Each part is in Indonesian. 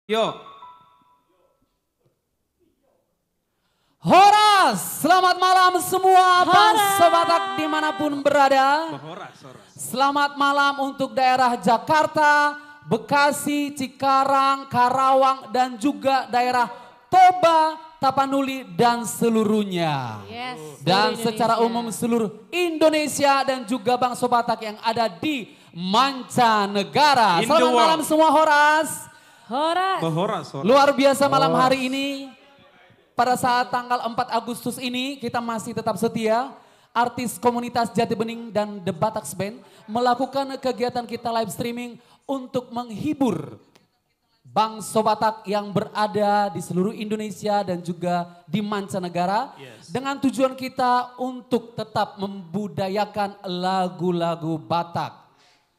Yo, Horas, selamat malam semua bangsa Batak dimanapun berada. horas. Selamat malam untuk daerah Jakarta, Bekasi, Cikarang, Karawang dan juga daerah Toba, Tapanuli dan seluruhnya. Yes, Dan seluruh secara Indonesia. umum seluruh Indonesia dan juga bangsa Batak yang ada di mancanegara. In the Selamat world. malam semua Horas. Horas. Horas. Luar biasa malam hari ini. Pada saat tanggal 4 Agustus ini kita masih tetap setia. Artis komunitas Jati Bening dan The Bataks Band melakukan kegiatan kita live streaming untuk menghibur bangsa Batak yang berada di seluruh Indonesia dan juga di mancanegara. Dengan tujuan kita untuk tetap membudayakan lagu-lagu Batak.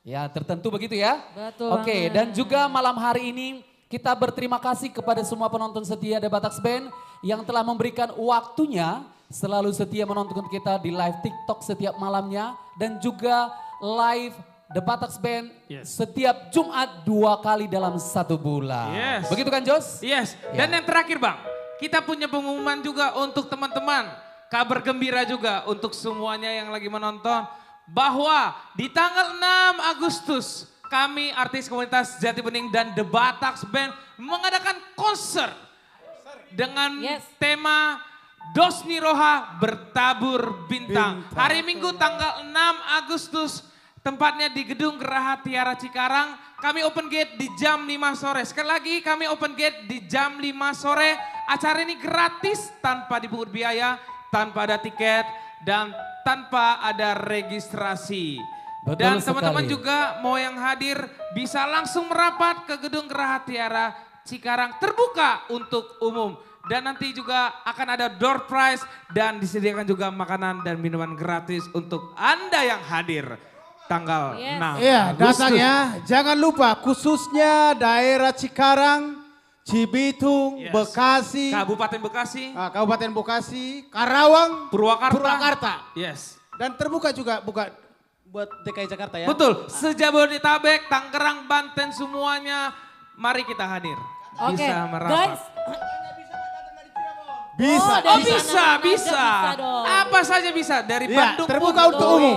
Ya tertentu begitu ya. Betul Oke, banget. dan juga malam hari ini kita berterima kasih kepada semua penonton setia The Bataks Band yang telah memberikan waktunya selalu setia menonton kita di live TikTok setiap malamnya dan juga live The Bataks Band setiap Jumat 2 kali dalam 1 bulan. Yes. Begitu kan Jos? Yes, dan yang terakhir Bang, kita punya pengumuman juga untuk teman-teman. Kabar gembira juga untuk semuanya yang lagi menonton. Bahwa di tanggal 6 Agustus kami artis komunitas Jati Bening dan The Bataks Band mengadakan konser. Dengan tema Dosni Roha Bertabur Bintang. Hari Minggu tanggal 6 Agustus. Tempatnya di Gedung Geraha Tiara Cikarang. Kami open gate di jam 5 sore. Sekali lagi kami open gate di jam 5 sore. Acara ini gratis tanpa dipungut biaya, tanpa ada tiket dan tanpa ada registrasi. Betul Dan sekali. teman-teman juga mau yang hadir bisa langsung merapat ke Gedung Geraha Tiara Cikarang terbuka untuk umum. Dan nanti juga akan ada door prize dan disediakan juga makanan dan minuman gratis untuk Anda yang hadir tanggal 6 Iya, Agustus. datang ya. Jangan lupa khususnya daerah Cikarang, Cibitung, Yes. Bekasi, Kabupaten Bekasi, Kabupaten Bekasi, Karawang, Purwakarta. Yes. Dan terbuka juga bukan buat DKI Jakarta ya. Betul, sejabodetabek, Tangerang, Banten semuanya mari kita hadir. Oke, Bisa merapat. guys. Bisa. Oh, dari Bisa, mana-mana bisa. bisa dong. Apa saja bisa dari Iya, Bandung terbuka pun. untuk Betul. umum.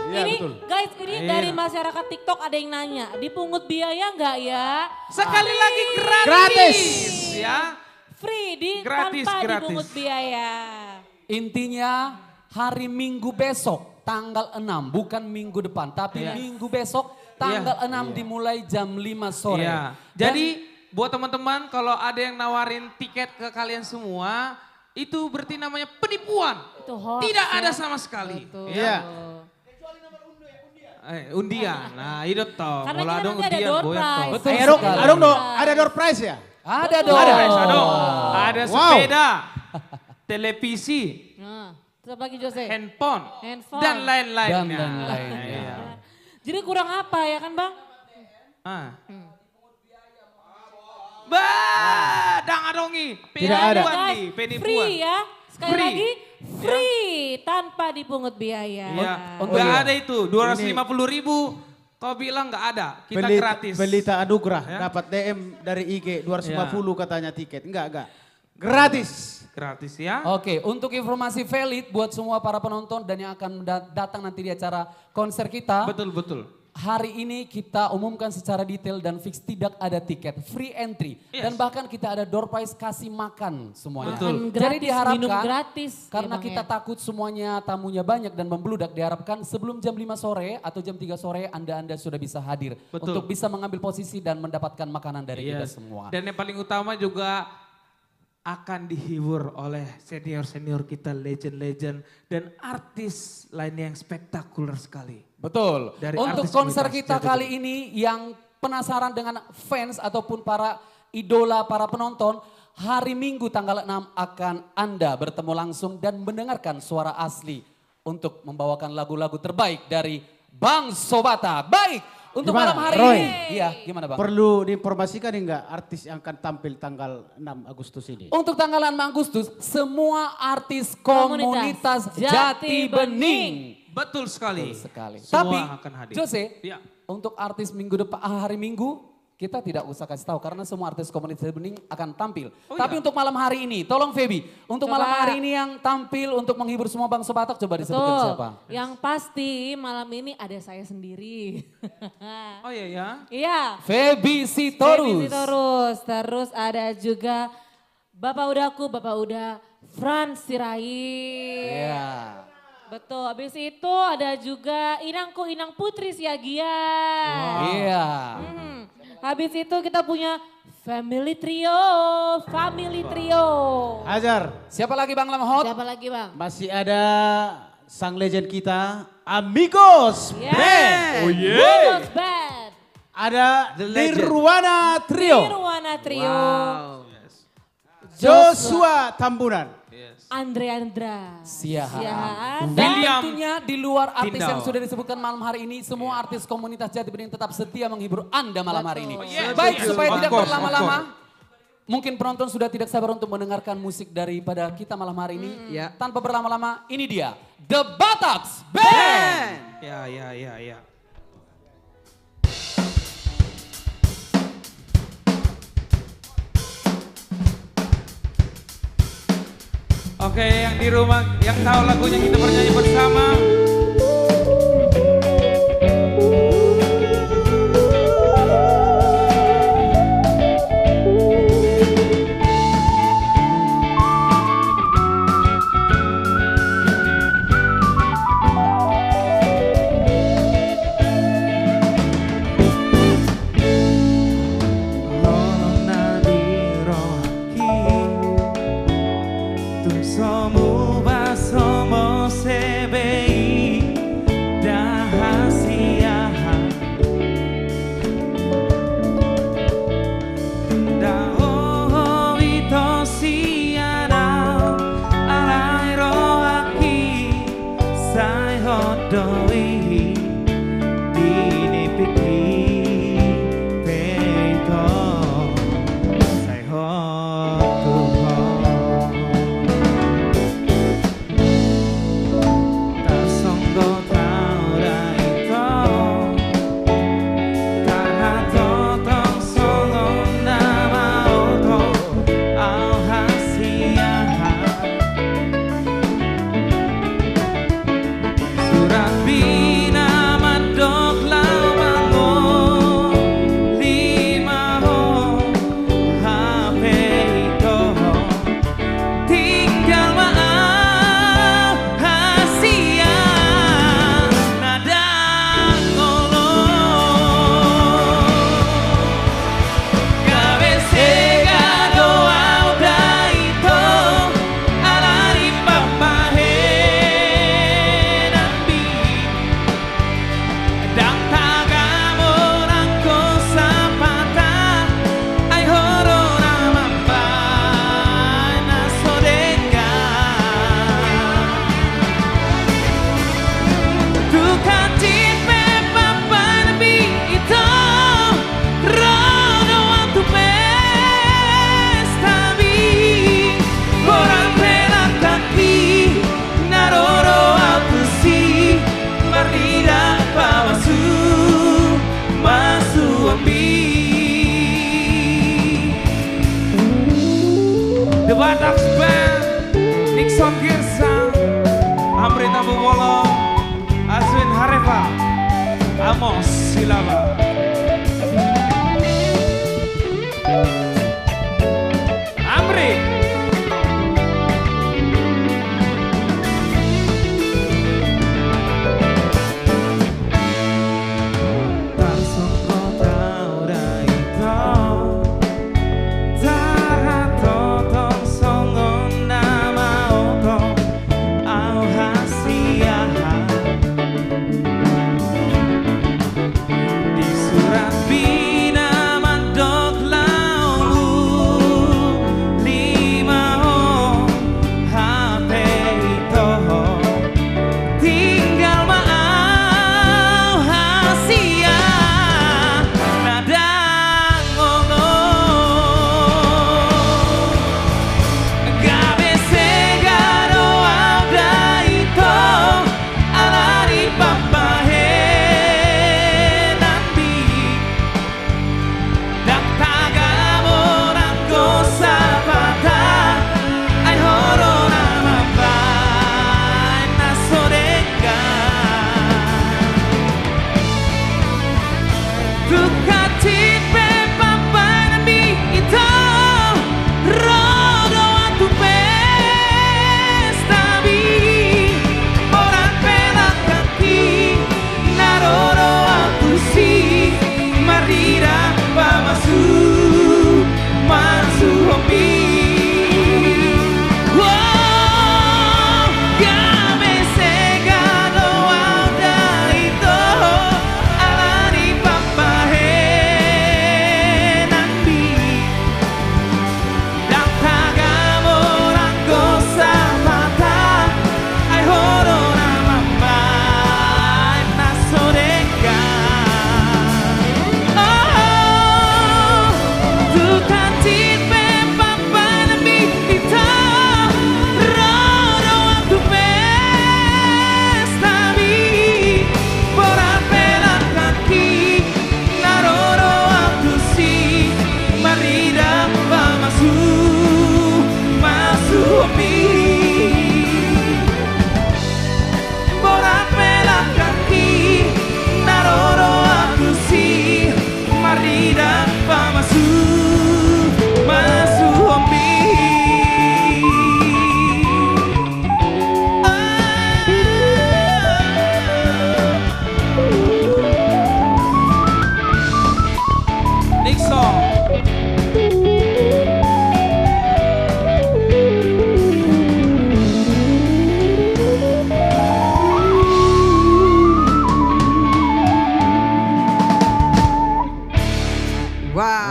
Iya, Ini betul. guys, ini Iya. dari masyarakat TikTok ada yang nanya, dipungut biaya nggak ya? Sekali lagi gratis. Gratis. Ya. Free Gratis, tanpa gratis. dipungut biaya. Intinya hari Minggu besok tanggal 6 bukan minggu depan tapi Iya. minggu besok tanggal 6 dimulai jam 5 sore. Iya. Dan Jadi buat teman-teman kalau ada yang nawarin tiket ke kalian semua, itu berarti namanya penipuan. Itu hoax, Tidak ya. ada sama sekali. Betul. Iya. Undian. Nah, itu toh. Karena Kalau kita ada nanti ada undian, door boya prize. toh. Betul Adong, sekali. adong do, ada door prize ya? ada dong. Ada guys, ada Wow. sepeda, televisi, Nah, terus lagi Jose. handphone, Handphone. dan lain-lainnya. Dan lain-lainnya. Iya. Jadi kurang apa ya kan Bang? Ah. Bah, dang adongi. Tidak ada. Guys, Penipuan. free ya. Sekali Free. lagi free tanpa dipungut biaya. Iya, Untuk- nggak ada itu. 250.000. Kau bilang nggak ada, kita gratis. Pelita Anugerah Ya. dapat DM dari IG 250 katanya tiket. Enggak. Gratis. Gratis ya. Oke, untuk informasi valid buat semua para penonton dan yang akan datang nanti di acara konser kita. Betul. Hari ini kita umumkan secara detail dan fix tidak ada tiket, free entry. Yes. Dan bahkan kita ada door prize kasih makan semuanya. Betul. Makan Jadi gratis, diharapkan, minum gratis. karena ya, Bang, kita ya. takut semuanya tamunya banyak dan membludak, diharapkan sebelum jam 5 sore atau jam 3 sore Anda sudah bisa hadir. Betul. Untuk bisa mengambil posisi dan mendapatkan makanan dari kita Yes. semua. Dan yang paling utama juga akan dihibur oleh senior-senior kita, legend-legend dan artis lainnya yang spektakuler sekali. Betul. Dari Untuk artis konser komunitas kita Jati kali ini yang penasaran dengan fans ataupun para idola, para penonton, hari Minggu tanggal 6 akan Anda bertemu langsung dan mendengarkan suara asli untuk membawakan lagu-lagu terbaik dari Bang Sobata. Baik, untuk Gimana, malam hari Roy? ini. Iya, gimana Bang? Perlu diinformasikan enggak artis yang akan tampil tanggal 6 Agustus ini? Untuk tanggal 6 Agustus, semua artis komunitas Komunitas Jati Jati Bening. Betul sekali. Betul sekali. Semua Tapi akan hadir. Jose, Ya. untuk artis minggu depan hari Minggu kita tidak usah kasih tahu karena semua artis komunitas Jati Bening akan tampil. Oh, Tapi iya? untuk malam hari ini, tolong Feby, untuk Coba. malam hari ini yang tampil untuk menghibur semua bangsa Batak coba disebutkan Betul. siapa? Yang pasti malam ini ada saya sendiri. Oh iya ya. Iya. Feby Sitorus. Terus ada juga Bapak Udaku, Bapak Uda Frans Sirait. Iya. Betul, habis itu ada juga Inangku, Inang Putri Siagian. Iya. Habis itu kita punya Family Trio. Hajar. Siapa lagi Bang Lamhot? Siapa lagi Bang? Masih ada sang legend kita, Amigos Yeah. Band. Oh yeah. Bogos Band. Ada The legend. Nirwana Trio. Nirwana Trio. Joshua Tambunan. Andre Andra. Siahaan. Siahaan. Dan William tentunya di luar artis Tindau. yang sudah disebutkan malam hari ini, semua artis komunitas Jati Bening tetap setia menghibur Anda malam hari ini. Yes, Baik, yes. supaya Of tidak course, berlama-lama, mungkin penonton sudah tidak sabar untuk mendengarkan musik daripada kita malam hari ini. Ya. Tanpa berlama-lama, ini dia The Bataks Band. Ya, ya, ya, ya. Oke, yang di rumah, yang tahu lagunya kita bernyanyi bersama. The Bataks Band, Nixon Girsa, Amri Tabu Bolo, Azwin Harefa, Amos Silava. Amri. Di Dukatit pe papan mi ito rodo waktu pesta mi orang pela kaki naroro waktu si marira pamasu masu homi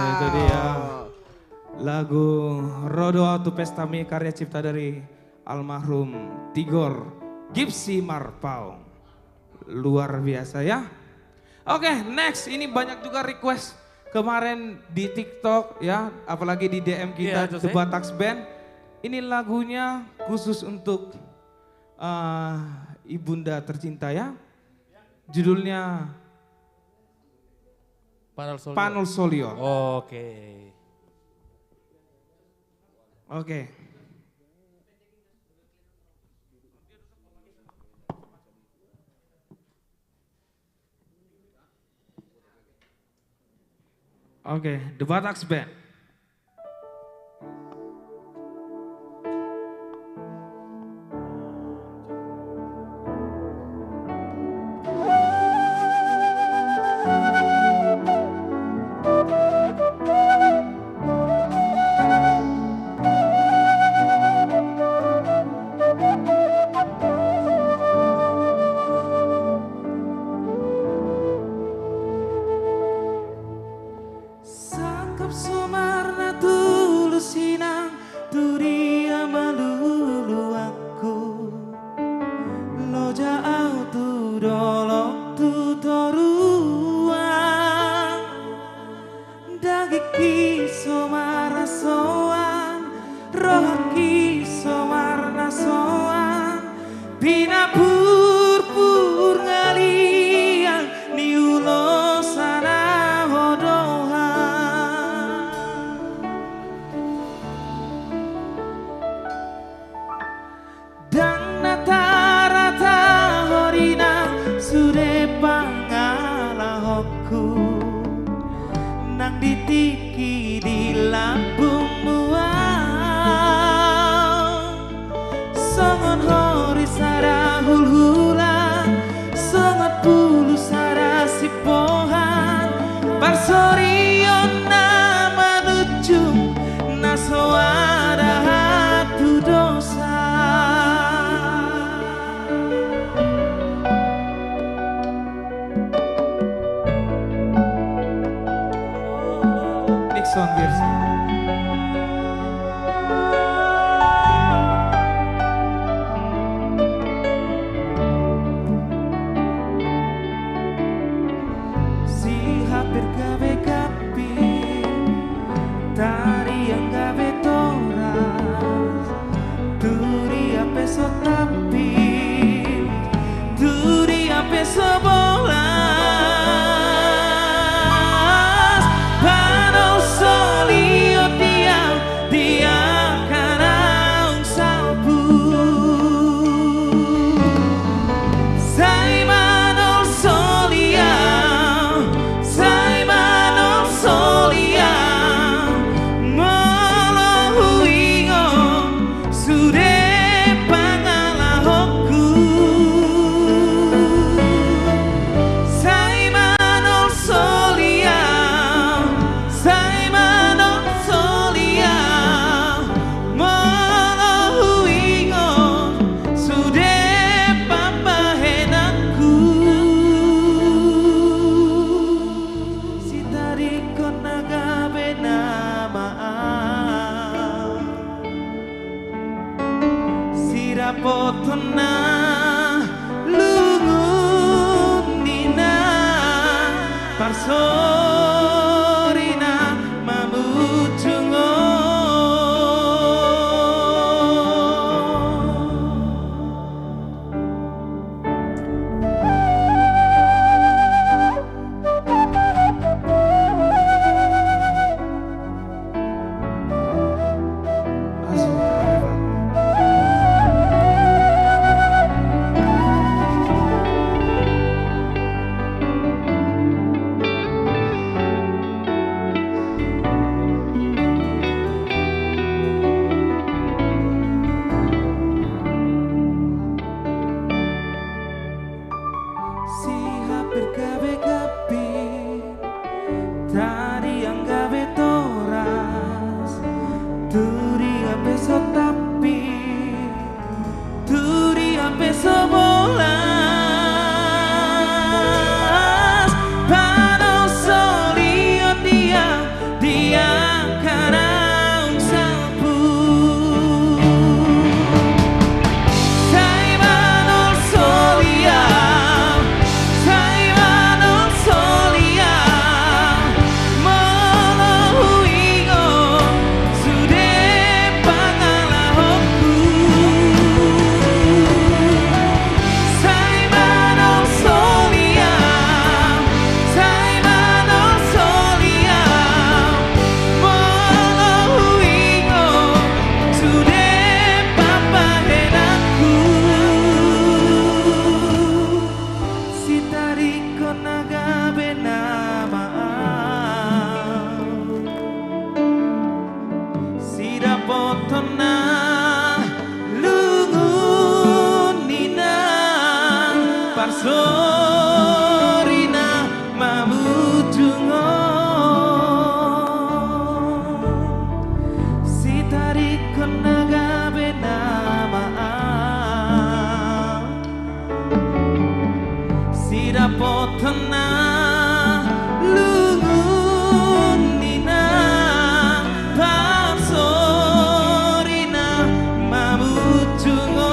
Itu dia lagu Rodo Waktu Pesta Mi karya cipta dari almarhum Tigor Gipsy Marpau. Luar biasa ya. Oke, next ini banyak juga request kemarin di TikTok ya, apalagi di DM kita The Bataks Band. Ini lagunya khusus untuk ibunda tercinta ya. Judulnya Panul Solio. Oke. Oke. Oke, The Bataks Band. Sumarna tulus sinang tu dia melulu aku loja au tu dolok tu toruang dagiki somarna soan rohaki somarna soan bina pur ngalian ni ulo sana dan rata-rata horina sudah pangalahku nang ditiki di lambung muang songon hori sara hul-hula songot pulu sara sipohan parsorion nama nucung nasoada hatu dosa. Nixon versi. Si hampir gawe kapi, tari yang gawe toras, turi ape so tapi, turi ape so bolas. parsorina mamutungo. Tadi yang gawe toras, turi ampe so tapi, turi ampe so bolas. Pano solio dia karena sapu. Sai mano solia. Sorina mamutungo si tarik konaga benama si dapotona lungunina parsorina mamutungo.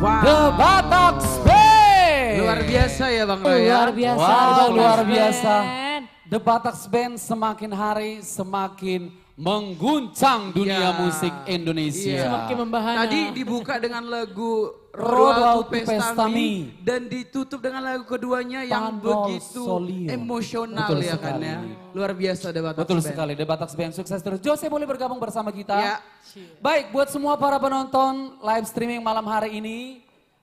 The Batak Band. Luar biasa ya Bang Roy ya. Luar biasa. Wow, luar biasa. Band. The Batak Band semakin hari semakin mengguncang dunia musik Indonesia. Semakin membahana. Tadi dibuka dengan lagu Rodo Rodo Pestami dan ditutup dengan lagu keduanya yang Panol begitu Solio. emosional Betul ya kan sekali. ya. Luar biasa The Batak Betul Band. sekali, The Batak Band sukses terus. Jose boleh bergabung bersama kita? Ya. Baik, buat semua para penonton live streaming malam hari ini,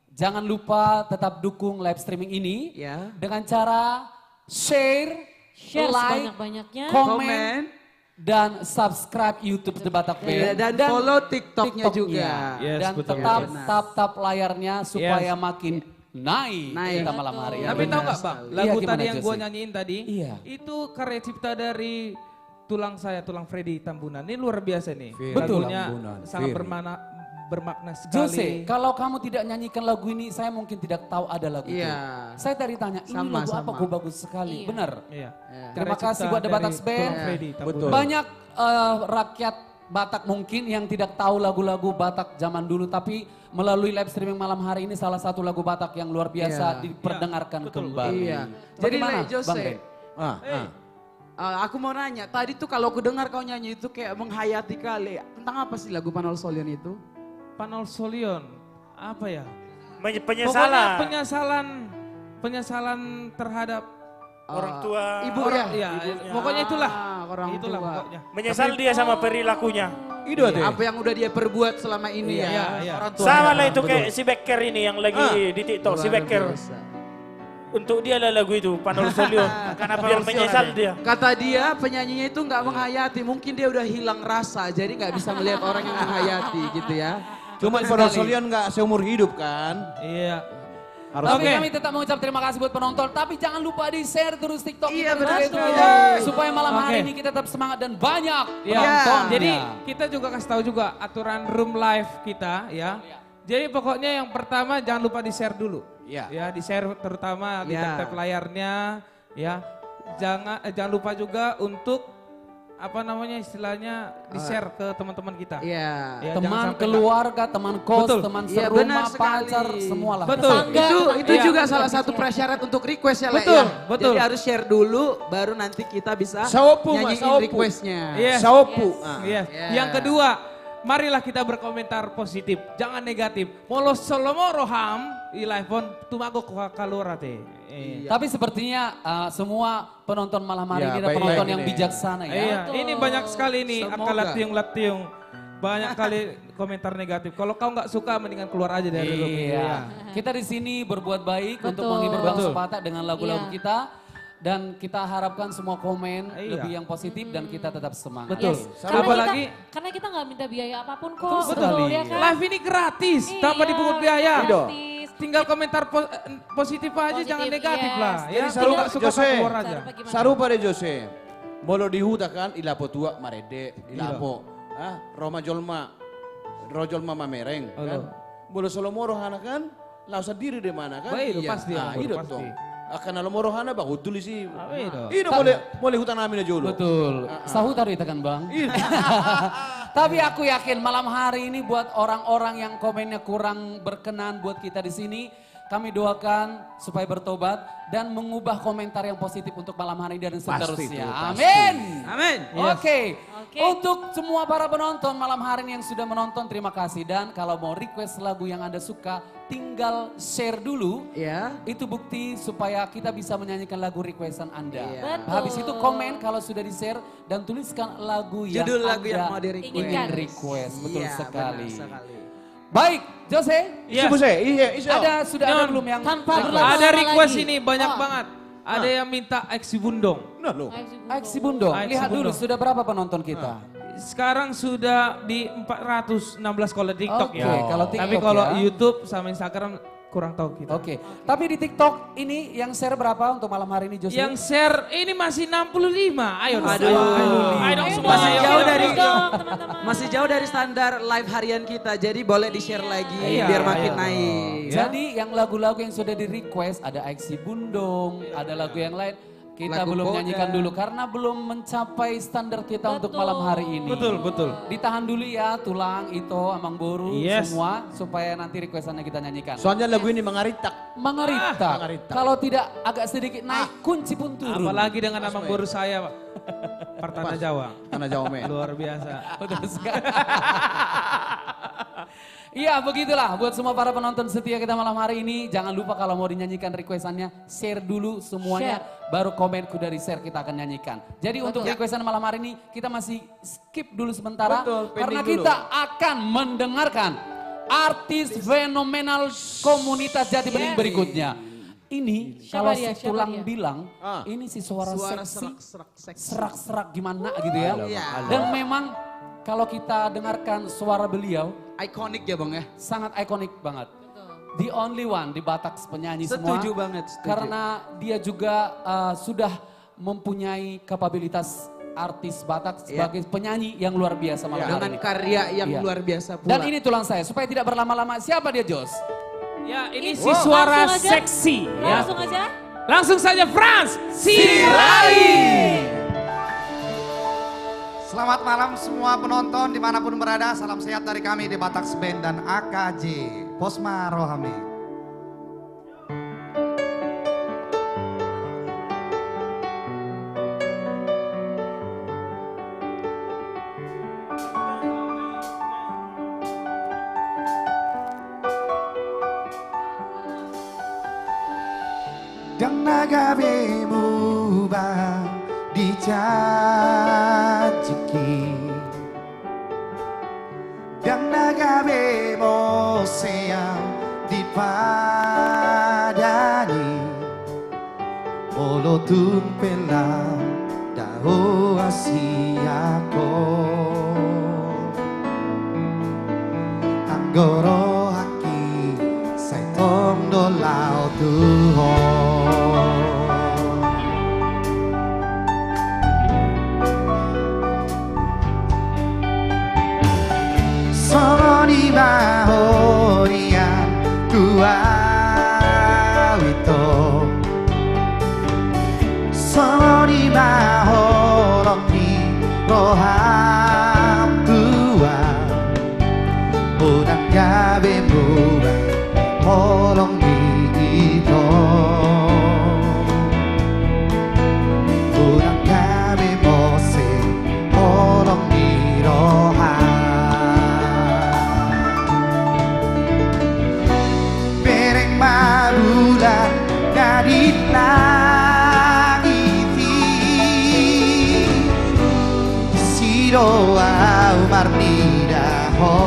jangan lupa tetap dukung live streaming ini Ya. dengan cara share, Share like, sebanyak-banyaknya. komen, dan subscribe YouTube The Batak Band. Dan follow TikToknya juga. Yes, Dan betul. tetap Benar. tap layarnya supaya makin naik Naik. kita malam hari ya. Tapi tahu nggak bang, lagu Iya, gimana, tadi yang gue Jose? nyanyiin tadi, Iya. itu karya cipta dari tulang Freddy Tambunan. Ini luar biasa nih. Betul. Lagunya Tambunan, sangat Ferry. bermakna sekali. Jose, kalau kamu tidak nyanyikan lagu ini, saya mungkin tidak tahu ada lagu itu. Iya. Saya tadi tanya, ini Sama, lagu apa? sama. Kok bagus sekali. Iya. Benar. Iya. Terima Karya kasih cipta buat The Batak dari Band. tulang Freddy Tambunan. Betul. Banyak rakyat Batak mungkin yang tidak tahu lagu-lagu Batak zaman dulu, tapi melalui live streaming malam hari ini salah satu lagu Batak yang luar biasa Iya. diperdengarkan Iya, betul, kembali. Iya. Jadi Bagaimana, Le, Jose, Bang Ben? aku mau nanya, tadi tuh kalau aku dengar kau nyanyi itu kayak menghayati kali. Tentang apa sih lagu Panol Solion itu? Panol Solion, apa ya? Penyesalan. Pokoknya penyesalan terhadap Orang tua. Ibu orang, ya? iya, pokoknya itulah. Orang Itulah tua. pokoknya. Menyesal dia sama perilakunya. Itu ada. Apa yang udah dia perbuat selama ini ya? Iya, iya. Orang tua. Sama lah itu kayak si Becker ini yang lagi di TikTok. Si Luar Becker. biasa. Untuk dia lah lagu itu, Panol Solion. Biar menyesal dia. Kata dia penyanyinya itu nggak menghayati, mungkin dia udah hilang rasa, jadi nggak bisa melihat orang yang menghayati gitu ya. Cuma Betul Panol sekali. Solion nggak seumur hidup kan? Iya. Harus Tapi kami tetap mengucap terima kasih buat penonton. Tapi jangan lupa di share terus TikTok Iya, kita, betul. kita, supaya malam hari Oke. ini kita tetap semangat dan banyak Ya, penontonnya. jadi kita juga kasih tahu juga aturan room live kita ya. Jadi pokoknya yang pertama jangan lupa di-share dulu. Iya. Ya, di-share terutama di Ya. tap layarnya ya. Jangan lupa juga untuk apa namanya istilahnya di-share ke teman-teman kita. Iya. Ya, jangan Teman sampai keluarga, teman kos, Betul. teman Iya, benar serumah, sekali. pacar, semua lah. Betul. Itu Iya. juga salah satu prasyarat untuk request ya, Le, Betul, ya. betul. Jadi harus share dulu, baru nanti kita bisa Sawopu, Mas, nyanyiin sawopu. requestnya. Iya. Sawopu. Iya. Yes. Yang kedua, marilah kita berkomentar positif, jangan negatif. Molo solomo roham ilaipon tumago kalorate. Tapi sepertinya semua penonton malam hari Ya, ini adalah baik-baik penonton yang ini. bijaksana ya. Iya, Betul. ini banyak sekali nih Semoga. akal latiung. Banyak kali komentar negatif. Kalau kau nggak suka mendingan keluar aja dari grup ini. Iya. Kita di sini berbuat baik untuk Betul. menghibur bangsa Betul. Batak dengan lagu-lagu Iya. kita. Dan kita harapkan semua komen Iya. lebih yang positif dan kita tetap semangat. Betul. Yes. Apalagi Karena kita nggak minta biaya apapun kok. Betul sekali. ya kan? live ini gratis, tanpa Iya, dipungut biaya. gratis. Tinggal komentar positif aja, Positif, jangan negatif yes. lah. Ya, Jadi kalau nggak suka Jose, keluar aja. Sarupa gimana? Sarupa de Jose. Bolo dihuta kan ilapo tua marede, ilapo. Roma jolma. Rojolma mamereng kan. Bolo solomoro hana kan. Lausa diri de mana kan. Baik, pasti, Ah, Bolo, iya pasti. dong. Akan alomoro hana ba hutuli sih. Iya. Ini boleh hutan amin aja dulu. Betul. Sahut hari kan Bang. Tapi aku yakin malam hari ini buat orang-orang yang komennya kurang berkenan buat kita di sini, kami doakan supaya bertobat dan mengubah komentar yang positif untuk malam hari ini dan seterusnya. itu, pasti. Amin. Amin. Oke. Oke. Untuk semua para penonton malam hari ini yang sudah menonton, terima kasih. Dan kalau mau request lagu yang Anda suka, tinggal share dulu. Ya. Itu bukti supaya kita bisa menyanyikan lagu requestan Anda. Iya. Betul. Habis itu komen kalau sudah di-share dan tuliskan lagu yang Judul lagu Anda yang mau di-request. ingin request. Betul Iya, sekali. benar sekali. Baik, Jose. Yes. Isu iya, isu. Sudah ada Non, belum yang tanpa request? berlama- Ada request lagi. ini banyak Oh. banget. Ada yang minta Eksi Bundong. Nah lo. Aksi Bundo, Aksi lihat dulu Bundo. sudah berapa penonton kita? Sekarang sudah di 416 kalau TikTok Oke, ya. kalau Tapi TikTok kalau ya. YouTube sama Instagram kurang tahu kita. Oke, tapi di TikTok ini yang share berapa untuk malam hari ini Jose? Yang share ini masih 65. Ayo dong. Aduh. Ayo dong semua. Masih ayo, jauh ayo, dari- ayo. dong, teman-teman. Masih jauh dari standar live harian kita, jadi boleh di-share lagi Iya, biar makin iya. naik. Ya. Jadi yang lagu-lagu yang sudah di request ada Aksi Bundong, ada lagu yang lain. Kita Lagu belum Boda. nyanyikan dulu karena belum mencapai standar kita untuk Betul. malam hari ini. Betul. Ditahan dulu ya Tulang, Ito, Amang Boru Yes. semua supaya nanti requestannya kita nyanyikan. Soalnya lagu ini mengaritak. Mengerita. Mengerita. Kalau tidak agak sedikit naik kunci pun turun. Apalagi dengan nama baru saya, Pak. Pertana Jawa. Tanah Jawa men. Luar biasa. Betul sekali. Iya begitulah buat semua para penonton setia kita malam hari ini. Jangan lupa kalau mau dinyanyikan requestannya share dulu semuanya. Baru komenku dari share kita akan nyanyikan. Jadi untuk requestan malam hari ini kita masih skip dulu sementara. Betul, pending karena dulu. kita akan mendengarkan artis fenomenal komunitas Jati Bening berikutnya. Ini Siapa kalau dia? si Siapa Tulang dia? bilang Ah. ini si suara Suara seksi serak-serak seksi. serak-serak gimana gitu ya. Iya. Dan memang kalau kita dengarkan suara beliau Ikonik ya Bang ya. sangat ikonik banget. The only one di Batak penyanyi semua. Setuju banget, setuju. Karena dia juga sudah mempunyai kapabilitas artis Batak sebagai penyanyi yang luar biasa malam hari Dengan ini. karya yang Iya. luar biasa pula. Dan ini tulang saya, supaya tidak berlama-lama, siapa dia Jos? Ya, ini Ini si suara langsung aja. seksi. Ya. Langsung aja. Langsung saja Frans Sirai. Selamat malam semua penonton dimanapun berada. Salam sehat dari kami di Batak Band dan AKJ Posma Rohami. Dan nagabimu bang dijajiki dan nagabe mo sayang dipadani olotun pela dao asiako anggoro haki saitong dolau tuho Sono di mahori Sori mahorong di roham tua Unang gabi mula holong di ito Unang gabi mo si holong di roham Pereng mabulan dari doa umar nidaho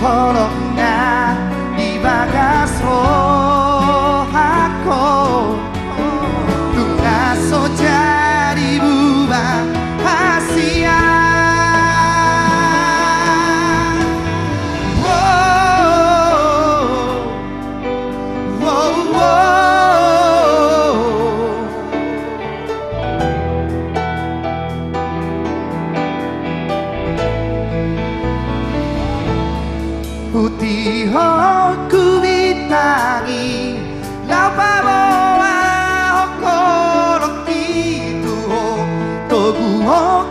Holong na di bagas rohako Tungaso jadi bubah hasia Putih ku bitangi Lapa bawa hokolok itu Togu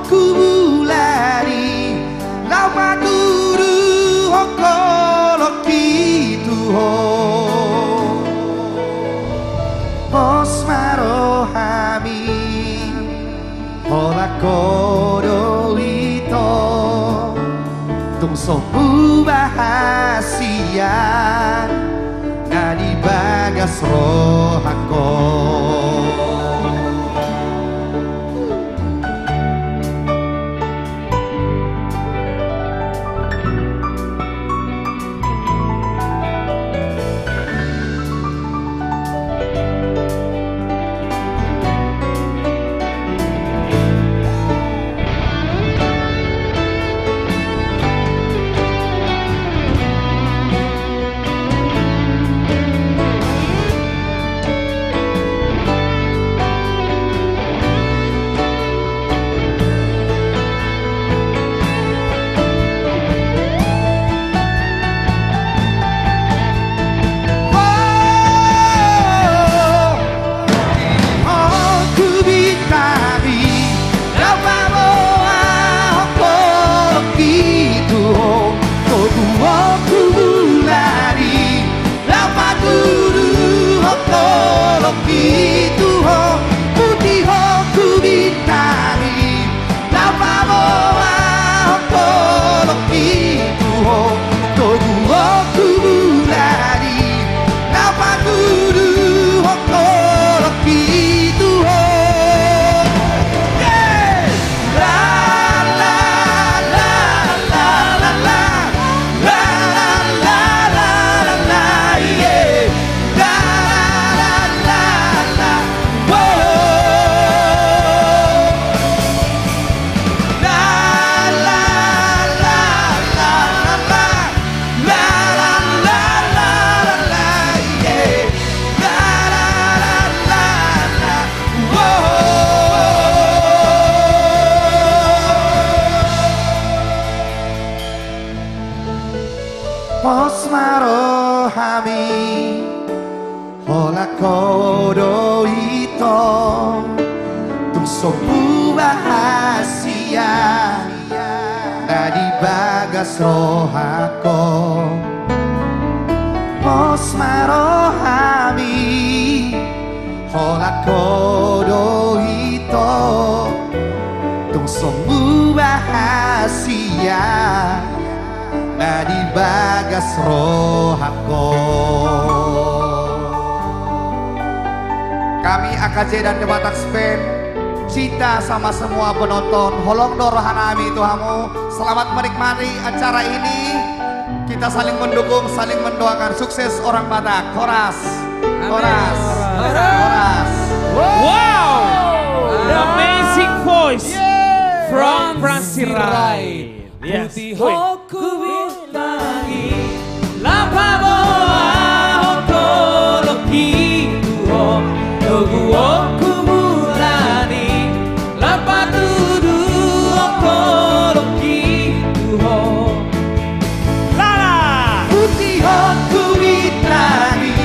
ku bulari Lapa turu hokolok itu Pos marohami Hola kodo ito Tungso bahasia na di bagas rohako Pos marohami Hola kodo ito Tungso bahasia Na di bagas rohako Pos marohami Hola kodo ito Tungso bahasia na di bagas rohako. Kami AKJ dan The Batak Band cinta sama semua penonton. Holong dorohanami Tuhamu. Selamat menikmati acara ini. Kita saling mendukung, saling mendoakan sukses orang Batak. Horas, horas, horas. Wow! The amazing voice from Fransirai. Yes. Putih hoku bitangi Lapa boa hotoloki tuho Togu oku mulani Lapa tudu hotoloki tuho Lala! Putih hoku bitangi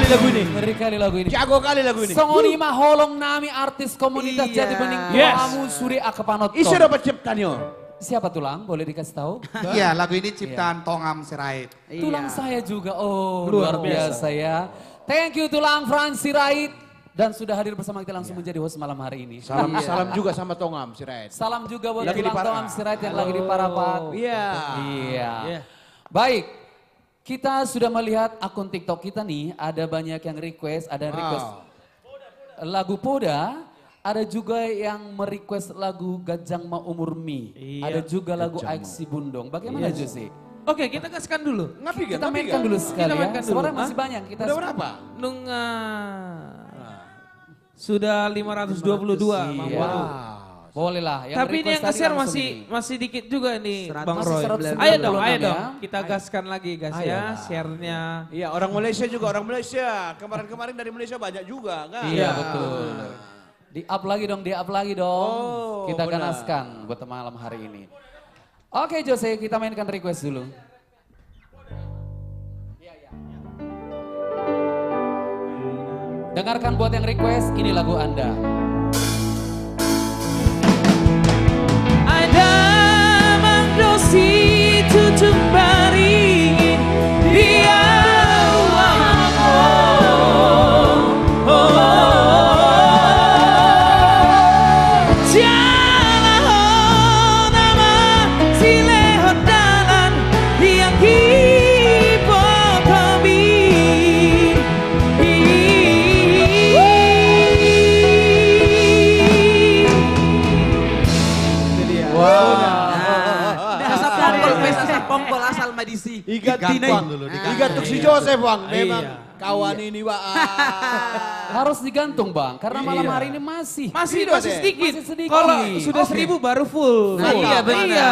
kali lagu ini. Ngeri kali lagu ini. Jago kali lagu ini. Songonima holong nami artis komunitas Iya. Jati Bening Yes. kamu suri akapanotton. Isu dapat ciptanyo. Siapa Tulang? Boleh dikasih tahu? Iya, lagu ini ciptaan Tongam Sirait. Tulang Iya. saya juga. Oh, luar biasa ya. Thank you Tulang Frans Sirait. Dan sudah hadir bersama kita langsung menjadi host malam hari ini. Salam juga sama Tongam Sirait. Salam juga buat Lagi di Tulang Parapat. Tongam Sirait yang lagi di Parapat. Iya. Iya. Baik, kita sudah melihat akun TikTok kita nih, ada banyak yang request, ada yang request lagu Poda, ada juga yang merequest lagu Gajang Ma Umur Mi, ada juga lagu Aiksi Bundong. Bagaimana Jose? Oke, kita kasihkan dulu. Kita mainkan dulu sekali ya. mainkan dulu. Sebenarnya masih Hah? banyak. Kita Udah berapa? Sudah 522 Bang Iya. Boru. Boleh lah. Tapi ini yang tadi nge-share langsung masih ini. masih dikit juga nih Bang Masih Roy. 196 Ayo dong, ya. ayo dong. Kita gaskan lagi guys ya, share-nya. Iya, orang Malaysia juga, orang Malaysia. Kemarin-kemarin dari Malaysia banyak juga kan? Iya betul. Di up lagi dong, di up lagi dong. Oh, Kita benar. ganaskan buat malam hari ini. Oke Jose, kita mainkan request dulu. Dengarkan buat yang request, ini lagu Anda. Ada mangdosi tutup baringin dia wamo. Jalan nama silehot dalan yang kipo kami. Asal pongkol, asal pongkol, asal madisi. Igat tuk si Joseph bang, memang kawan ini wah. Harus digantung bang, karena malam hari ini masih. Masih sedikit. Masih sedikit. Kalau sudah 1000 baru full. Nah, iya, benar. Iya. Iya,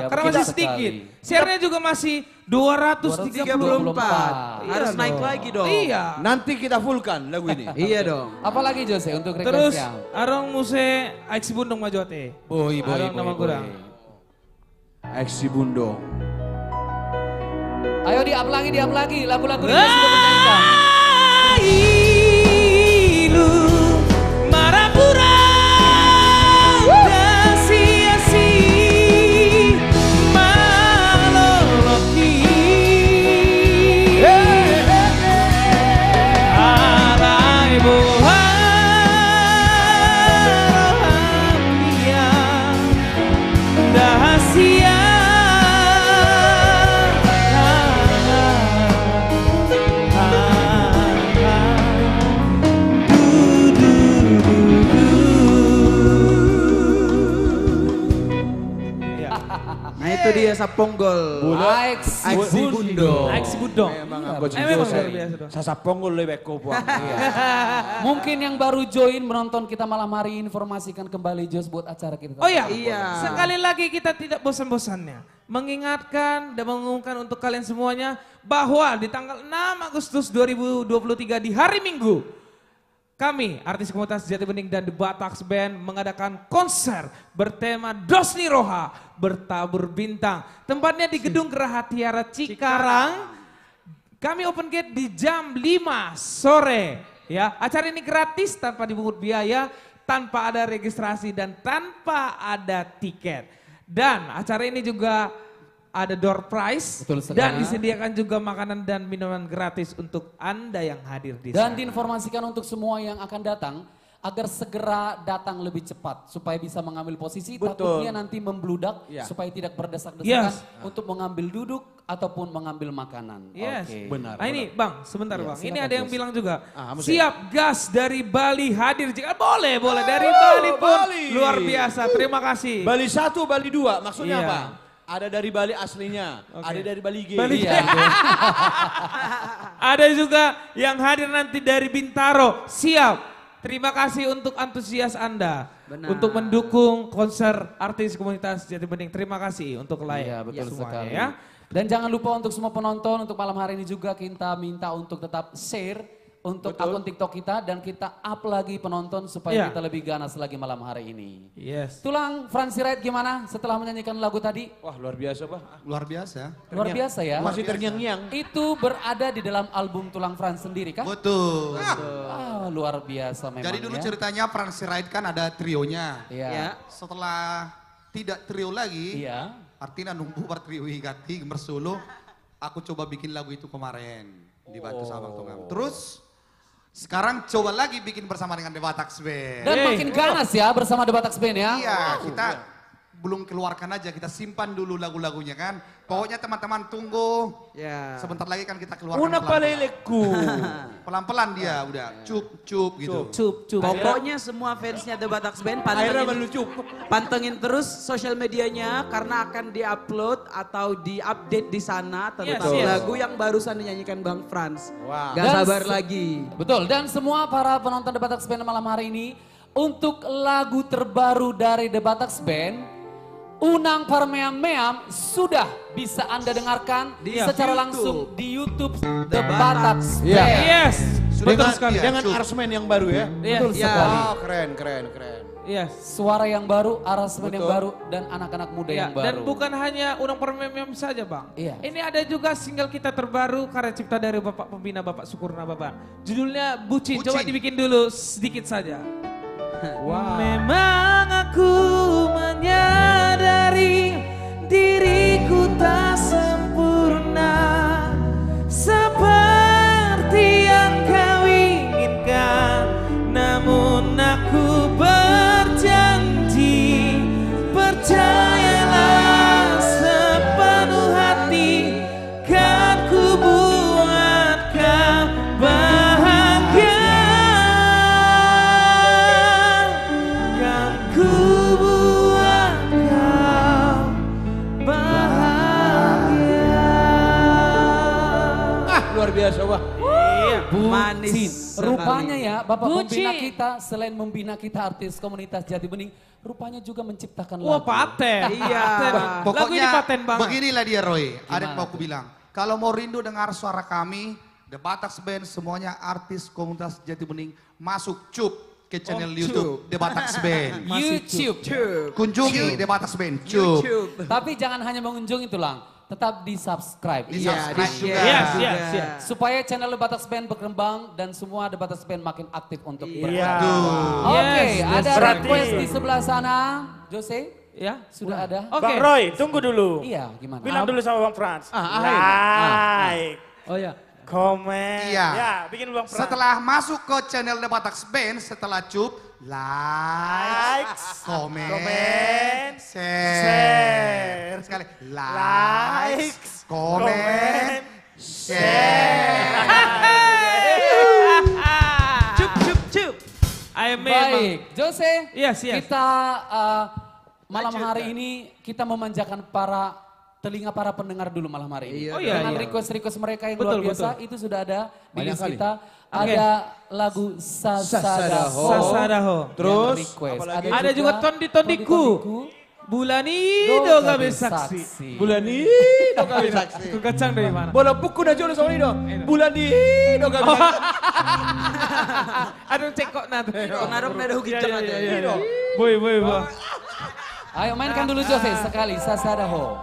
Karena betul masih sedikit. sekali. Share-nya juga masih 234. 34. Harus naik lagi dong. Iya. Nanti kita fullkan lagu ini. Iya dong. Apalagi Jose untuk Terus requestnya? arong muse aiksi bundong majote. Boy, Arong nama kurang. Aksi Bundong. Ayo di up lagi lagu-lagu ini sudah menyanyikan. Ilu marapura dasiasi maloloki alai bohania dahasia Nah itu dia saponggol. Aiksi Bundong. Aiksi Bundong. Memang aku si Memang Joseph. luar biasa dong. Sasapongol lebih kopo. Mungkin yang baru join menonton kita malam hari informasikan kembali Jos buat acara kita. Oh ya, Iya. sekali lagi kita tidak bosan-bosannya mengingatkan dan mengumumkan untuk kalian semuanya bahwa di tanggal 6 Agustus 2023 di hari Minggu, kami artis komunitas Jati Bening dan The Bataks Band mengadakan konser bertema Dosni Roha bertabur bintang. Tempatnya di Gedung Geraha Tiara Cikarang. Kami open gate di jam 5 sore. Ya, acara ini gratis tanpa dipungut biaya, tanpa ada registrasi dan tanpa ada tiket. Dan acara ini juga ada door prize Betul sekali. dan disediakan juga makanan dan minuman gratis untuk Anda yang hadir di Dan sana. diinformasikan untuk semua yang akan datang agar segera datang lebih cepat supaya bisa mengambil posisi. Betul. Takutnya nanti membludak Ya. supaya tidak berdesak-desakan Yes. untuk mengambil duduk ataupun mengambil makanan. Yes. Oke. Benar. Nah ini Bang, sebentar Iya, Bang. Ini silakan, ada yang Gus. bilang juga, Mesti. siap gas dari Bali hadir jika boleh dari Bali pun Bali. luar biasa. Terima kasih. Bali 1, Bali 2, maksudnya Iya. apa? Ada dari Bali aslinya, ada dari Bali G. Bali Iya. Ada juga yang hadir nanti dari Bintaro. Siap. Terima kasih untuk antusias Anda. Benar. Untuk mendukung konser artis komunitas Jati Bening. Terima kasih untuk Iya layak betul semuanya sekali. ya. Dan jangan lupa untuk semua penonton untuk malam hari ini juga kita minta untuk tetap share untuk akun TikTok kita dan kita up lagi penonton supaya kita lebih ganas lagi malam hari ini. Yes. Tulang Franz Sirait gimana setelah menyanyikan lagu tadi? Wah luar biasa bah. Luar biasa. Luar biasa ya. Masih terngiang-ngiang. Itu berada di dalam album Tulang Franz sendiri kan? Betul. Ah, luar biasa memang. Jadi dulu ya. ceritanya Franz Sirait kan ada trionya. Iya. Setelah tidak trio lagi, Iya. artinya nunggu trio Higati bersolo, aku coba bikin lagu itu kemarin dibantu sama Bang Tongam. Terus sekarang coba lagi bikin bersama dengan The Bataks Band. Dan makin ganas ya bersama The Bataks Band ya. Iya, kita belum keluarkan aja, kita simpan dulu lagu-lagunya kan. Pokoknya teman-teman tunggu. Ya. Sebentar lagi kan kita keluarkan Una paleleku. pelan-pelan dia udah cup gitu. Cup. Pokoknya semua fansnya The Bataks Band pantengin terus sosial medianya karena akan diupload atau diupdate di sana tentang Yes. lagu yang barusan dinyanyikan Bang Franz. Wow. Gak Dan sabar lagi. Betul, dan semua para penonton The Bataks Band malam hari ini, untuk lagu terbaru dari The Bataks Band, Unang Parmeam-meam sudah bisa Anda dengarkan secara langsung di YouTube The Bataks Band. Yes. Betul Dengan, sekali. dengan Arsmen yang baru ya. Betul Yes. sekali. Oh keren. Yes. Suara yang baru, aransemen yang baru, dan anak-anak muda Ya, yang baru. dan bukan hanya Unang Parmeam saja Bang. Iya. Ini ada juga single kita terbaru karya cipta dari Bapak Pembina Bapak Sukurna Bapak. Judulnya Bucin. Coba Bucin. dibikin dulu sedikit saja. Memang aku menyadari diriku tak sempurna seperti yang kau inginkan, namun aku berjanji, percayalah sepenuh hati, kan ku buat kau bahagia, kan ku buat kau bahagia. Luar biasa wah. Manis Bucin. sekali. Rupanya ya Bapak Bucin. pembina kita, selain membina kita artis komunitas Jati Bening, rupanya juga menciptakan Wah lagu. paten. Iya. Paten. Lagu ini Pokoknya paten banget. beginilah dia Roy, ada yang Gimana mau aku bilang. Kalau mau rindu dengar suara kami, The Bataks Band semuanya artis komunitas Jati Bening masuk cup ke channel YouTube The Bataks Band. YouTube. Kunjungi The Bataks Band, cup. Tapi jangan hanya mengunjungi Tulang, tetap di subscribe. Di Iya, subscribe di-share juga. Yes, juga. yes, yes. Supaya channel The Bataks Band berkembang dan semua The Bataks Band makin aktif untuk Iya. berkarya. Oke, Yes, ada berarti- request di sebelah sana. Jose, Ya. sudah ada? Oke. Bang Roy, tunggu dulu. Iya, gimana? Bilang dulu sama Bang Franz. akhir. Like, Oh ya. komen. Iya. Ya, bikin Bang Franz. Setelah masuk ke channel The Bataks Band, setelah cup, like, komen, share. Sekali, like, komen, share. Cup. I memang. Baik, Jose, Yes, yes. kita malam hari ini kita memanjakan telinga para pendengar dulu malam hari ini. Iya. Oh, iya, Dengan iya. request-request mereka yang Betul, luar biasa, betul. itu sudah ada di Banyak list kali. kita. Oke. Ada lagu Sasadaho. Sasadaho. Terus Terus, request. apalagi? Ada juga Tondi-tondiku. Bulan ini Doga doga Besaksi. besaksi. Bulan ini doga saksi. Aku kacang dari mana? Bola buku na jono sama ini dong. Bulan ini doga Aduh cekok nanti. Pengaruh nada hukicang aja. Boy. Ayo mainkan dulu Jose sekali Sasadaho.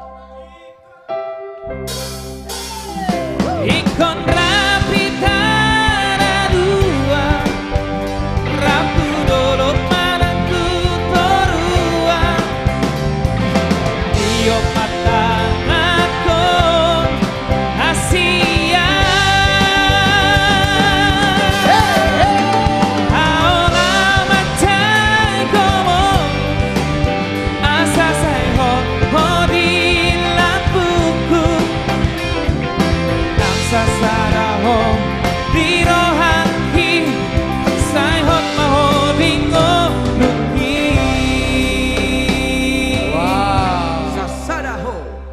Ikon rapi tara dua, rapu dolo manaku torua, io patang aku Asia. Ahora macai como asa sai ho di lampuku. Sasaraho di rohanki sai hot mahodingo nuki.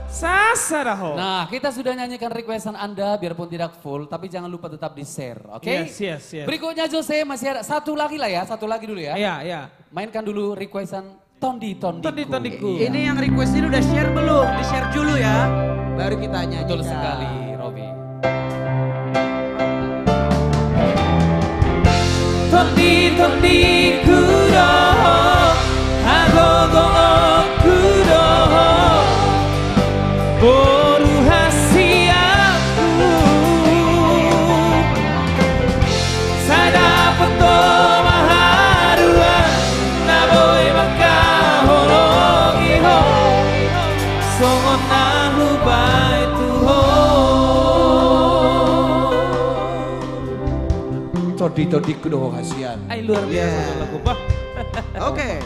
Sasaraho. Nah, kita sudah nyanyikan requestan Anda biarpun tidak full, tapi jangan lupa tetap di-share, oke? Yes. Berikutnya Jose masih ada satu lagi lah ya, satu lagi dulu ya. Iya. Mainkan dulu requestan Tondi-tondiku. Tondi-tondiku. Ini yang request ini udah share belum? Di-share dulu ya. Baru kita nyanyikan. Betul sekali, Robi. tondi kuroho agogo okuroho boru hasiaku sadapato maharua naboy makahologiho songon nahubai tuho. Todi-todi kudoho hasian. Ay luar biasa lagu bah. Oke.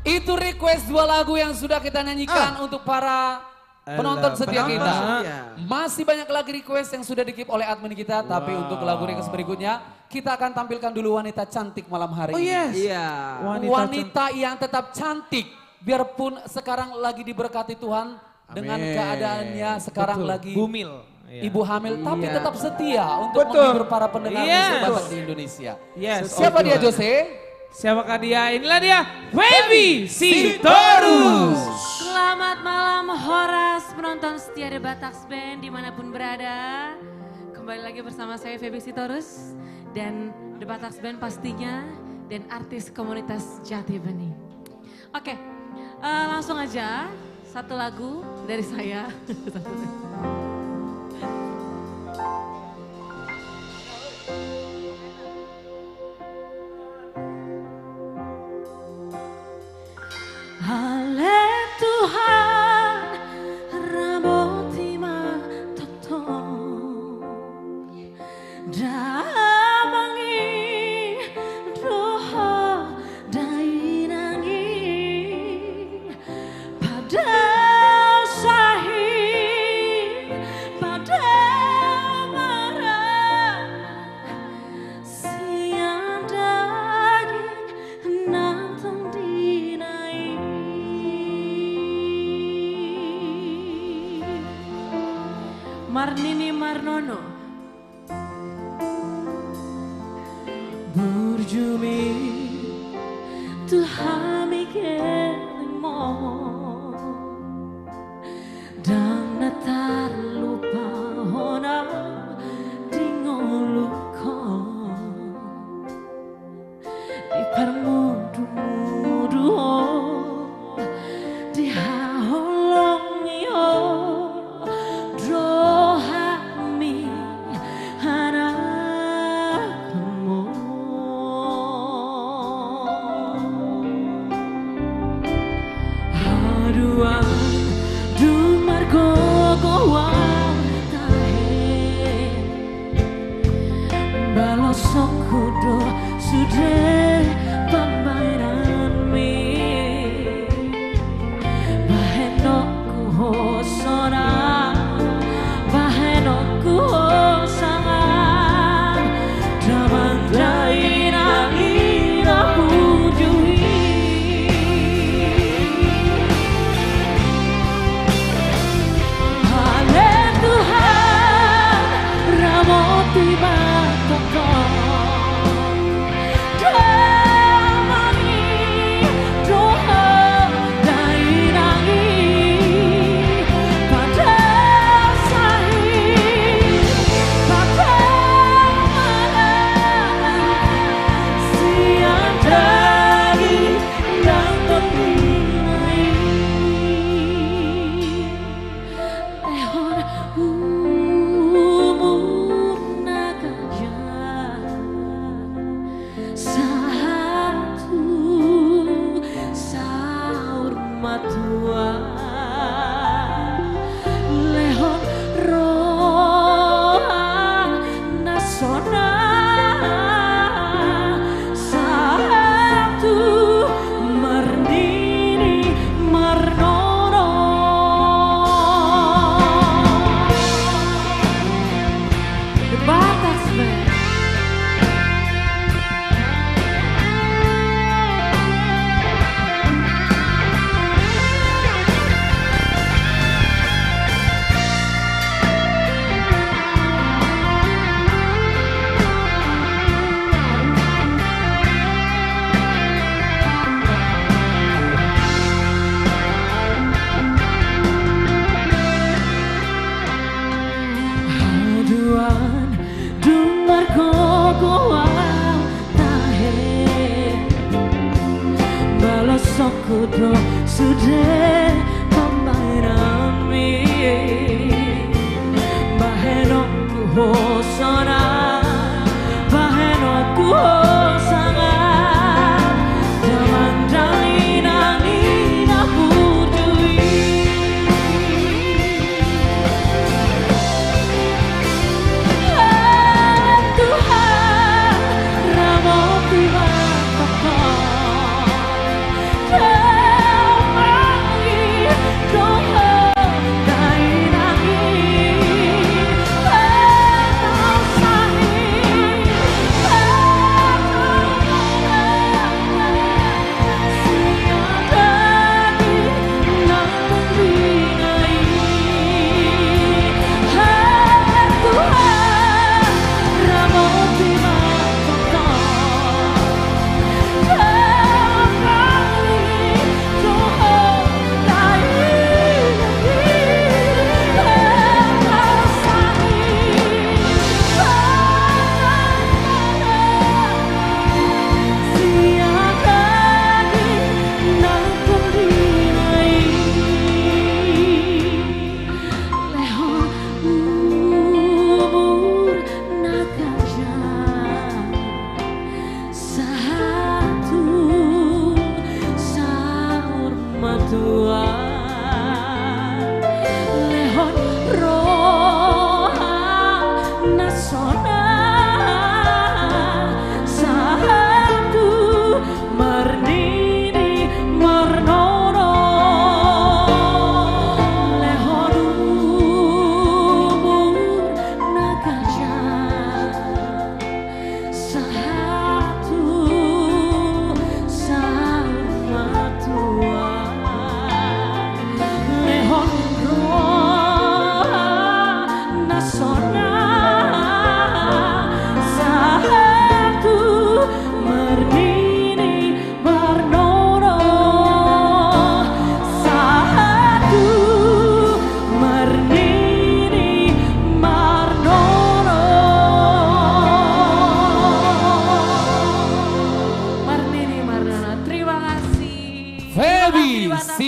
Itu request 2 lagu yang sudah kita nyanyikan untuk para penonton setia penonton kita. setia. Masih banyak lagi request yang sudah di-keep oleh admin kita. Tapi untuk lagu request berikutnya, kita akan tampilkan dulu wanita cantik malam hari Oh ini. yes. Iya. Wanita yang tetap cantik. Biarpun sekarang lagi diberkati Tuhan. Dengan Amin. keadaannya sekarang Betul. lagi Bumil. Iya. ibu hamil. Tapi Iya. tetap setia untuk Betul. menghibur para pendengar Yes. musik Batak di Indonesia. Yes. Siapa dia Jose? Siapakah dia? Inilah dia, Feby Sitorus. Selamat malam Horas, penonton setia The Bataks Band dimanapun berada. Kembali lagi bersama saya Feby Sitorus dan The Bataks Band pastinya dan artis komunitas Jati Bening. Oke, langsung aja satu lagu dari saya. Ale Tuhan raboti ma toto damangi doha dainangi pada sahih pada marah siang daging nantong dinai Marnini Marnono Burjumi Tuhami kelimo Dan natar lupa hona dingoluko Di permudu-mudu Di haholongi Drohami anakmu Haruan dumar gogoan tahe Balosok kudo sudah pembairan mi Bahenokku hosona Bahenokku hosangan Damang dainang ina pujui Ale Tuhan ramoti batoko Damangi doha dainangi pada sahih pada malam siang daging dan terinai lehor umum nagaya satu saur matua lehor roa nasona satu merdini marnono The Bataks Band. Toto sudah memainami Bahenoku hosona Bahenoku hosanga Jaman dalina nina putui Tuhan Ramo tiba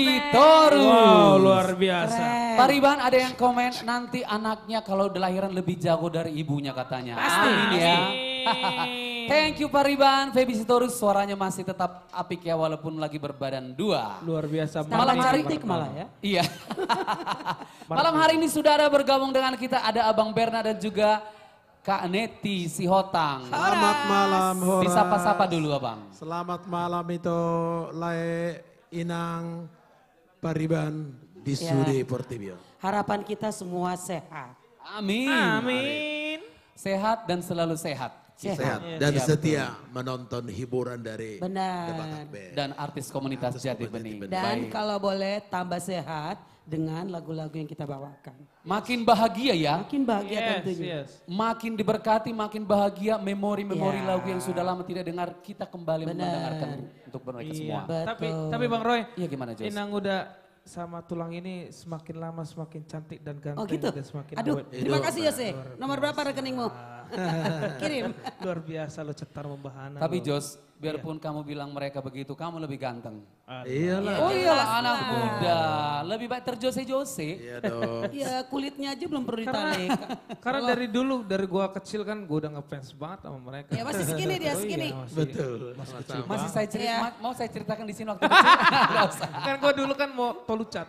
Wow, luar biasa. Pak Riban ada yang komen nanti anaknya kalau lahiran lebih jago dari ibunya katanya. Amin ya. Thank you Pak Riban, Feby Sitorus suaranya masih tetap apik ya walaupun lagi berbadan dua. Luar biasa. Malam hari ini malah ya. Iya. Malam hari ini sudah ada bergabung dengan kita ada Abang Berna dan juga Kak Neti Sihotang. Selamat malam Horas. Disapa-sapa dulu Abang. Selamat malam itu Lae Inang Pariban di Sudi Portibio. Harapan kita semua sehat. Amin. Amin. Sehat dan selalu sehat. Sehat dan setia menonton hiburan dari Benar. Debatak Band. Dan artis komunitas Jati Bening. Dan Baik. kalau boleh tambah sehat dengan lagu-lagu yang kita bawakan. Makin bahagia ya. Makin bahagia tentunya. Makin diberkati, makin bahagia memori-memori Ya. lagu yang sudah lama tidak dengar kita kembali Benar. mendengarkan untuk mereka semua. Betul. Tapi Bang Roy, Iya gimana Jos? Inang udah sama tulang ini semakin lama semakin cantik dan ganteng. Oh gitu? Dan semakin Aduh, awet. terima kasih Jose. Nomor berapa rekeningmu? Kirim. Luar biasa lo cetar membahana. Tapi lo. Jos, biarpun kamu bilang mereka begitu, kamu lebih ganteng. Iyalah. Oh iyalah anak muda, lebih baik terjose-jose. Iya dong. Iya kulitnya aja belum perlu Karena, ditarik. karena dari dulu, dari gua kecil kan gua udah ngefans banget sama mereka. Ya masih segini dia, segini. Betul. Masih saya cerita, Iya. mau saya ceritakan di sini waktu kecil? Nggak usah. Kan gua dulu kan mau toluca.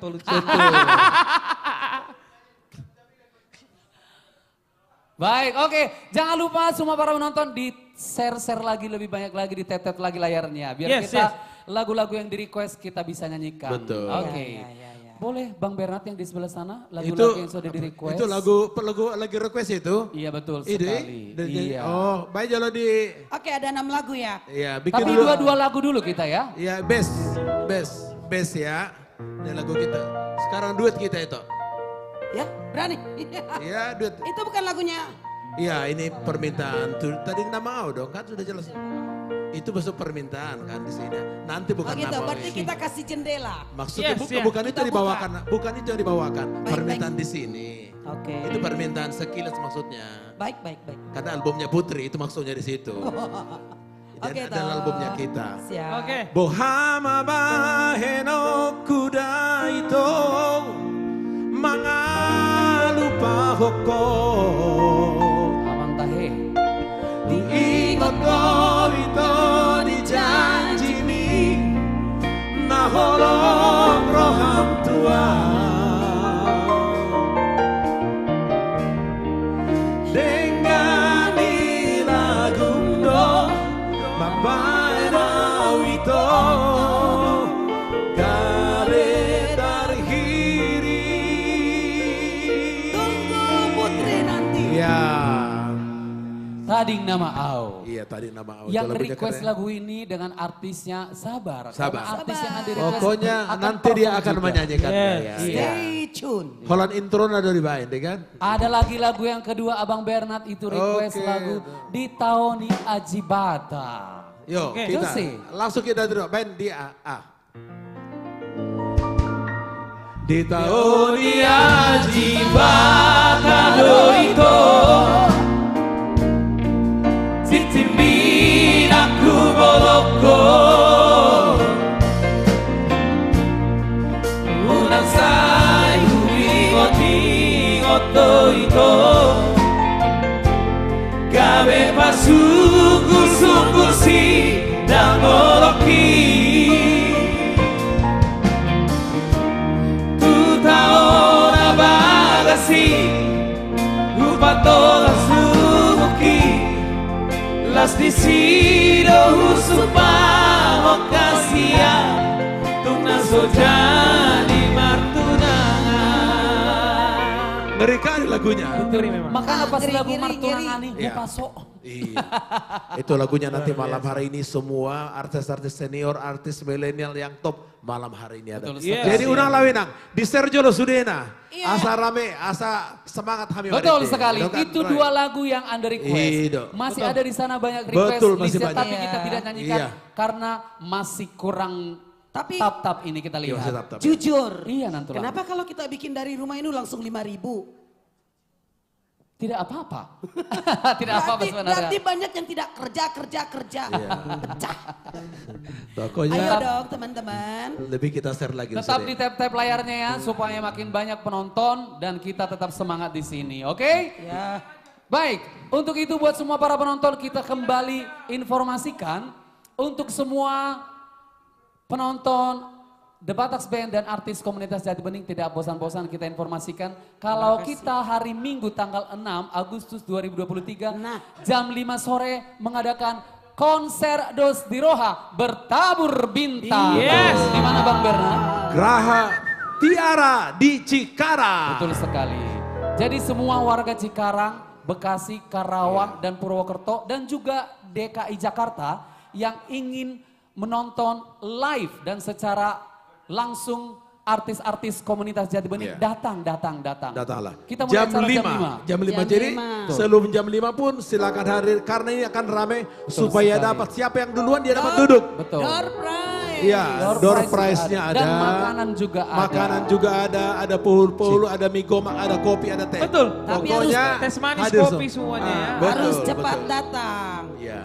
Baik, oke. Jangan lupa semua para penonton di share lagi lebih banyak lagi, di tet lagi layarnya. Biar Yes, kita yes. lagu-lagu yang di request kita bisa nyanyikan. Betul. Oke. Ya. Boleh Bang Bernard yang di sebelah sana, Itu lagu-lagu yang sudah di request. itu lagu lagi request itu. Iya betul Ide. sekali. Iya. Oh, baik kalau di Oke ada 6 lagu ya. ya bikin Tapi dulu. dua-dua lagu dulu kita ya. Ya best ya. Ini lagu kita. Sekarang duet kita itu. Ya berani. Iya duet. Itu bukan lagunya. Iya ini permintaan. Tadi nama dong kan sudah jelas. Itu besok permintaan kan di sini. Nanti Oh bukan gitu, nama. berarti kita kasih jendela. Maksudnya Yes, yes. bukan itu Kita yang dibawakan, bukan itu yang dibawakan. Baik, Permintaan di sini. Oke. Itu permintaan sekilas maksudnya. Baik. Karena albumnya Putri itu maksudnya di situ. Oke, dan albumnya kita. Siap. Oke. Bohama bahe no kuda ito mangalupa hoko. Abang Tahe. Diingat ko ito di janji ni naholong roham tua. Dengan ilagundo mabairaw ito kare tarhiri. Tunggu Putri nanti. Ya. Tading nama Au. Iya tadi nama Yang lagunya request keren. lagu ini dengan artisnya Sabar. Sabar. Karena artis yang ada request Pokoknya akan nanti dia perform akan juga. menyanyikannya. Yes. Ya. Stay tune. Holland intro na dari bain, deh kan? Ada lagi lagu yang kedua Abang Bernard itu request Oke. lagu di Taoni Ajibata. Yo, Oke. kita Jose. langsung kita dulu bain di A. Di tahun Ajibata Ito Titimbin aku boloko Unang say huwingot ito Gabe pasungguh-sungguh si dangoloki Tu tahu na bagasi Upatola sumuki Las disido husupa okasia Tungna sojani martunangan. Ngeri kali lagunya. Makanya pas Ngeri, lagu ngeri, martunangan nih Iya. lupa sok. Iya. Itu lagunya nanti malam hari ini semua artis-artis senior, artis milenial yang top malam hari ini ada. Betul sekali. Jadi unang lawinang di Sergio Sudena. Iya. Asa rame, asa semangat kami. Betul warite. sekali. Dokan, Itu Roy. dua lagu yang under request. Iya. Masih Betul. ada di sana banyak request Betul, masih listnya, banyak. tapi kita Iya. tidak nyanyikan Iya. karena masih kurang Tapi tap-tap ini kita Iya, lihat. masih tap-tap. jujur. Iya, Nantulang. Kenapa kalau kita bikin dari rumah ini langsung 5.000? Tidak apa-apa. Tidak apa-apa sebenarnya. Berarti banyak yang tidak kerja. Pecah. Pokoknya Ayo dong teman-teman. lebih kita share lagi. Tetap Sudena. di tap-tap layarnya ya supaya makin banyak penonton dan kita tetap semangat di sini, oke? Ya. Baik, untuk itu buat semua para penonton kita kembali informasikan untuk semua penonton The Batax Band dan artis komunitas Jati Bening tidak bosan-bosan kita informasikan kalau kita hari Minggu tanggal 6 Agustus 2023 Nah. jam 5 sore mengadakan konser Dos di Roha bertabur bintang. Yes. Di mana Bang Bernard? Graha Tiara di Cikarang. Betul sekali. Jadi semua warga Cikarang, Bekasi, Karawang, dan Purwokerto dan juga DKI Jakarta yang ingin menonton live dan secara langsung artis-artis komunitas Jati Bening Iya. datang. Datanglah. Kita mulai jam acara 5. Jam 5. Jam Jadi 5. sebelum jam 5 pun silakan hadir karena ini akan ramai supaya sekali. dapat siapa yang duluan dia dapat duduk. Betul. Door prize. Iya, door prize prize-nya ada. Dan makanan juga ada. Makanan juga ada pul-pul, ada mie gomak, ada kopi, ada teh. Betul. Tapi Pokoknya Teh manis, hadir kopi semua. semuanya ya. betul, Harus cepat betul. datang. Iya.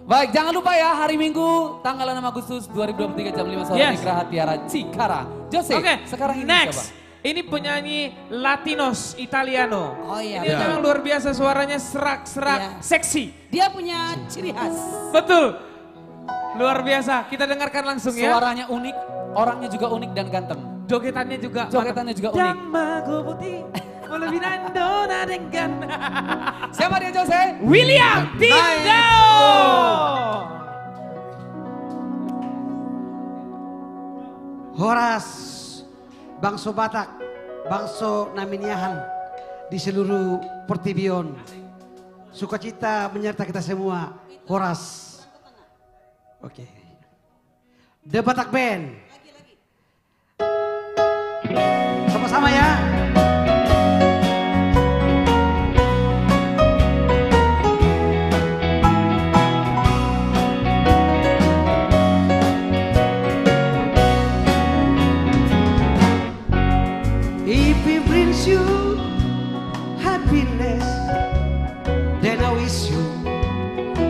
Baik, jangan lupa ya hari Minggu tanggal 6 Agustus 2023 jam 5 sore Yes. di Graha Tiara Cikarang. Jose, Oke, sekarang ini next. coba. Ini penyanyi Latinos Italiano. Oh iya. Ini Iya. memang luar biasa suaranya serak-serak, Iya. seksi. Dia punya ciri khas. Betul. Luar biasa. Kita dengarkan langsung ya. Suaranya unik, orangnya juga unik dan ganteng. Jogetannya juga. Jogetannya juga unik. Jambago putih, Molebinando nadengan. Siapa dia Jose? William Tindo. Horas, Bangso Batak, Bangso Naminiahan di seluruh Pertibion. Sukacita menyertai kita semua. Horas. Oke. The Batak Band. Sama-sama ya. If it brings you happiness, then I wish you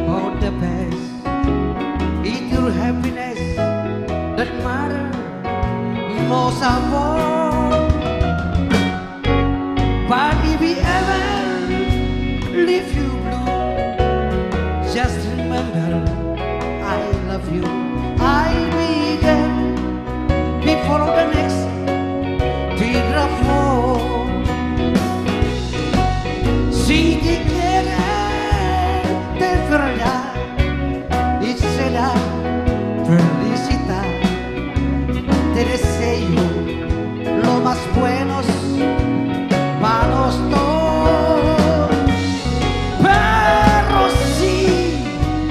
all the best. most of all. But if he ever leave you blue, just remember I love you. I'll be there before the next teardrop fall. Si ti quiere de verdad y será felicidad, te deseo lo más buenos para los dos. Pero si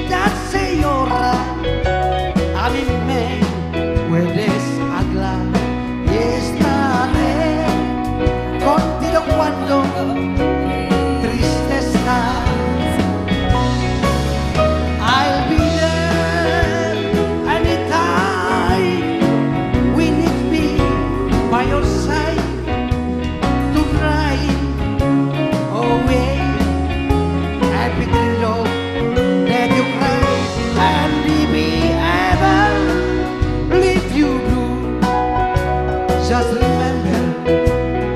te hace llorar, a mí me puedes hablar y estaré contigo cuando triste estás. I'll be there anytime we need me by your side to ride away happy love that you cry. And if we ever leave you blue, just remember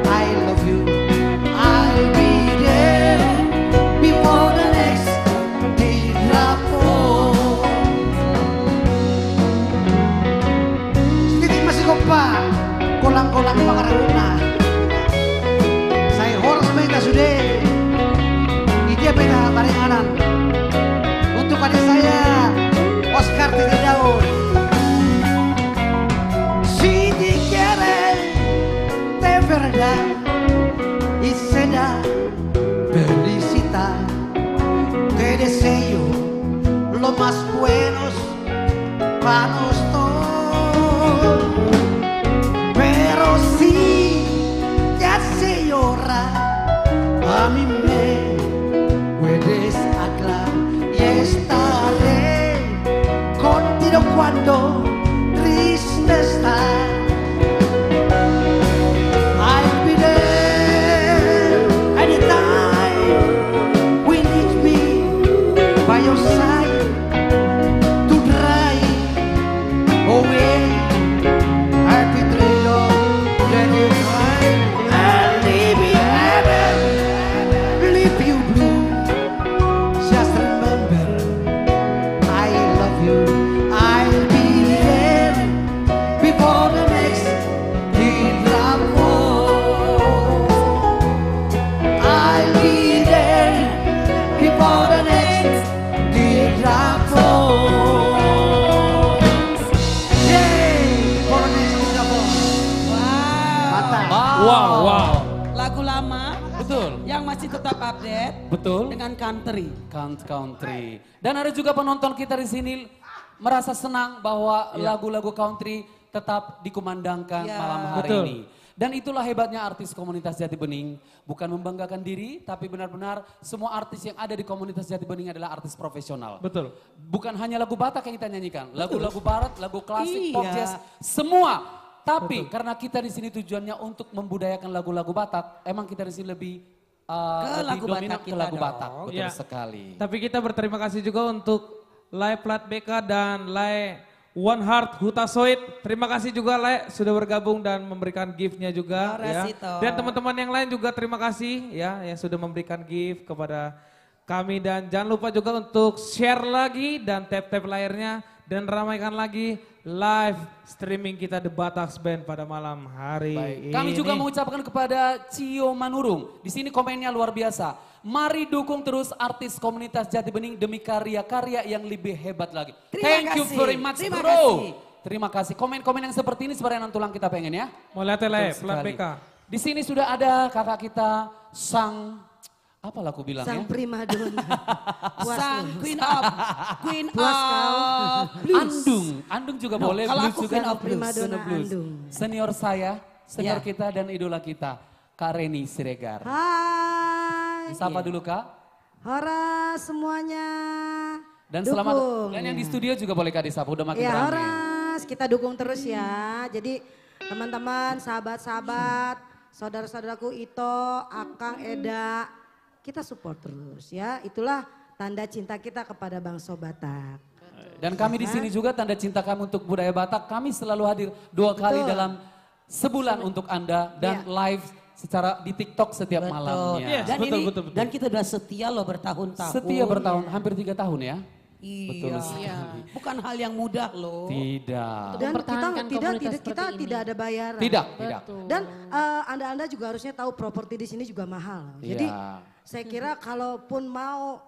I love you. I'll be there before the next teardrop falls. Sedikit masih kompak, kolang-kolang pangaruna. Saya horas mereka sudah. Dia beda taringanan. Untuk adik saya, Oscar Titi Daun. Si ti quiere de verdad y será felicidad, te deseo lo más buenos para los dos. Pero si te hace llorar, a mí me puedes hablar y estaré contigo cuando triste estás. I'll be there anytime we need me by your side to drive away happy trail that you cry. And if you ever leave you blue, just remember I love you. I'll be there before the next teardrop falls. I'll be there before the next teardrop falls. Yay! Before the next teardrop falls. Mantap. Wow. Lagu lama Betul. yang masih tetap update Betul. dengan country. Country. Dan ada juga penonton kita di sini merasa senang bahwa lagu-lagu country tetap dikumandangkan Ya. malam hari Betul. ini. Dan itulah hebatnya artis komunitas Jati Bening. Bukan membanggakan diri, tapi benar-benar semua artis yang ada di komunitas Jati Bening adalah artis profesional. Betul. Bukan hanya lagu Batak yang kita nyanyikan, lagu-lagu barat, lagu klasik, pop Iya. jazz, semua. Tapi karena kita di sini tujuannya untuk membudayakan lagu-lagu Batak, emang kita di sini lebih lagu dominan Batak ke kita lagu dong. Batak. Betul Ya. sekali. Tapi kita berterima kasih juga untuk Lai Plat BK dan Lai One Heart Huta Soit. Terima kasih juga Lai sudah bergabung dan memberikan gift-nya juga. Ya. Resito. Dan teman-teman yang lain juga terima kasih ya yang sudah memberikan gift kepada kami. Dan jangan lupa juga untuk share lagi dan tap-tap layarnya dan ramaikan lagi live streaming kita The Bataks Band pada malam hari ini. Kami juga mengucapkan kepada Cio Manurung. Di sini komennya luar biasa. Mari dukung terus artis komunitas Jati Bening demi karya-karya yang lebih hebat lagi. Terima Thank you kasih. very much Terima bro. kasih. Terima kasih. Komen-komen yang seperti ini sebenarnya tulang kita pengen ya. Mau lihat Lai Betul Plat sekali. BK. Di sini sudah ada kakak kita Sang, apa lah aku bilang Sang ya? primadona. Sang lu. Queen of Puas Blues. Andung juga boleh. kalau blues aku juga. Queen of primadona Blues. Andung. Senior saya, senior Ya. kita dan idola kita, Kak Reni Siregar. Hai. Sapa dulu Kak. Hora semuanya. Dan Dukung. selamat, dan yang di studio juga boleh Kak disapa, udah makin Ya ramai. Horas, kita dukung terus ya. Jadi teman-teman, sahabat-sahabat, saudara-saudaraku Ito, Akang, Eda, kita support terus ya. Itulah tanda cinta kita kepada bangsa Batak. Dan kami di sini juga tanda cinta kami untuk budaya Batak. Kami selalu hadir 2 kali Betul. dalam sebulan untuk Anda dan live secara di TikTok setiap malamnya. Dan dan kita udah setia loh bertahun-tahun. Setia bertahun, hampir 3 tahun ya. Iya. Betul sekali. Bukan hal yang mudah loh. Tidak. Dan mempertahankan komunitas kita seperti ini. tidak ada bayaran. Tidak. Dan Anda juga harusnya tahu properti di sini juga mahal. Jadi saya kira kalaupun mau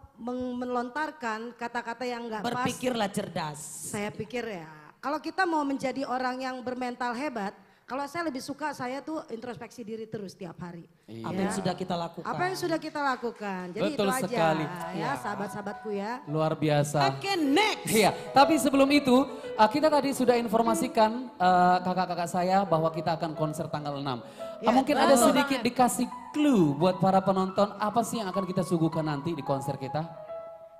melontarkan kata-kata yang nggak pas, Berpikirlah cerdas. saya pikir ya, kalau kita mau menjadi orang yang bermental hebat, kalau saya lebih suka saya tuh introspeksi diri terus tiap hari. Apa yang sudah kita lakukan. Apa yang sudah kita lakukan. Jadi Betul itu aja sekali. ya sahabat-sahabatku ya. Luar biasa. Oke, next. Iya, tapi sebelum itu kita tadi sudah informasikan kakak-kakak saya bahwa kita akan konser tanggal 6. Mungkin ada sedikit dikasih clue buat para penonton apa sih yang akan kita suguhkan nanti di konser kita?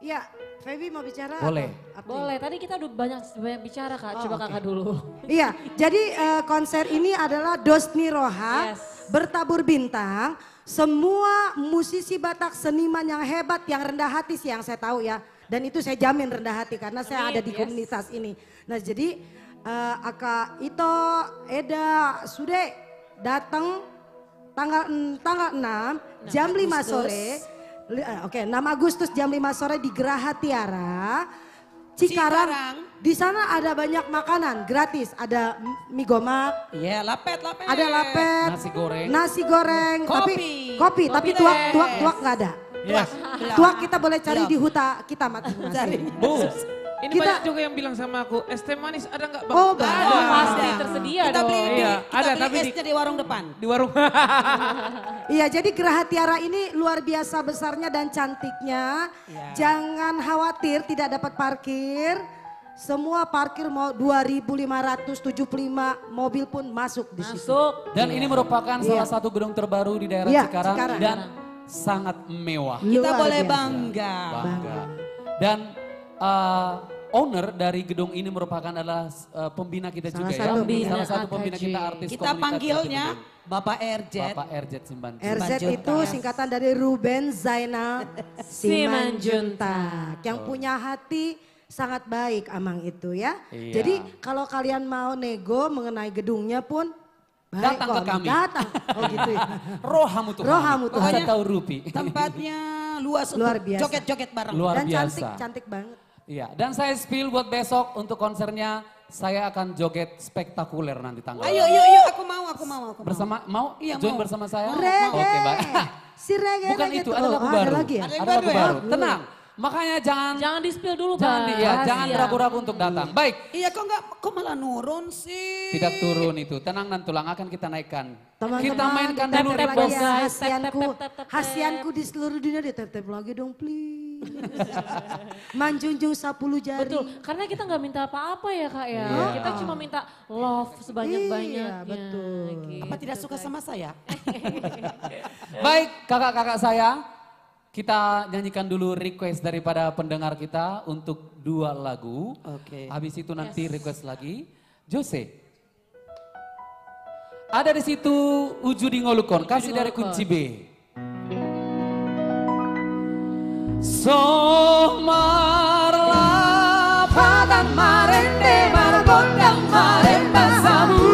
Iya, Feby mau bicara? Boleh. Boleh, tadi kita udah banyak bicara Kak, coba Kakak dulu. Iya, jadi konser ini adalah Dosni Roha, bertabur bintang. Semua musisi Batak, seniman yang hebat, yang rendah hati sih yang saya tahu ya. Dan itu saya jamin rendah hati karena saya ada di komunitas ini. Nah jadi Aka Ito, Eda, Sude datang tanggal 6 jam 5 sore. Oke, 6 Agustus jam 5 sore di Geraha Tiara, Cikarang. Di sana ada banyak makanan gratis. Ada mie gomak. Iya, lapet. Ada lapet. Nasi goreng. Kopi. Tapi tuak nggak ada. Tuak kita boleh cari di huta kita masing-masing. Ini banyak juga yang bilang sama aku, es teh manis ada nggak Bang? Oh, Ada, pasti tersedia Kita dong. beli, ada, kita tapi beli esnya di warung depan. Di warung. Iya, jadi Geraha Tiara ini luar biasa besarnya dan cantiknya. Jangan khawatir tidak dapat parkir. Semua parkir mau 2.575 mobil pun masuk di situ. Dan ini merupakan salah satu gedung terbaru di daerah Cikarang dan sangat mewah. Kita Luar boleh biasa. bangga. Dan owner dari gedung ini merupakan adalah pembina kita juga ya. Salah satu pembina kita artis Kita panggilnya Bapak RZ. Bapak RZ Simbanjuntak. RZ itu singkatan dari Ruben Zainal Simanjuntak. Yang punya hati sangat baik Amang itu ya. Jadi kalau kalian mau nego mengenai gedungnya pun baik datang ke kami. Datang. Oh gitu ya. Rohamu Tuhan. Rohamu Tuhan. Saya tahu Rupi. Tempatnya luas Luar untuk biasa. joget-joget bareng. Luar Dan biasa. cantik banget. Iya, dan saya spill buat besok untuk konsernya saya akan joget spektakuler nanti tanggal. Ayo, aku mau. Bersama mau Iya, join mau. bersama saya? Reggae. Oke, Mbak. Si reggae Bukan gitu. itu, ada lagu Oh, baru. Ada lagi ya? Ada lagu baru. Tenang. Makanya jangan di-spill dulu jangan, Bang. jangan ragu-ragu untuk datang. Baik. Iya, kok malah nurun sih? Tidak turun itu, tenang dan tulang akan kita naikkan. Teman-teman, Kita mainkan ditep-tep dulu lagi request. ya, guys. hasianku di seluruh dunia ditep-tep lagi dong please. Manjunjung 10 jari. Betul, karena kita nggak minta apa-apa ya Kak ya. Kita cuma minta love sebanyak-banyaknya. Iya, betul. Gitu. Apa tidak suka sama saya? Baik, kakak-kakak saya, kita nyanyikan dulu request daripada pendengar kita untuk 2 lagu. Oke. Habis itu nanti request lagi. Jose. Ada di situ Uju di Ngolukon, kasih dari kunci B. Somarla padan marende margondang maremba samu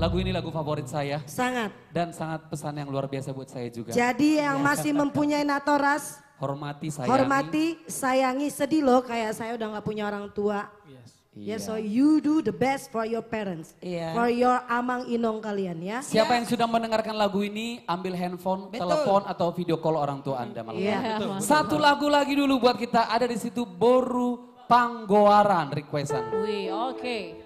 Lagu ini lagu favorit saya. Sangat. Dan sangat pesan yang luar biasa buat saya juga. Jadi yang masih mempunyai natoras, Hormati, sayangi. hormati, sayangi, sedih loh kayak saya udah gak punya orang tua. Ya, so you do the best for your parents, for your amang inong kalian ya. Siapa yang sudah mendengarkan lagu ini, ambil handphone, telepon atau video call orang tua Anda malam ini. Satu lagu lagi dulu buat kita, ada di situ Boru Panggoaran requestan. Wih, oke.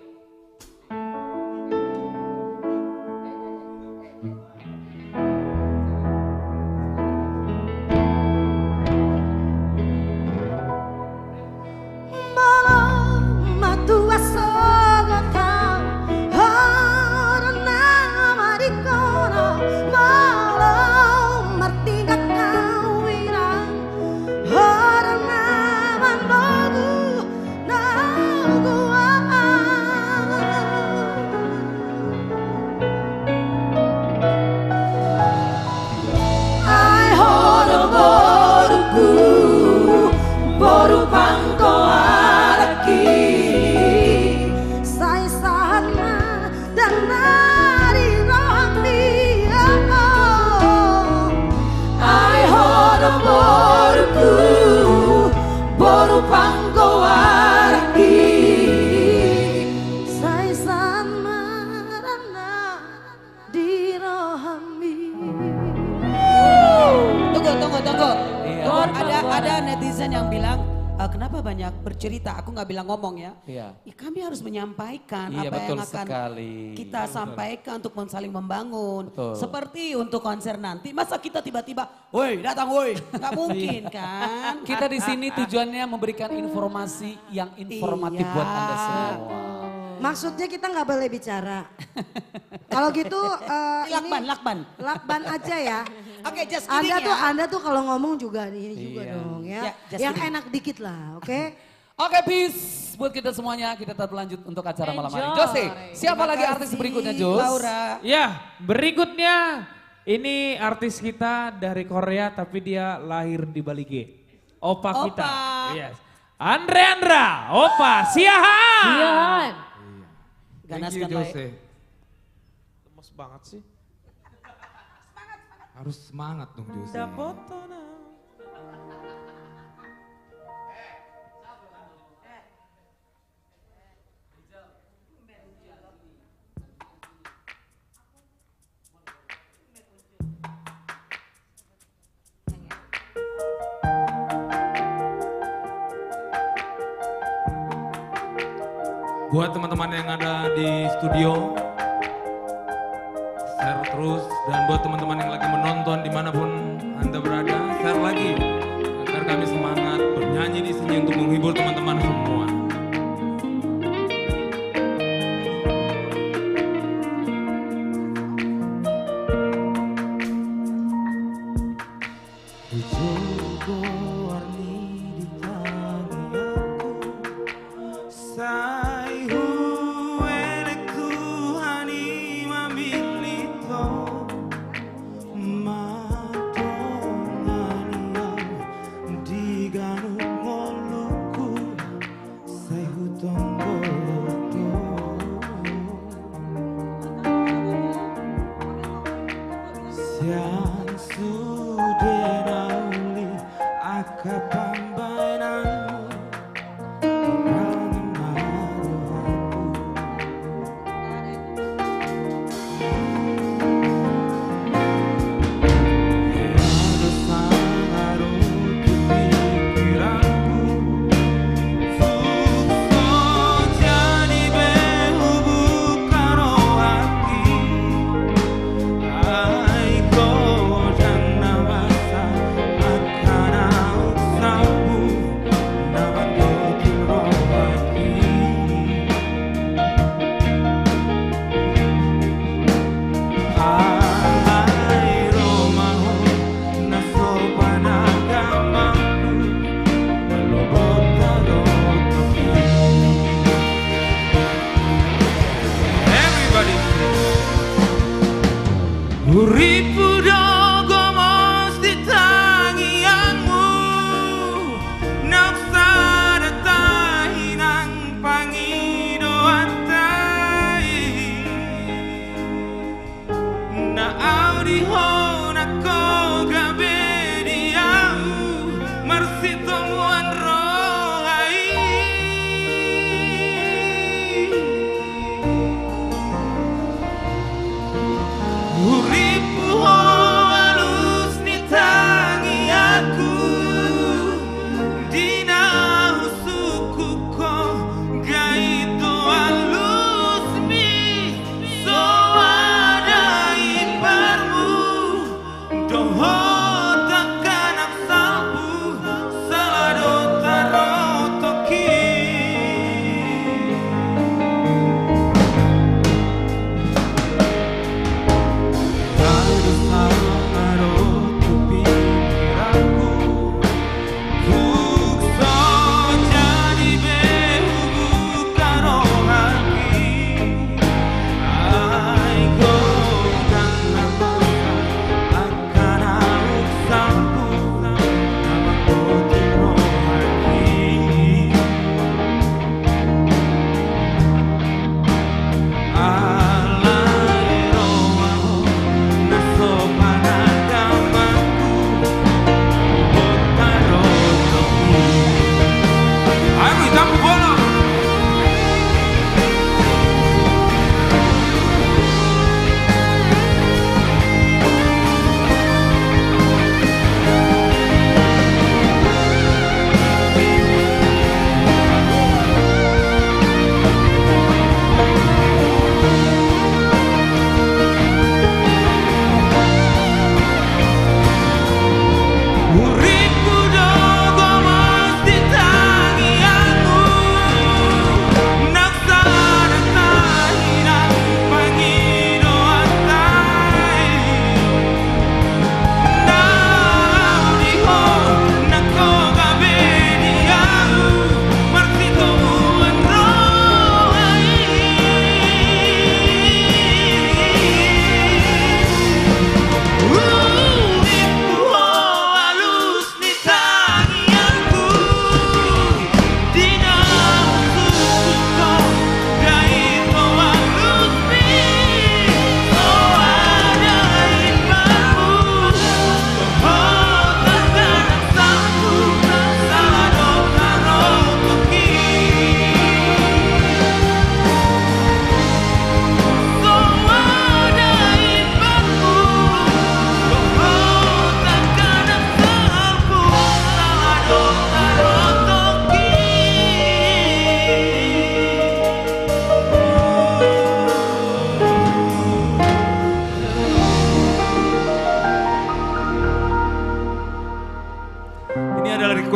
Ada netizen yang bilang, kenapa banyak bercerita, aku nggak bilang ngomong ya. Iya. Ya, kami harus menyampaikan Iya, apa betul yang akan sekali. kita sampaikan untuk saling membangun. Betul. Seperti untuk konser nanti, masa kita tiba-tiba, woi datang woi, nggak mungkin kan. Kita di sini tujuannya memberikan informasi yang informatif Iya. buat Anda semua. Maksudnya kita nggak boleh bicara. Kalau gitu lakban aja ya. Oke, just kidding Anda tuh kalau ngomong juga ini juga dong ya. Yang enak dikit lah, oke? Oke, peace buat kita semuanya. Kita tetap lanjut untuk acara malam hari. Jose, siapa lagi artis berikutnya, Jos? Laura. Ya, berikutnya ini artis kita dari Korea tapi dia lahir di Bali G. Opa kita. Yes. Andra, Opa Siahan. Siahan. Ganaskan Jose. Lemes banget sih. Harus semangat dong Jose. Buat teman-teman yang ada di studio, share terus. Dan buat teman-teman yang lagi menonton dimanapun Anda berada, share lagi. Agar kami semangat bernyanyi di sini untuk menghibur teman-teman semua.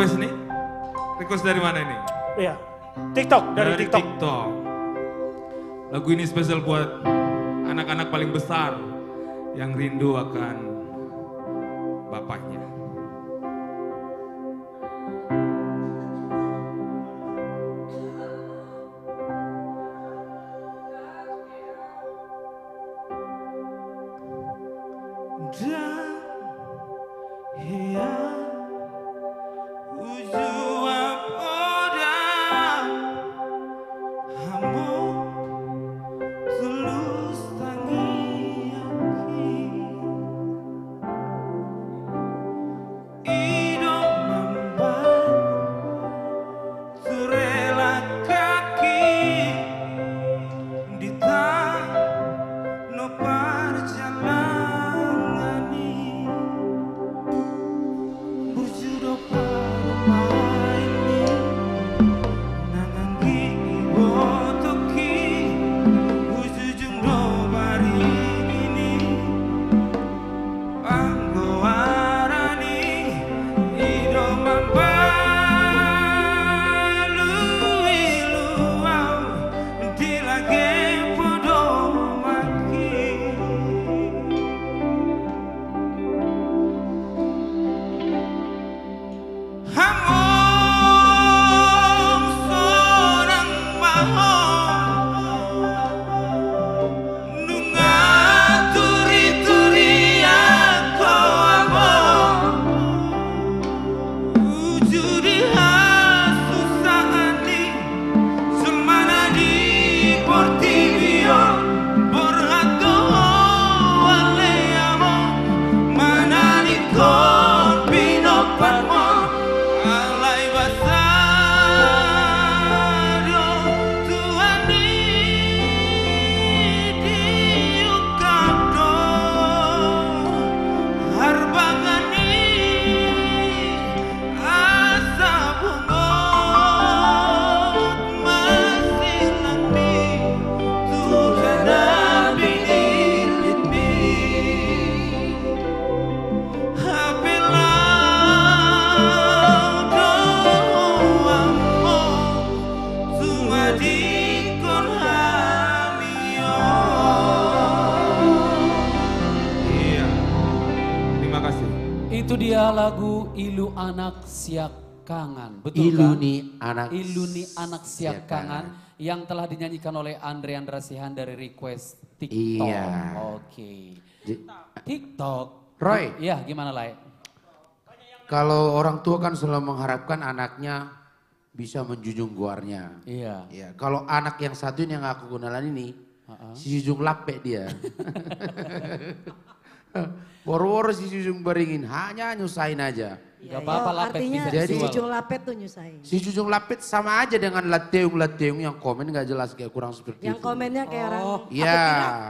request nih? Request dari mana ini? Iya, TikTok, dari TikTok. TikTok. Lagu ini spesial buat anak-anak paling besar yang rindu akan bapaknya. Itu dia lagu Ilu Anak Siak Kangen. Betul Ilu kan? ni anak Ilu ni Anak Siak Siak Kangen. Kangen. Yang telah dinyanyikan oleh Andre Andrasihan dari request TikTok. Iya. Oke. TikTok. Roy. Iya gimana Lai? Kalau orang tua kan selalu mengharapkan anaknya bisa menjunjung guarnya. Iya. Ya, kalau anak yang satu ini yang aku kenalan ini, si Jujung lapek dia. Woro-woro si Jujung beringin, hanya nyusahin aja. Gak apa-apa lapet Artinya bisa Jadi- si dijual. Jujung Lapet tuh nyusahin. Si Jujung lapet sama aja dengan lateung-lateung yang komen gak jelas kayak kurang seperti Yang itu. komennya kayak orang Iya.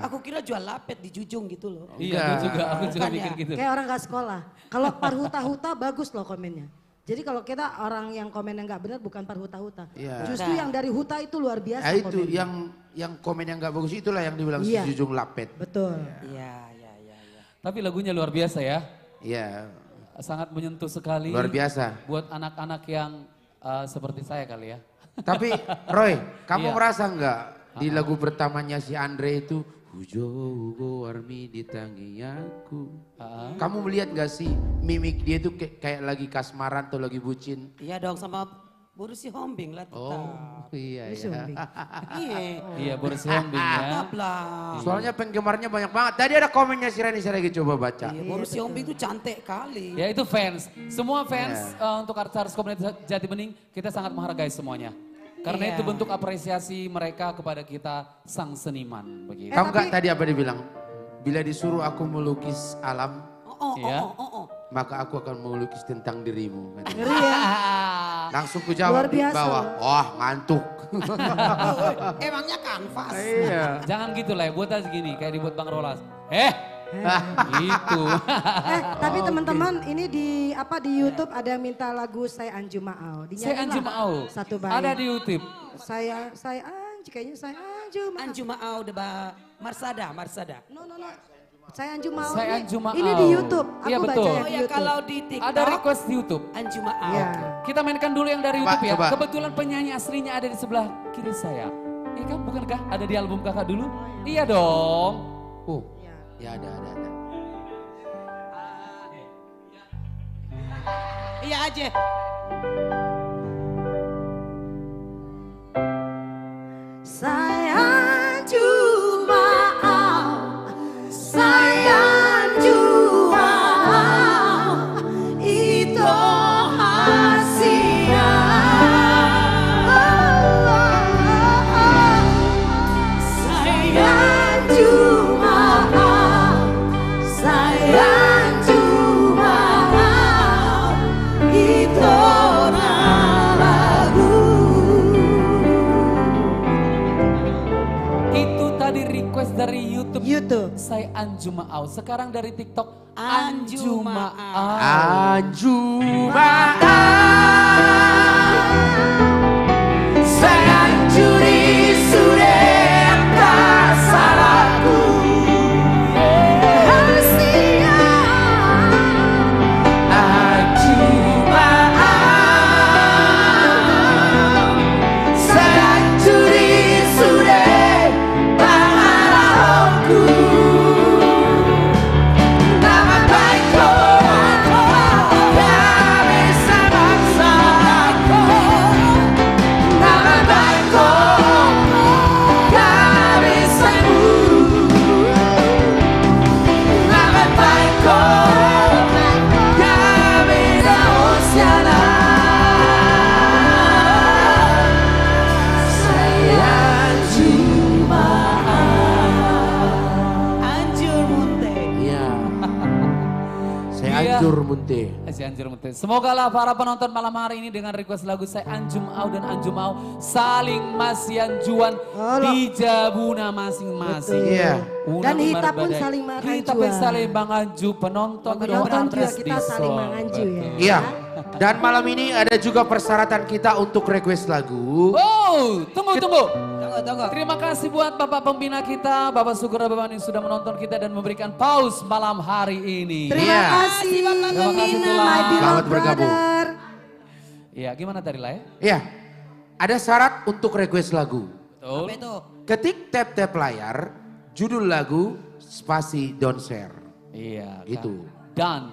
Aku kira jual lapet di Jujung gitu loh. Iya aku juga Bukan mikir ya? gitu. kayak orang gak sekolah. Kalau parhuta-huta bagus loh komennya. Jadi kalau kita orang yang komennya nggak benar bukan parhuta-huta. Iya. Justru yang dari huta itu luar biasa Nah, itu komennya. yang komen yang gak bagus itulah yang dibilang Iya. si Jujung lapet. Betul. Iya. Tapi lagunya luar biasa ya. Iya, Sangat menyentuh sekali. luar biasa. Buat anak-anak yang seperti saya kali ya. Tapi Roy, kamu Iya. merasa nggak di lagu pertamanya si Andre itu Hujo warmi di tangianku. Kamu melihat gak sih mimik dia itu kayak lagi kasmaran atau lagi bucin? Iya dong sama Boris si Hombing lah. Oh iya Boris iya. Hombing. Iya. Iya Boris Hombing ya. Tetap lah. Soalnya penggemarnya banyak banget. Tadi ada komennya si Rani, saya lagi coba baca. Iya, Boris si Hombing itu cantik kali. Ya itu fans. Semua fans untuk artis komunitas Jati Bening kita sangat menghargai semuanya. Karena Iya. itu bentuk apresiasi mereka kepada kita sang seniman. Begitu. Kamu nggak tadi apa dia bilang? Bila disuruh aku melukis alam, Iya. maka aku akan melukis tentang dirimu. Katanya. Ngeri ya. Langsung ku Luar jawab di biasa bawah, loh. wah ngantuk. Emangnya kanvas. Iya. Jangan gitu lah, buat aja gini kayak dibuat Bang Rolas. Gitu. Tapi teman-teman ini di YouTube ada yang minta lagu Saya Anju Maau. Dinyanyiin Saya Anju lah Maau. Satu bait. Ada di YouTube. Saya Anju kayaknya saya Anju Maau. Anju Maau deba Marsada. No. Saya Anju Maau. Saya ini- Anju Maau. Ini di YouTube. Aku Iya, baca betul. yang Oh di ya YouTube. kalau di TikTok Ada request di YouTube. Anju Maau. Iya. Kita mainkan dulu yang dari YouTube ya. coba. Kebetulan penyanyi aslinya ada di sebelah kiri saya. Iya kan, bukankah ada di album kakak dulu? Iya dong. Oh, ya ada. Iya aja. Saya Anju Maau. Saya Anju Maau. Itu hasia. Saya Anju Maau. Saya Anju Maau. Itu lagu. Itu tadi request dari YouTube. YouTube. Saya Anju Maau. Sekarang dari TikTok Anju Anju Maau. Anju saya hancuri sudah tak salahku. Anju saya hancuri sudah tak harapku. Nama baikku tak bisa maksa. Nama baikku tak bisa Nama baikku tak bisa usiana. Saya cuma Anjur Munte. Iya. Saya Iya. hancur munte. Si Anjur Munte. Semoga lah para penonton malam hari ini dengan request lagu Saya Anju Maau dan Anju Maau saling masianjuan di jabuna masing-masing. Iya. Dan Hita pun saling menganjuan. Hita pun saling menganju penonton. Penonton juga artis kita di saling Sol. menganju ya. Iya. Dan malam ini ada juga persyaratan kita untuk request lagu. Oh, tunggu. Tunggu. Terima kasih buat Bapak Pembina kita, Bapak Syukur Bapak yang sudah menonton kita dan memberikan pause malam hari ini. Terima Iya. kasih Bapak Terima kasih, Pembina, Tulang. my beloved Selamat bergabung. brother. Iya, gimana tadi lah ya? Iya. Ada syarat untuk request lagu. Betul. Apa itu? Ketik tap-tap layar, judul lagu, spasi don't share. Iya. Gitu. Dan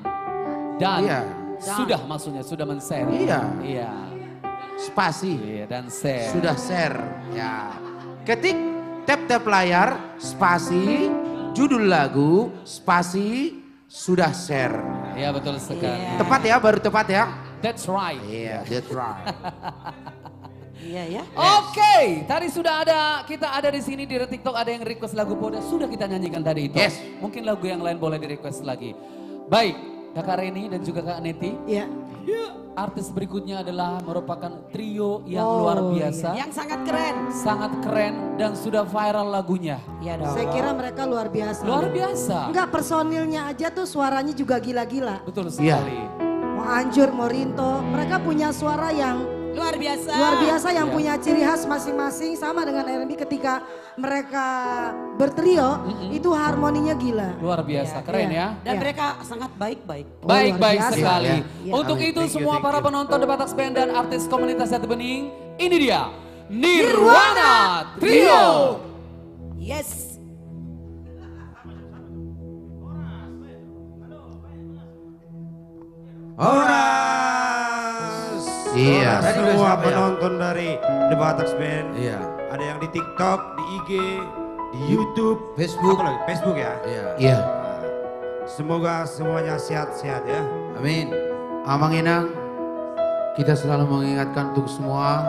Dan Iya. sudah maksudnya, sudah men-share. Iya. Iya. Spasi. Iya, dan share. Sudah share. Ya. Ketik tap-tap layar, spasi, judul lagu, spasi, sudah share. Iya, betul sekali. Tepat ya, baru tepat ya. That's right. Iya, that's right. Iya ya. Oke, tadi sudah ada, kita ada di sini di TikTok ada yang request lagu Poda, sudah kita nyanyikan tadi itu. Yes. Mungkin lagu yang lain boleh di request lagi. Baik, Kakak Reni dan juga Kak Neti. Iya. Artis berikutnya adalah merupakan trio yang Oh, luar biasa. Yang sangat keren. Sangat keren dan sudah viral lagunya. Iya dong. Saya kira mereka luar biasa. Luar biasa. Enggak, personilnya aja tuh suaranya juga gila-gila. Betul Iya. sekali. Mau Anjur, mau Rinto, mereka punya suara yang Luar biasa. luar biasa yang Iya. punya ciri khas masing-masing sama dengan R&B ketika mereka bertrio itu harmoninya gila. Luar biasa, keren ya. Dan Iya. mereka sangat baik-baik. Oh, Baik-baik luar biasa. sekali. Iya. Untuk Amin. itu Thank you, semua thank para you. penonton The Batax Band dan artis komunitas Jati Bening, ini dia Nirwana Trio. Yes. Horas. Iya. Horas semua penonton dari The Batax Band. Iya. Ada yang di TikTok, di IG, di YouTube, Facebook. Apa lagi? Facebook ya. Iya. Semoga semuanya sehat-sehat ya. Amin. Amang Enang, kita selalu mengingatkan untuk semua,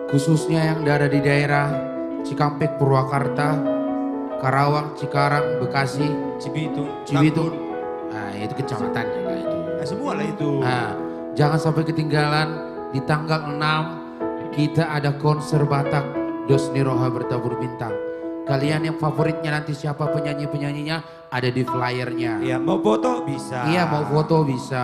khususnya yang ada di daerah Cikampek, Purwakarta, Karawang, Cikarang, Bekasi, Cibitung, Cibitung. Nah, itu kecamatannya lah itu. Semua lah itu. Nah, jangan sampai ketinggalan di tanggal 6 kita ada konser Batak Dos Niroha bertabur bintang. Kalian yang favoritnya nanti siapa penyanyi-penyanyinya ada di flyernya. Iya, mau foto bisa. Iya, mau foto bisa.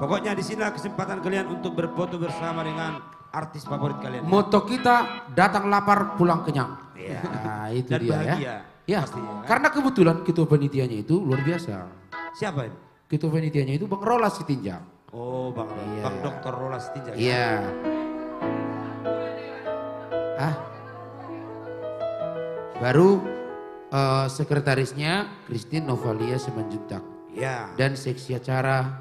Pokoknya di sini kesempatan kalian untuk berfoto bersama dengan artis favorit kalian. Moto kita datang lapar pulang kenyang. Iya. Nah, itu Dan dia bahagia, ya. Ya, pastinya, kan? karena kebetulan ketua panitianya itu luar biasa. Siapa ini? Ketua panitianya itu Bang Rolas Sitinjak. Oh, Bang Iya. Bang Dr. Rolas Tinjak. Iya. Baru sekretarisnya Christine Novalia Simanjuntak. Iya. Dan seksi acara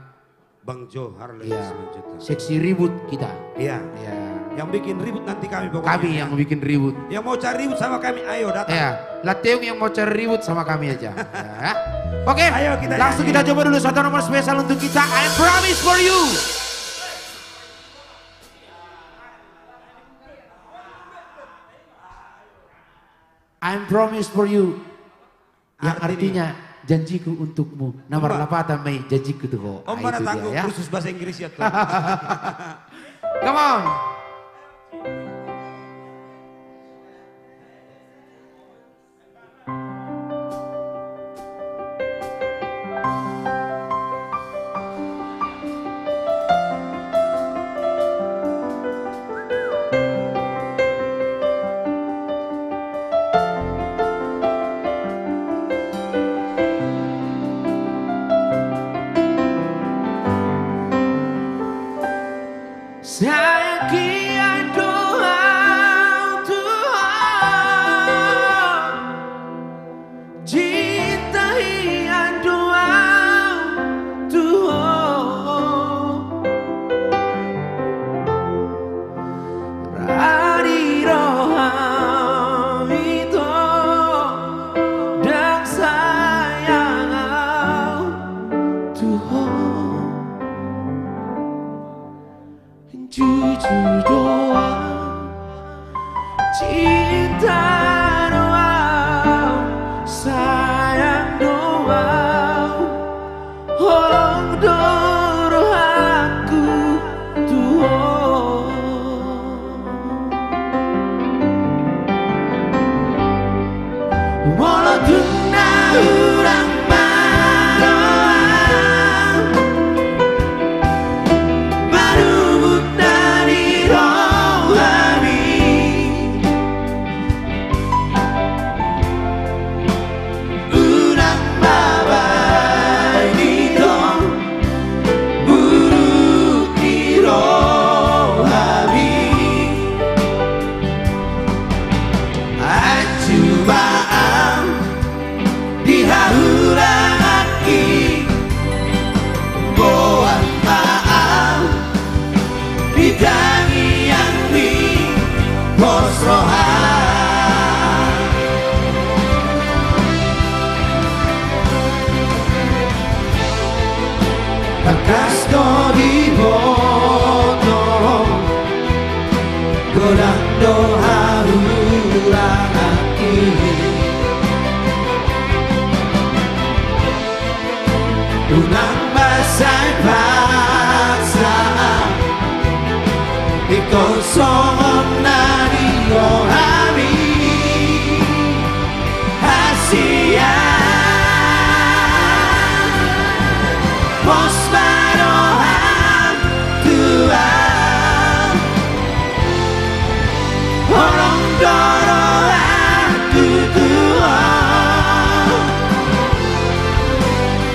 Bang Jo Harley Iya. Simanjuntak. Seksi ribut kita. Iya. Ya. Yang bikin ribut nanti kami pokoknya. Kami yang bikin ribut. Yang mau cari ribut sama kami, ayo datang. Ya, Lateung yang mau cari ribut sama kami aja. Ya. Oke, Ayo kita langsung nyanyi. kita coba dulu satu nomor spesial untuk kita. I promise for you. I promise for you. Yang artinya janjiku untukmu. Nomor lapatan Mei janjiku tuh. Om mana tanggung kursus bahasa Inggris ya tuh. Come on. Sayang kian doa Tuhan, cinta hian doa Tuhan, Rani roham itu dan sayang Tuhan. Jujur doa, cinta doa, sayang doa, holong doro aku Tuhan. Walau tuna urang maroang, baru dari roh Bakasto di boto Godando harurang hati Unang basay paksa Ikaw songon na niyo hami Hasia Mos marohan tuan Orang dorohan tuan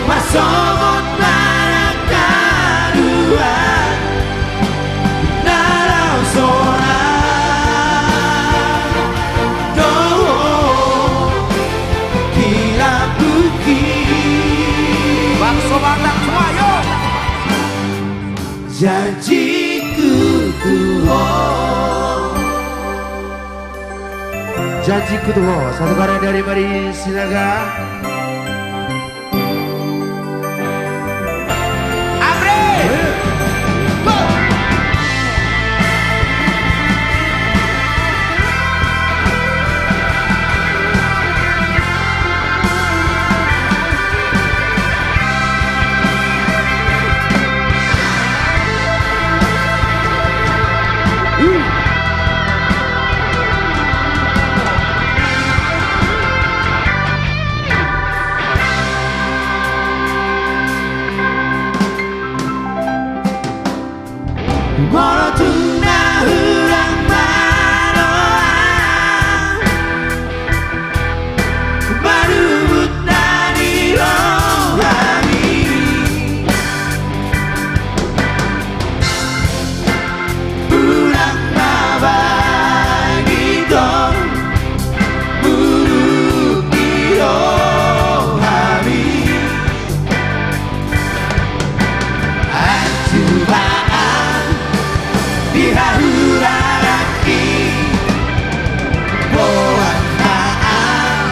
Masomot manakaduan Naraw soran Doh Kila bukit Bangso Batak semua yuk. Janjiku Tuhan Janjiku Tuhan, satu karya dari Mari Sinaga. Moro tuna hurang maroan Marubut nani rohani Hurang mabagi dong Buruk di rohani Acubaan dihahuraraki Boan maan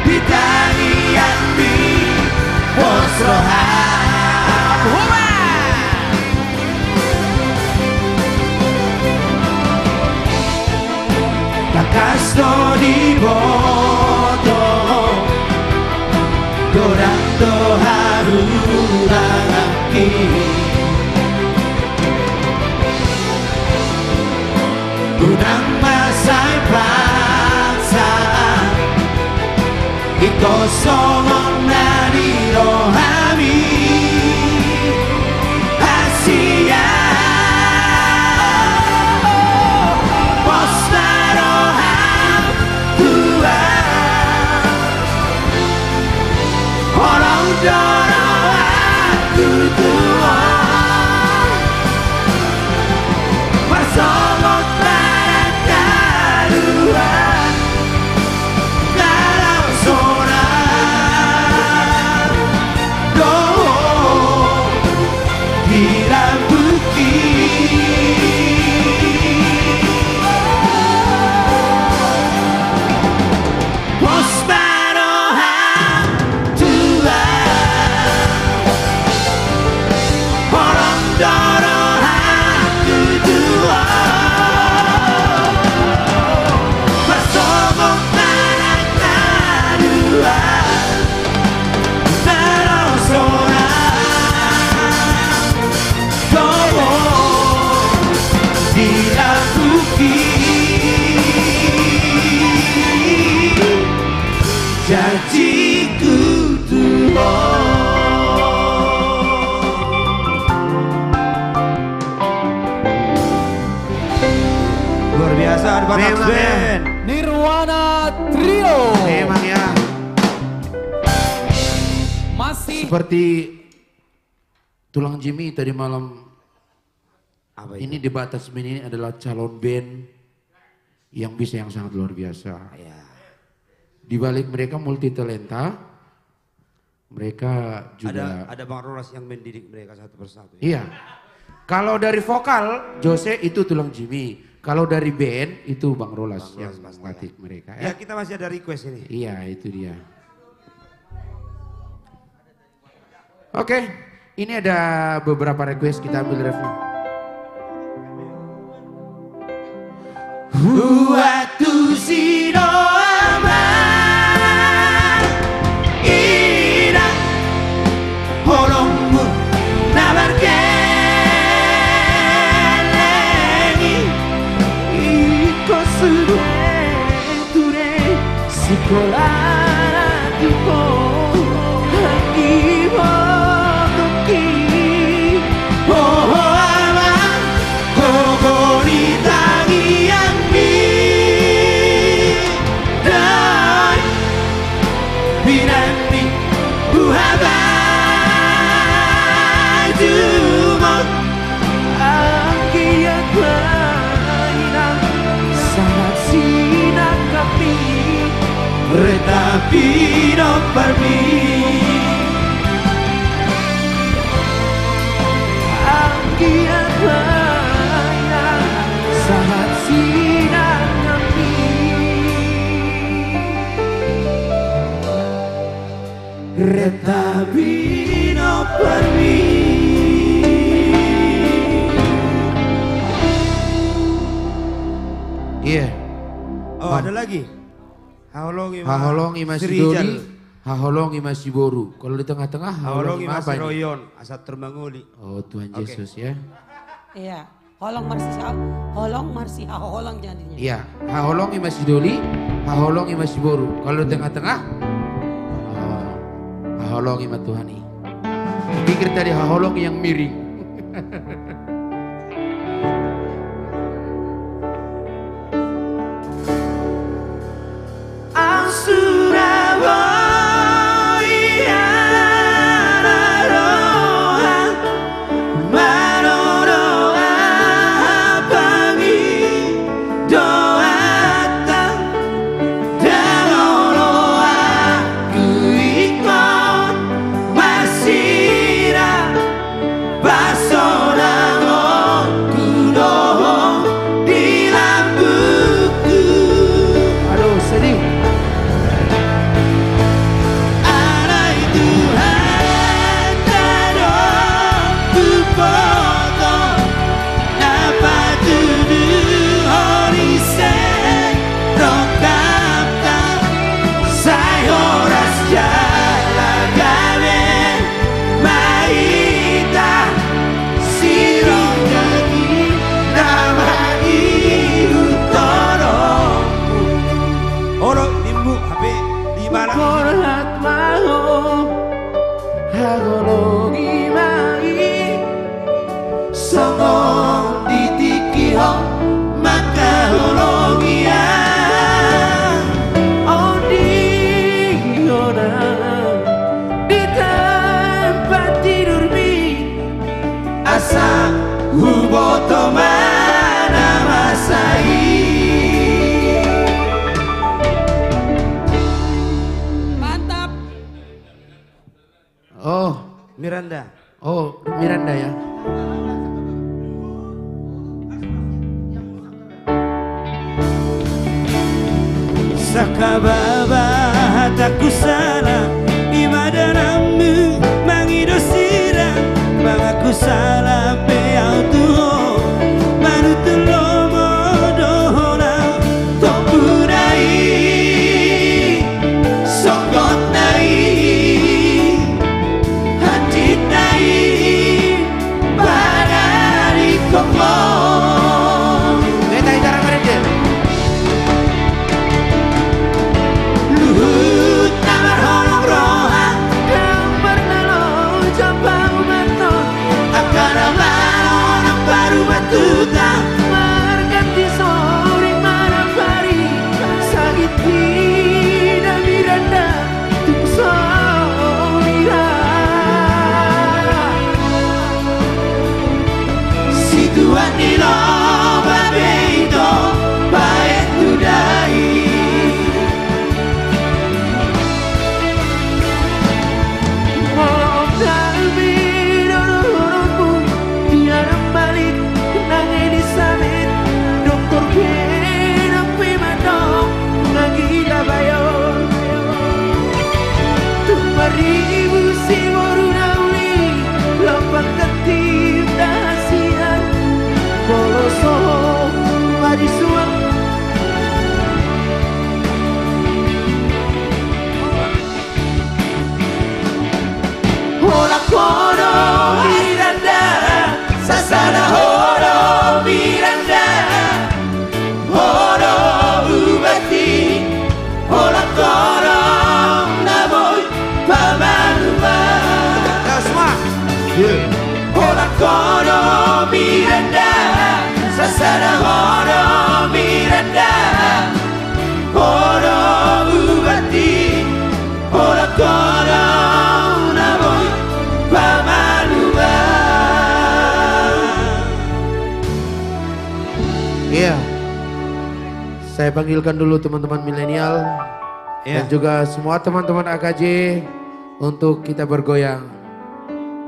ditanian di posrohan Bakasto di boto Dorando haruraraki Unang masay paksa Ikaw somong narirohami Hasia Pos narohan Tuhan Orang dorohan Tuhan Masomot manakaduan Dalam soran Doh Bila bukit Pos marohan Tuhan Orang dorohan Tuhan Bersomong manakaduan Dalam soran Doh Bila bukit Janjiku Tuhan Luar biasa di Batak Memang ya. Band. Nirwana Trio. Memang ya, Masih seperti Tulang Jimmy tadi malam. Ini di Batas Band ini adalah calon band yang bisa yang sangat luar biasa. Di balik mereka multi talenta, mereka juga Ada Bang Rolas yang mendidik mereka satu persatu. iya. Kalau dari vokal Jose itu Tulang Jimmy, kalau dari band itu Bang Rolas yang melatih mereka Ya ya. kita masih ada request ini. Iya itu dia. Oke, Ini ada beberapa request, kita ambil review. Waktu si doa indah holongmu nabarkan lagi iko sudah ture sekolah tuko lagi bodoki oh aman koko ni tangi yang dan binanti buhabai jumot angkiat mainan sangat sinak kami retapi no parmi angkiat mainan sangat sinak kami retapi no parmi. Iya. Oh, ada lagi. Haholongi masih Doli, haholongi masih Boru. Kalau di tengah-tengah Haholongi haholongi apa masih ini? Royon, asat termanguli. Oh Tuhan Oke. Yesus ya. Iya. Holong marsi holong jadinya. Iya, haholongi masih Doli, haholongi masih Boru. Kalau di tengah-tengah, haholongi sama Tuhani. Pikir tadi haholongi yang miring. Surabaya naroha manoroa pagi doatan dangoloa kuikon masira basonangon kudohong di lambuku. Aduh sedih. Korhat mau hagologi mai songong ditikihong maka hologia oh di orang di tempat tidur mi asa huboto mana masai. Oh, Miranda. Oh, Miranda ya. Sakababa hataku sana imadanamu mangidosira bangaku salah peau tuho manutulo modohona topurai songgot nai hati nai padari komong Netai cara mereka. Luhut namar Ora kono Miranda, sasara ora Miranda, ora ubati, ora kono una voi pamalua. Iya. Saya panggilkan dulu teman-teman milenial dan juga semua teman-teman AKJ untuk kita bergoyang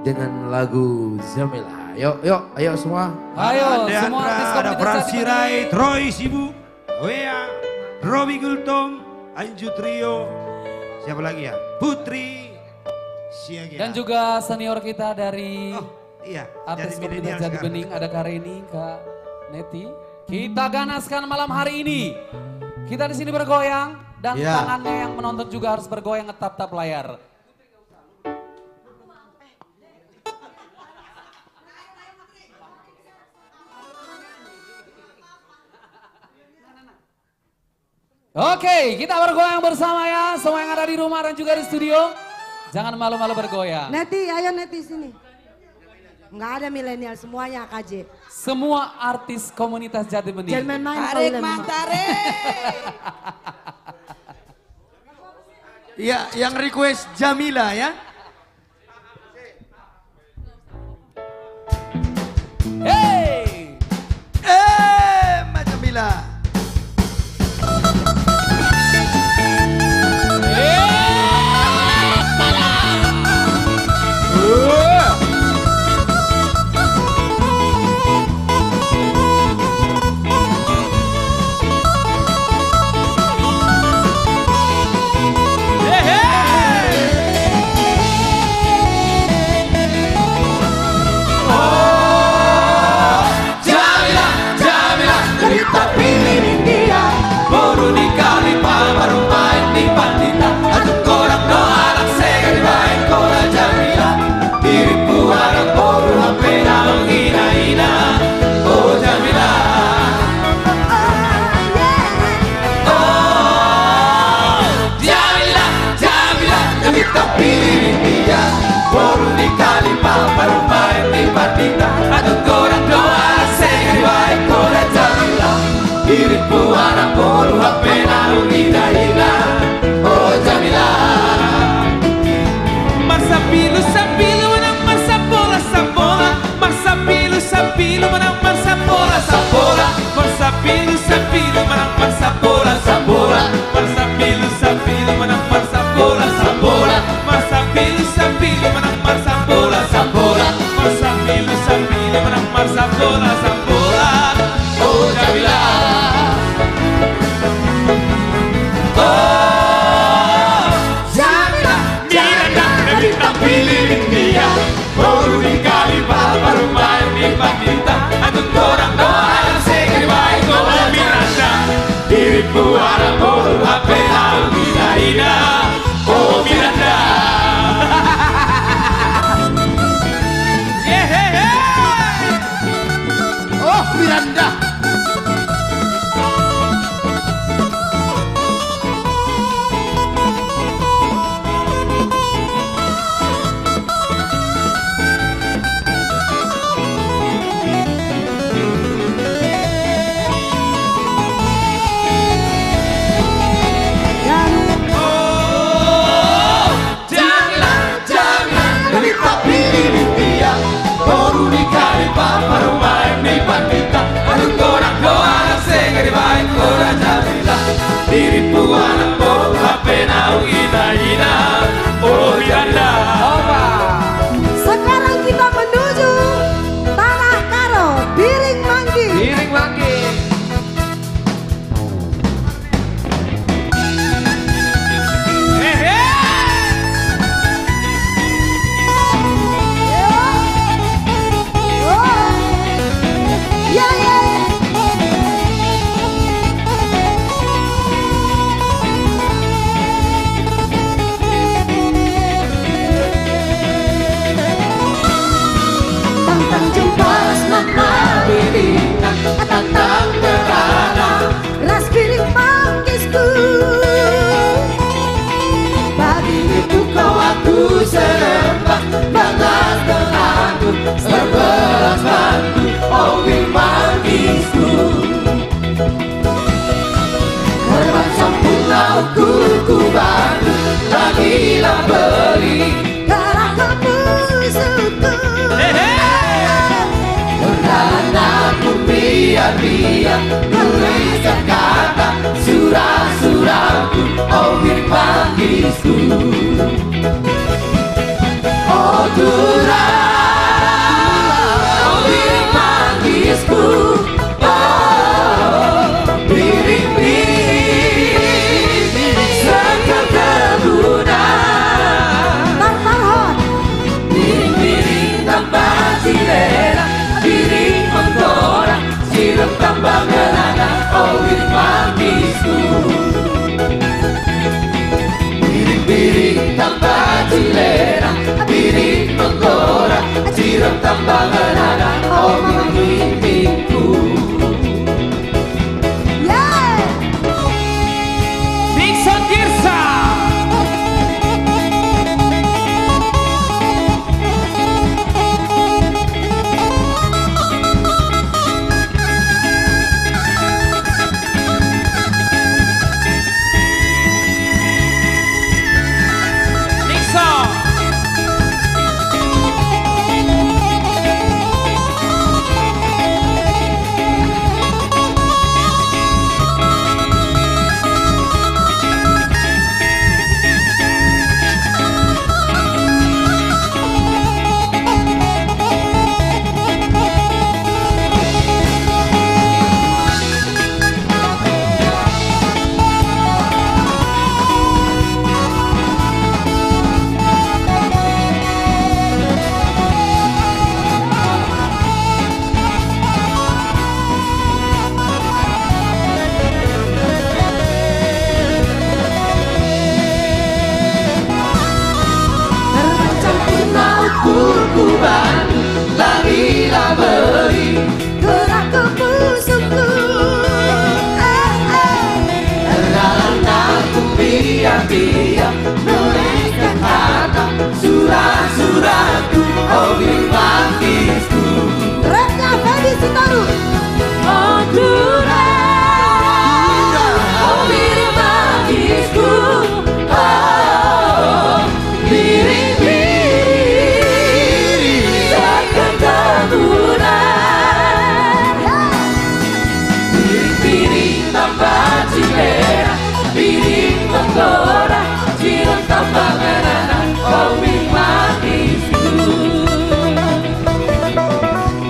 dengan lagu Jamila. Yuk, ayo semua. Ayo Ada semua artis ada komunitas Fransi Jati Rai, Bening. Troy Sibu, Wea, Robi Gultom, Anju Trio, siapa lagi ya? Putri Siagia. Dan juga senior kita dari iya, artis jadi komunitas milenial Jati sekarang. Bening, ada Kak Reni, Kak Neti. Kita ganaskan malam hari ini. Kita di sini bergoyang dan Iya. tangannya yang menonton juga harus bergoyang ngetap-tap layar. Oke, kita bergoyang bersama ya, semua yang ada di rumah dan juga di studio. Jangan malu-malu bergoyang. Neti, ayo Neti sini. Enggak ada milenial, semuanya AKJ. Semua artis komunitas Jati Bening. Jangan main Tarik problem. mas, tarik. Iya, yang request Jamila ya. Hey! Mbak Jamila. Marsapilu sapilu menang marsa bola sambola. Marsapilu sapilu menang marsa bola sambola. Marsapilu sapilu menang marsa bola sambola. Marsapilu sapilu menang marsa bola sambola. Marsapilu sapilu menang marsa bola sambola. Marsapilu sapilu menang marsa bola sambola. Oh Jamila. Tuliskan kata surat-suratku, oh wiring mangisku. Oh Turan, oh wiring mangisku. Oh biring-biring sekat kebunan. Biring-biring tanpa cilena, biring menggoda, sirup tambah ngelana, oh wiring mangisku. Biring-biring tanpa cilena, biring menggoda, sirup tambah ngelana, oh biring-biringku. Nixon Girsa. Nixon. Kurban larilah beri gerak ke pusukku. Dalam aku biar-biar nuliskan kata surat-suratku, oh wiring mangisku. Rapnya Feby Sitorus. Oh Turan, oh wiring mangisku. Oh biring-biring sekat kebunan. Biring-biring tanpa cilena, biring menggoda, sirup tambah ngelana, oh wiring mangisku.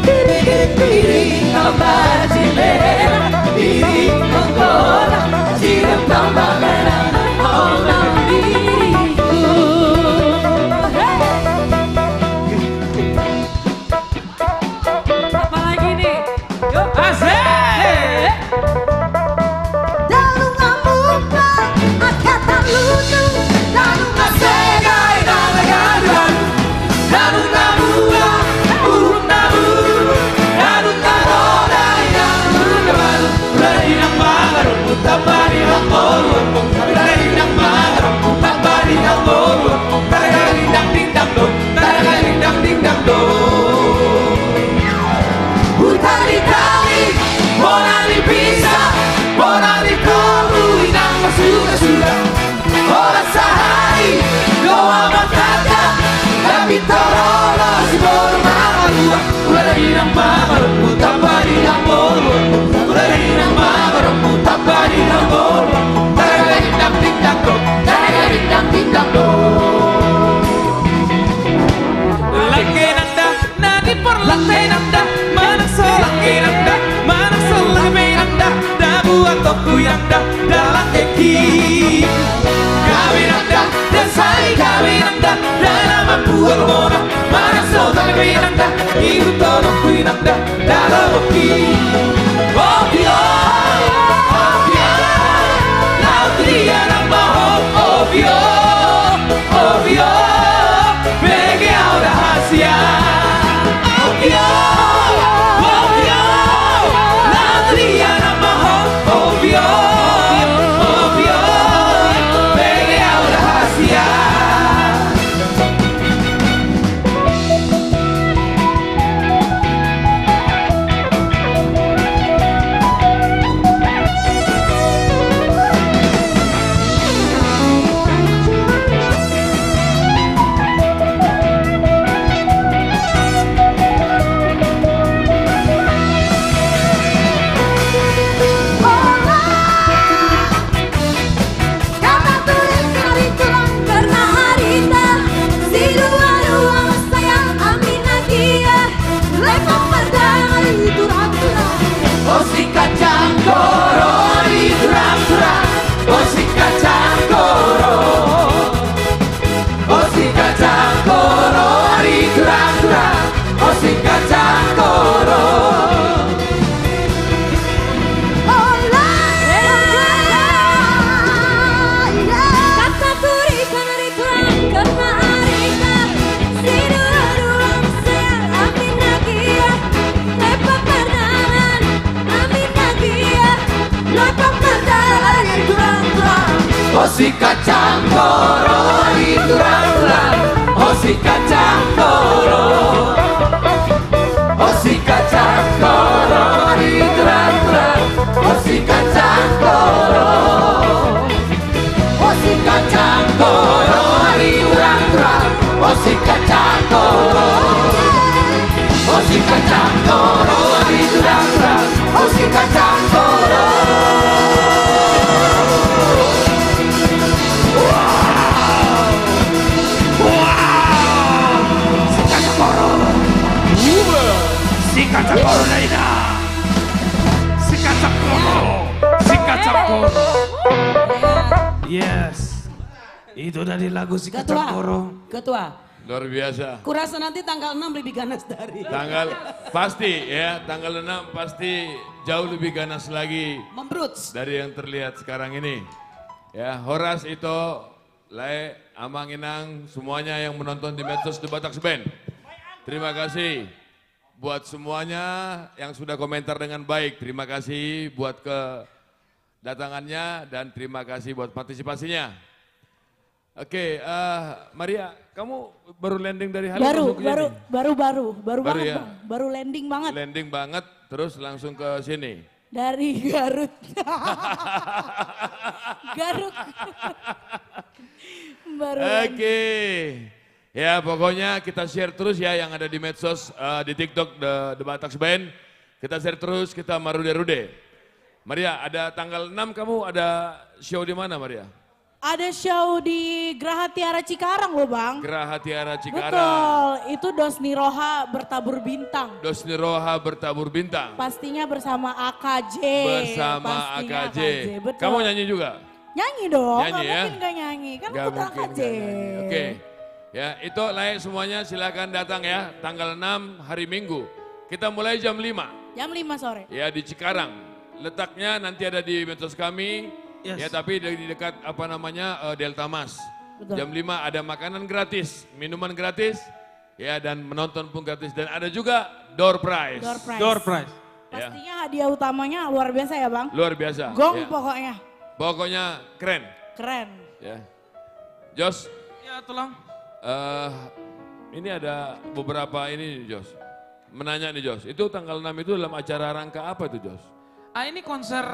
Biring-biring tanpa cilena, biring menggoda, sirup tambah ngelana, oh biringku. Apa lagi nih? Yuk. Asik. Dalu ngamuka, akatan lucu, dalu ngasegai, dalu dalu ngamula, namu, dalu ngarodai, dalu ngabalu, ulai nang magaru, utabari nang boru, ulai nang magaru, utabari nang boru, taragari dang ding dang do, taragari dang ding dang do. Utari-tari, morali bisa, morali kamu inang sudah-sudah. Orang sehari, doa matata, tapi torola si boru mamalua. Ulai nang mamaru, utabari nang boru, ulai nang mamaru, utabari nang boru, taragari dang ding dang do, taragari dang ding dang do. Lagi nanda, nadi por lagi nanda, manakso lagi nanda, manakso lagi nanda, dabu atau kuyanda, dalam eki. Kawinanda, desai kawinanda, dalam mampuan mona, manakso lagi nanda, ibu tolong kuyanda, dalam eki. Oh dia, laut dia nang bahong, oh dia, bege rahasia. Oh dia, laut dia nang bahong, oh dia, bege rahasia. oh si kacang koro. Kata berikan ritual karena arisan si dua-dua saya amin nagia lepak perdanan amin nagia lepak perdanan yang turang-turang. Oh si kacang koro di turang-turang, oh si kacang koro. Oh si kacang koro di turang-turang, oh si kacang koro. Oh si kacang koro di turang-turang, oh si kacang koro. Oh si kacang koro di turang-turang, oh si kacang koro. Si kacang koro Naina. Si kacang koro. Si kacang koro. Yes. Itu dari lagu si kacang Ketua, koro. Ketua. Luar biasa. Kurasa nanti tanggal 6 lebih ganas dari. Tanggal pasti ya, tanggal 6 pasti jauh lebih ganas lagi Membruts. dari yang terlihat sekarang ini. Ya, Horas itu, Lae, Amang Inang, semuanya yang menonton di medsos The Batax Band. Terima kasih buat semuanya yang sudah komentar dengan baik. Terima kasih buat kedatangannya dan terima kasih buat partisipasinya. Oke, Maria, kamu baru landing dari Halim? Baru Baru banget ya? Bang. Baru landing banget Landing banget, terus langsung ke sini. dari Garut. Garut. Baru landing. Oke, ya pokoknya kita share terus ya yang ada di medsos, di TikTok The Batax Band. Kita share terus, kita marude-rude. Maria, ada tanggal 6 kamu ada show di mana Maria? Ada show di Graha Tiara Cikarang loh Bang. Graha Tiara Cikarang. Betul, itu Dosni Roha bertabur bintang. Dosni Roha bertabur bintang. Pastinya bersama AKJ. Bersama Pastinya AKJ. Betul. Kamu nyanyi juga? Nyanyi dong, Nyanyi nggak ya? mungkin gak nyanyi. Kan Gak putra mungkin AKJ. nggak nyanyi. Oke, ya itu layak semuanya silakan datang ya. Tanggal 6 hari Minggu. Kita mulai jam 5. Jam 5 sore. Ya di Cikarang. Letaknya nanti ada di medsos kami. Yes. Ya tapi di dekat apa namanya Delta Mas. Betul. Jam 5 ada makanan gratis, minuman gratis, ya dan menonton pun gratis dan ada juga door prize. Door prize. Door prize. Ya, Pastinya hadiah utamanya luar biasa ya Bang. luar biasa. Gong ya. pokoknya. Pokoknya keren. Keren. Ya. Jos, Ya tulang. ini ada beberapa ini nih, Jos. Menanya nih Jos, itu tanggal 6 itu dalam acara rangka apa itu Jos? Ini konser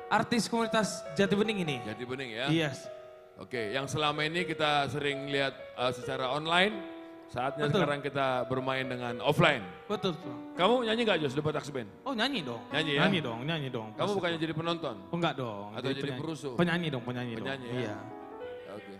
artis komunitas Jati Bening ini. Jati Bening ya? Yes. Oke, yang selama ini kita sering lihat secara online, saatnya Betul. sekarang kita bermain dengan offline. Betul tulang. Kamu nyanyi gak Jos, The Batax Band? Oh nyanyi dong. Nyanyi ya? Nyanyi dong. Kamu bukannya jadi penonton? Oh, enggak dong. Atau jadi penyanyi. perusuh? Penyanyi dong. Penyanyi dong. ya? Iya. Oke.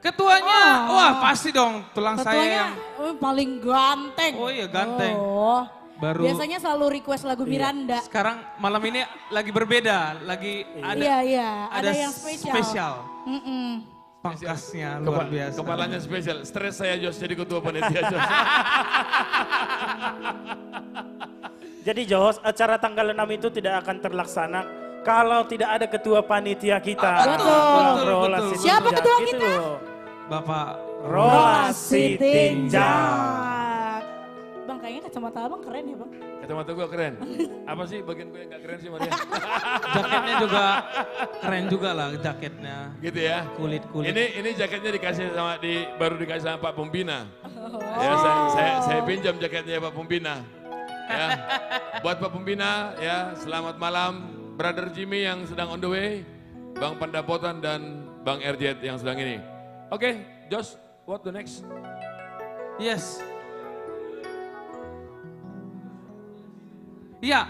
Ketuanya, wah pasti dong tulang saya Ketuanya yang paling ganteng. Oh iya, ganteng. Oh. baru. Biasanya selalu request lagu Miranda. Sekarang malam ini lagi berbeda, lagi ada. Iya, ada yang spesial. Pangkasnya luar biasa. Kepalanya spesial. Stres saya Jos jadi ketua panitia Jos. Jadi Jos, acara tanggal 6 itu tidak akan terlaksana kalau tidak ada ketua panitia kita. Betul. Siapa ketua gitu kita? loh. Bapak Rola Sitinjak. Bang, kayaknya kacamata abang keren ya bang. Kacamata gue keren. Apa sih bagian gue yang gak keren sih Maria? Jaketnya juga keren juga lah jaketnya. Gitu ya. Kulit. Ini jaketnya dikasih baru dikasih sama Pak Pembina. Ya saya pinjam jaketnya Pak Pembina. Ya. Buat Pak Pembina ya selamat malam Brother Jimmy yang sedang on the way, Bang Pandapotan dan Bang RJ yang sedang ini. Oke, Jos, what the next? Yes. Iya,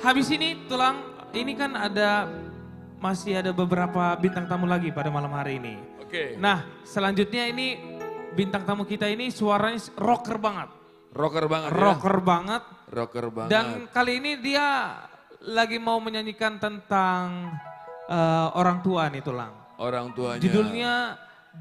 habis ini tulang, ini kan masih ada beberapa bintang tamu lagi pada malam hari ini. Oke. Nah, selanjutnya ini bintang tamu kita ini suaranya rocker banget. Rocker banget ya? Rocker banget. Dan kali ini dia lagi mau menyanyikan tentang orang tua nih tulang. Orang tuanya. Judulnya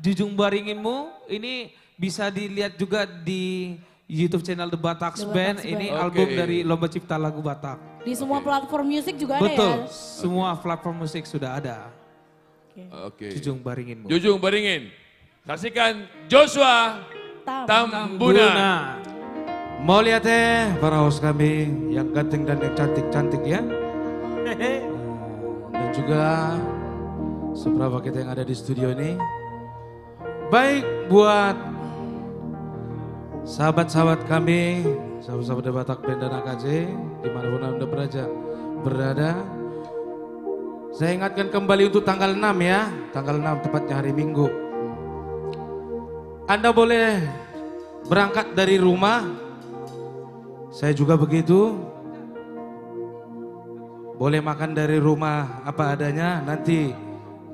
Jujung Baringinmu, ini bisa dilihat juga di YouTube channel The Bataks The Band. Bataks Ini Band. album Oke. dari Lomba Cipta Lagu Batak. Di semua platform musik juga Betul, ada ya? semua platform musik sudah ada. Oke. Jujung Baringin. Jujung Baringin. Saksikan Joshua Tambuna. Mau lihat para host kami yang ganteng dan yang cantik-cantik ya. Dan juga seberapa kita yang ada di studio ini. Baik buat sahabat-sahabat kami, sahabat-sahabat The Batak Band dan AKJ, dimanapun Anda berada. Saya ingatkan kembali untuk tanggal 6 ya, tanggal 6 tepatnya hari Minggu. Anda boleh berangkat dari rumah, saya juga begitu. Boleh makan dari rumah apa adanya, nanti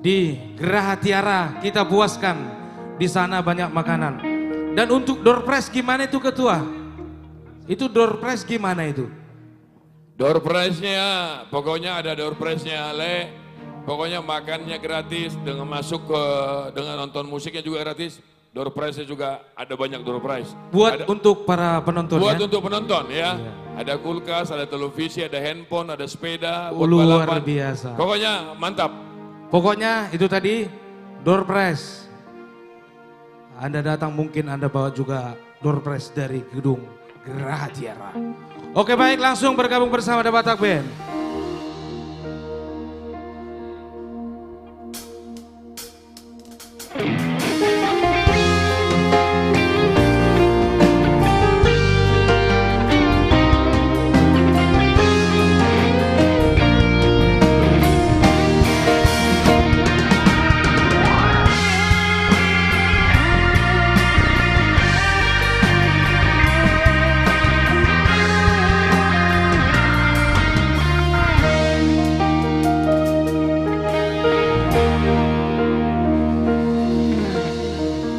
di Geraha Tiara kita puaskan, di sana banyak makanan. Dan untuk door prize gimana itu ketua? Itu door prize gimana itu? Door prize-nya, pokoknya ada door prize-nya, Le. Pokoknya makannya gratis, dengan masuk ke, dengan nonton musiknya juga gratis. Door prize-nya juga ada banyak door prize. Buat Ada- untuk para penonton Buat ya? untuk penonton ya. Ada kulkas, ada televisi, ada handphone, ada sepeda. buat Luar balapan. biasa. Pokoknya mantap. Pokoknya itu tadi door prize. Anda datang mungkin Anda bawa juga door prize dari gedung Geraha Tiara. Oke baik, langsung bergabung bersama The Batak Band.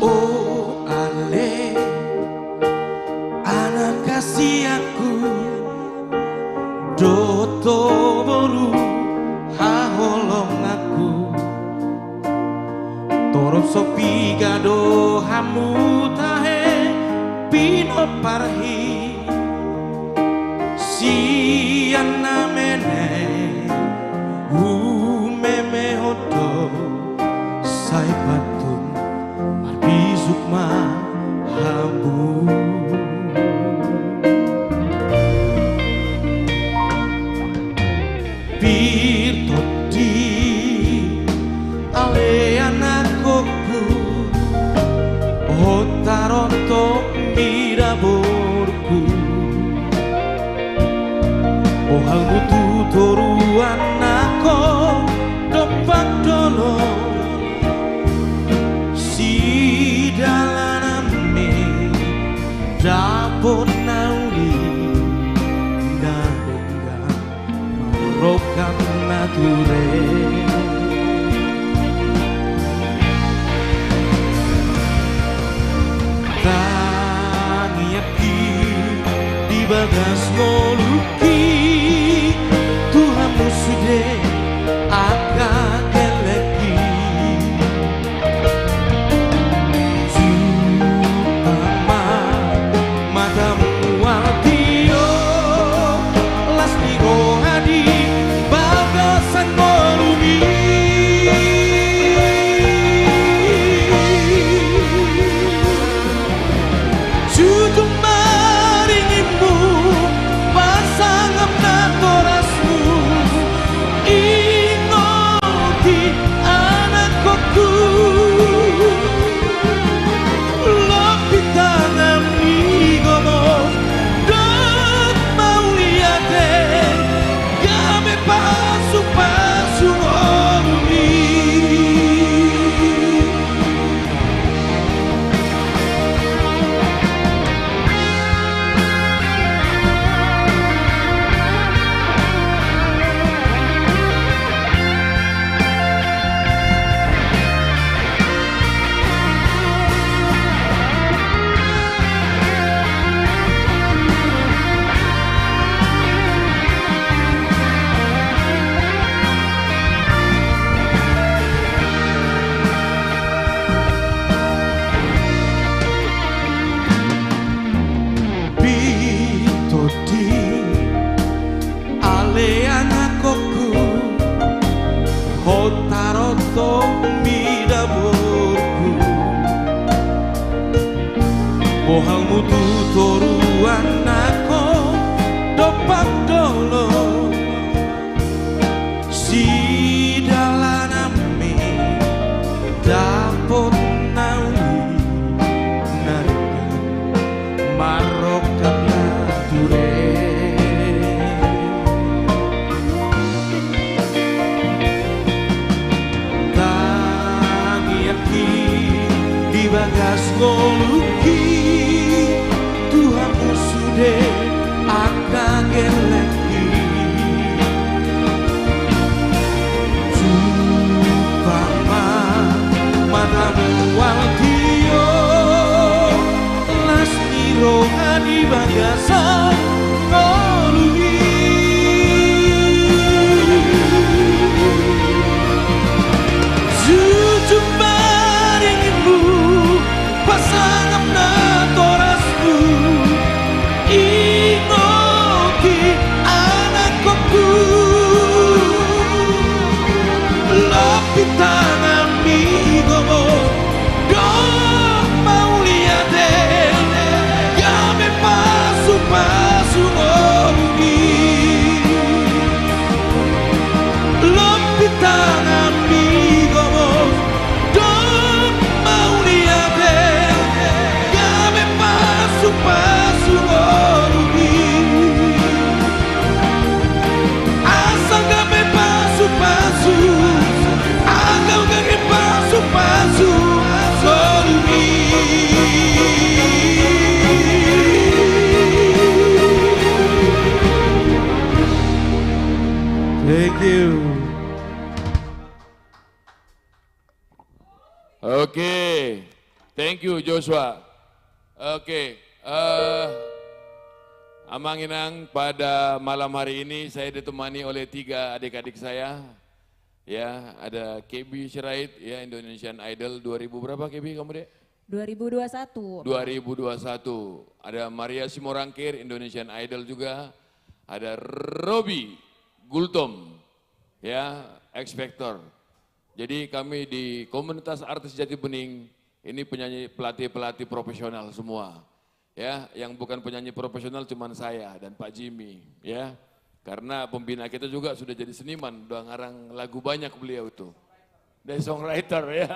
Oh ale, anak kasih aku, doto boru haholong aku, torop sopi gado hamu tahe pino parhi, siana mene meme hodo sai patung Sukma Hambu Bir toti ale anakku Otaronto miraborku Ohal mutu toru anako dopak dono dalaname dapot nauli ngadengga marokam nature tangiaki di bagas ngoluki Tuhan musude akan keleki Pasang akageleki Jupama matamu waltio Lasmiro adi bagasa ngolui Jujumbaringimu pasangan na torasmu Ingoki anakku Lapit tangan migomo Dong mau lihat Game pasu-pasu ngorugi Lapit tangan migomo Dong mau lihat Game pasu-pasu ngorugi Asal game pasu-pasu Agak game pasu-pasu ngorugi Thank you. Oke, thank you Joshua. Oke, Amang-inang pada malam hari ini saya ditemani oleh 3 adik-adik saya. Ya, ada KB Sirait, ya Indonesian Idol 2000 berapa KB kamu dek? 2021. 2021. Ada Maria Simorangkir, Indonesian Idol juga. Ada Robi Gultom, ya X Factor. Jadi kami di komunitas artis Jati Bening ini penyanyi pelatih profesional semua. Ya, yang bukan penyanyi profesional cuman saya dan Pak Jimmy, ya. Karena pembina kita juga sudah jadi seniman, udah ngarang lagu banyak beliau itu. Dari songwriter ya.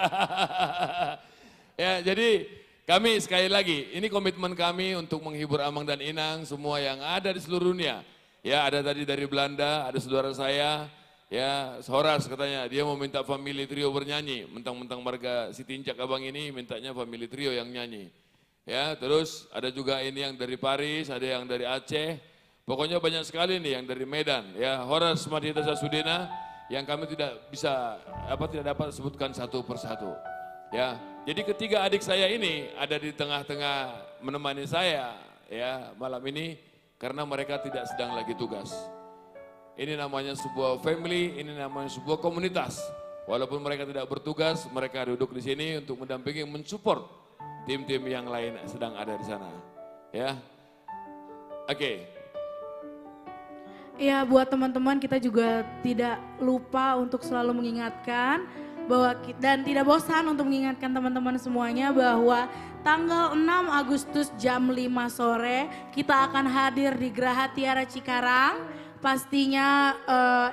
Ya, jadi kami sekali lagi, ini komitmen kami untuk menghibur Amang dan Inang semua yang ada di seluruh dunia. Ya, ada tadi dari Belanda, ada saudara saya, ya Horas katanya dia mau minta Family Trio bernyanyi, mentang-mentang marga Sitincak Abang ini mintanya Family Trio yang nyanyi. Ya, terus ada juga ini yang dari Paris, ada yang dari Aceh, pokoknya banyak sekali nih yang dari Medan. Ya, Horas Madhita Sasudina yang kami tidak bisa tidak dapat sebutkan satu persatu. Ya, jadi ketiga adik saya ini ada di tengah-tengah menemani saya ya malam ini karena mereka tidak sedang lagi tugas. Ini namanya sebuah family, ini namanya sebuah komunitas. Walaupun mereka tidak bertugas, mereka duduk di sini untuk mendampingi, mensupport tim-tim yang lain sedang ada di sana. Ya, oke. Ya, buat teman-teman kita juga tidak lupa untuk selalu mengingatkan bahwa dan tidak bosan untuk mengingatkan teman-teman semuanya bahwa tanggal 6 Agustus jam 5 sore kita akan hadir di Geraha Tiara Cikarang. Pastinya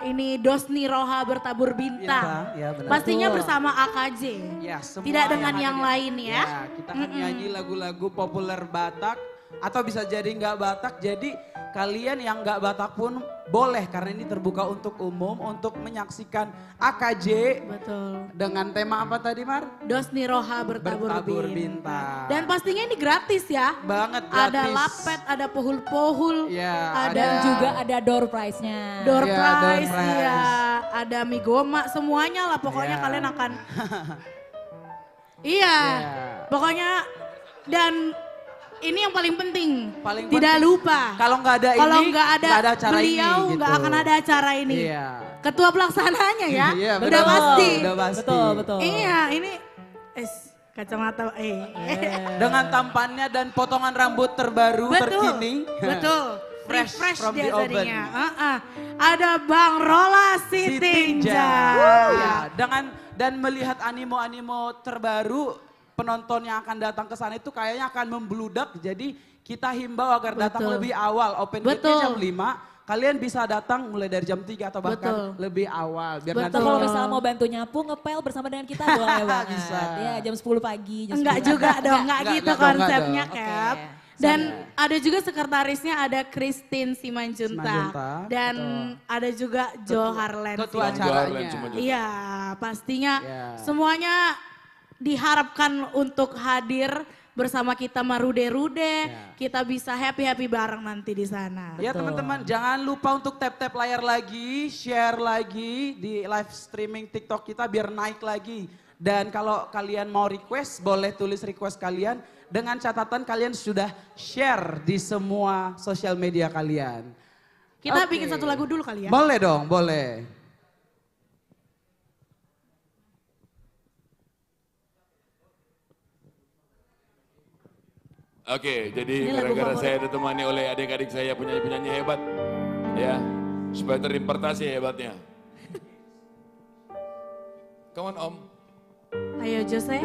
ini Dosni Roha bertabur bintang. Ya, benar. Pastinya Betul. bersama AKJ. Ya, semua Tidak dengan yang ada. lain ya. Kita akan nyanyi lagu-lagu populer Batak atau bisa jadi nggak Batak. Jadi kalian yang nggak Batak pun boleh karena ini terbuka untuk umum untuk menyaksikan AKJ. Betul. Dengan tema apa tadi Mar? Dosni Roha bertabur bintang. Dan pastinya ini gratis ya. Banget gratis. Ada lapet, ada pohul-pohul, Ya, Dan juga ada door prize-nya. door Ya, prize, door prize. ya, ada mie goma, semuanya lah pokoknya Ya. kalian akan. Iya, pokoknya dan ini yang paling penting, tidak lupa. Kalau nggak ada Kalau ini, nggak ada, nggak ada acara ini, beliau nggak gitu. akan ada acara ini. Iya. Ketua pelaksananya ya, Iya, udah betul. pasti. Udah pasti. Betul. Iya, ini kacamata Dengan tampannya dan potongan rambut terbaru terkini. Betul. Fresh from dia the oven. tadinya. Ada Bang Rola Sitinja. Ya, dan melihat animo-animo terbaru penonton yang akan datang ke sana itu kayaknya akan membludak. Jadi kita himbau agar datang Betul. lebih awal. Open gate-nya jam 5. Kalian bisa datang mulai dari jam 3 atau bahkan lebih awal. Biar nanti Kalau misalnya mau bantu nyapu, ngepel bersama dengan kita boleh banget. Bisa. Ya, jam 10 pagi. Jam Enggak 10. juga dong, enggak gitu konsepnya dong. Cap. Oke. Dan ada juga sekretarisnya ada Christine Simanjuntak. Simanjuntak, Dan ada juga Johar Lensi. ketua acaranya. Iya, pastinya Ya. semuanya diharapkan untuk hadir bersama kita Marude-Rude, kita bisa happy-happy bareng nanti di sana. Ya teman-teman, jangan lupa untuk tap-tap layar lagi, share lagi di live streaming TikTok kita biar naik lagi. Dan kalau kalian mau request, boleh tulis request kalian dengan catatan kalian sudah share di semua sosial media kalian. Kita Oke. bikin satu lagu dulu kali ya. Boleh dong, boleh. Oke, jadi Ini lagu gara-gara favorit. saya ditemani oleh adik-adik saya penyanyi-penyanyi hebat, ya, supaya terimpartasi hebatnya. Come on Om. Ayo Jose.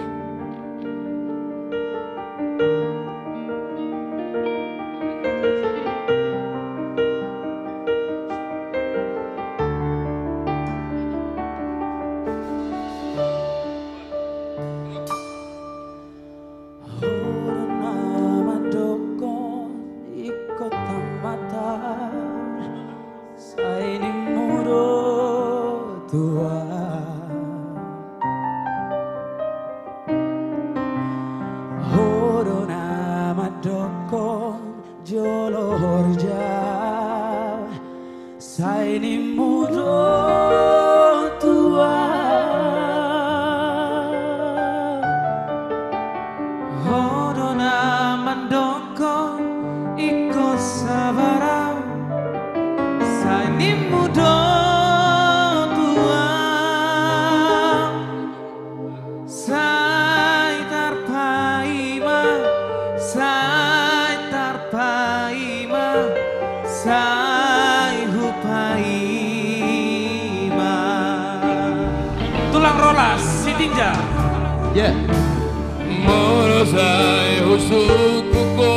Saini mudo tua Hodona mandoko iko sabara Saini mudo tua Sai tarpaima Sai tarpaima Sai hupaima Tulang rolas, si tinja. Yeah. Morosai husukuko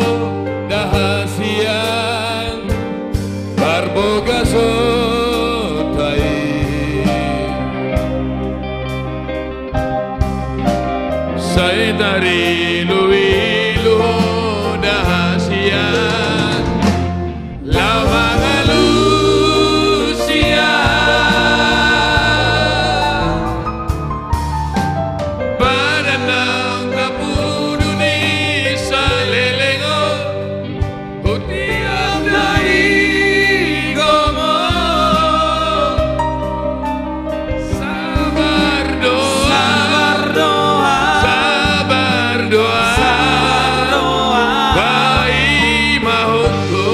dahasian barboga sotai Sai dari luilu dahasian Lawangalusia Badanang kapuduni salelengo Hutiang dari gomo Sabar doa Sabar doa Bai mahutku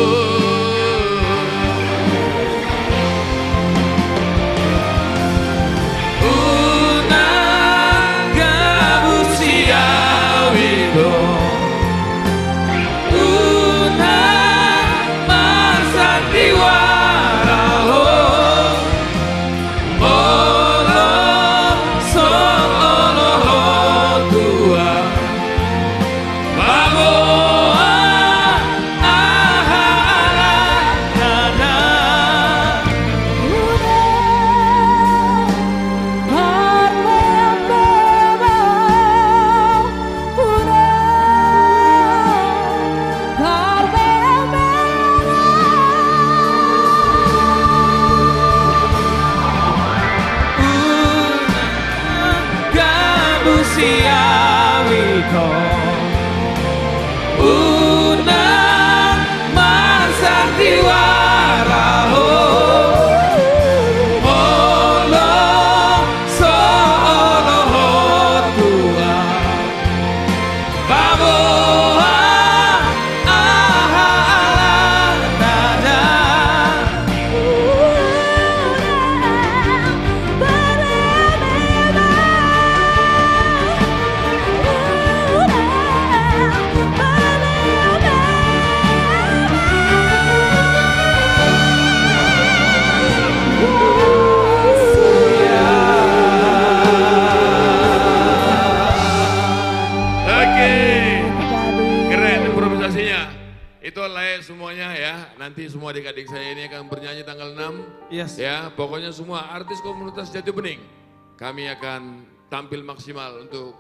Itu layak semuanya ya. Nanti semua adik-adik saya ini akan bernyanyi tanggal 6. Yes. Ya, pokoknya semua artis komunitas Jati Bening. Kami akan tampil maksimal untuk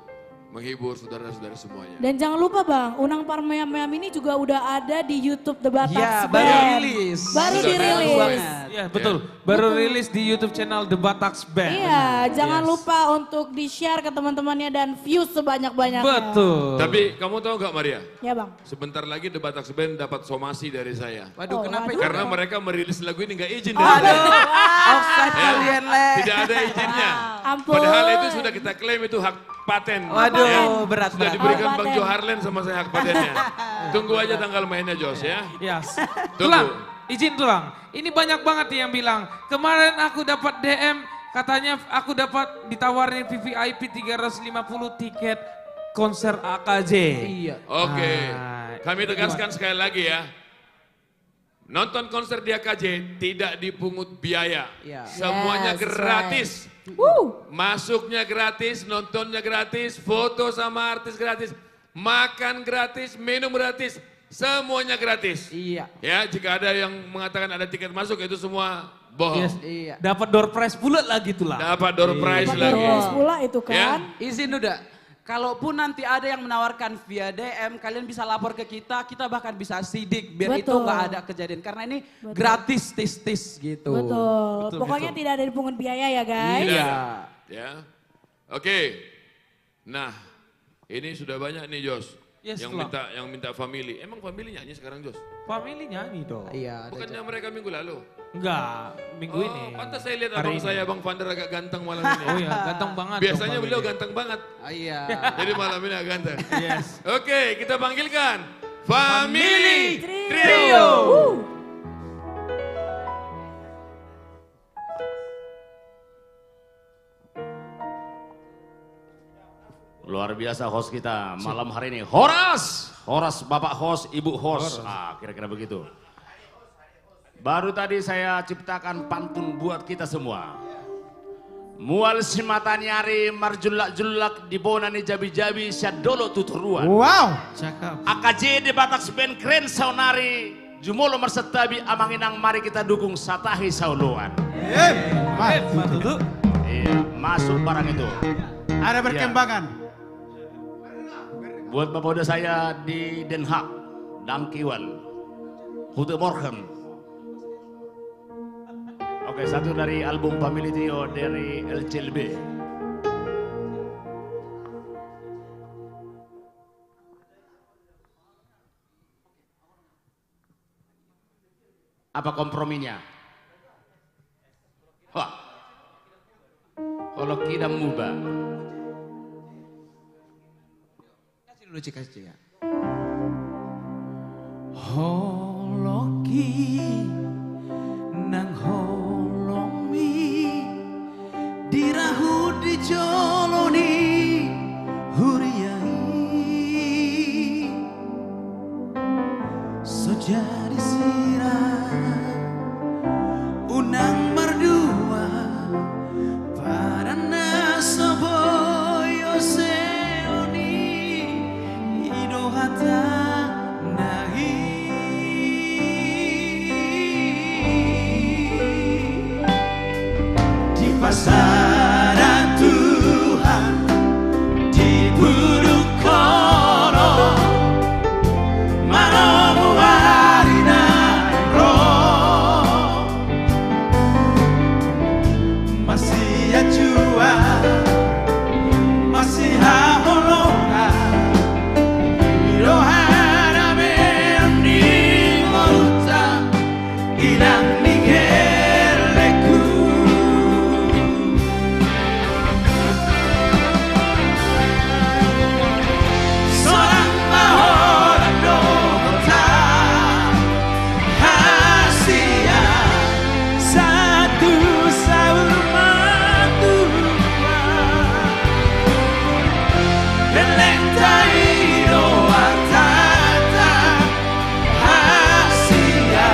menghibur saudara-saudara semuanya. Dan jangan lupa Bang, Unang Parmeam ini juga udah ada di YouTube The Batak Ya, Band. baru rilis. Baru Sudah dirilis. Iya betul, baru rilis di YouTube channel The Batak Band. Iya, jangan lupa untuk di-share ke teman-temannya dan views sebanyak-banyaknya. Betul. Tapi kamu tahu nggak Maria? Ya Bang. Sebentar lagi The Batak Band dapat somasi dari saya. Waduh, kenapa itu? Karena mereka merilis lagu ini nggak izin dari saya. Offside kalian le. Tidak ada izinnya. Ampun. Padahal itu sudah kita klaim itu hak paten. Waduh, berat Sudah berat. diberikan Bang Jo Harlen sama saya hak patennya. Tunggu aja tanggal mainnya Jos ya. Yes. Tunggu. Tulang, izin tulang. Ini banyak banget nih yang bilang, kemarin aku dapat DM, katanya aku dapat ditawarin VVIP 350 tiket konser AKJ. Iya. Oke, kami tegaskan sekali lagi ya. Nonton konser di AKJ tidak dipungut biaya. Iya. Semuanya Yes, gratis. Masuknya gratis, nontonnya gratis, foto sama artis gratis, makan gratis, minum gratis, semuanya gratis. Iya. Ya, jika ada yang mengatakan ada tiket masuk itu semua bohong. Yes. Iya. Dapat door prize pula lagi tulang. Dapat door prize Dapat lagi. terus pula itu kan. Ya. Izin udah. Kalaupun nanti ada yang menawarkan via DM, kalian bisa lapor ke kita bahkan bisa sidik biar itu Betul. nggak ada kejadian. Karena ini gratis tis gitu. Betul. Pokoknya tidak ada dipungut biaya ya guys. Iya. Ya. Oke. Nah, ini sudah banyak nih Jos. Yes, yang Tulang. minta family. Emang family nyanyi sekarang Jos? Family nyanyi dong. Iya. Bukannya mereka minggu lalu? Enggak, minggu ini. Pantas saya lihat Hari abang ini. saya Bang Vander agak ganteng malam ini. Oh iya, ganteng banget. Biasanya dong, beliau family. ganteng banget. Iya. Jadi malam ini agak ganteng. Yes. Oke, kita panggilkan Family Trio. Trio. Luar biasa host kita malam hari ini. Horas Bapak host, Ibu host. Kira-kira begitu. Baru tadi saya ciptakan pantun buat kita semua. Mual simata nyari marjulak-julak dibonani jabi-jabi syadolo tuturuan. Wow. Cakep. AKJ di Batak Band keren saunari. Jumolo mersetabi amanginang mari kita dukung satahi sauluan. Iya, masuk barang itu. Ada perkembangan. Buat bapak udah saya di Den Haag, Dangkiwan, Goedemorgen. Oke, satu dari album Family Trio dari LCLB. Apa komprominya? Wah, kalau kidam mubah. Kasih dulu Cik, kasih Cik ya. Holoki nang holomi dirahu dijoloni huriyai so jadi sirah unang merdua pada nasoboyo seoni idohata nahi di pasaran Tuhan di buruk kono manomu harina roh masih ajua masih haholonga irohana mendi moruta ilang nigeleku seorang mahoran dokota hasia satu saur matua belentai doa tata hasia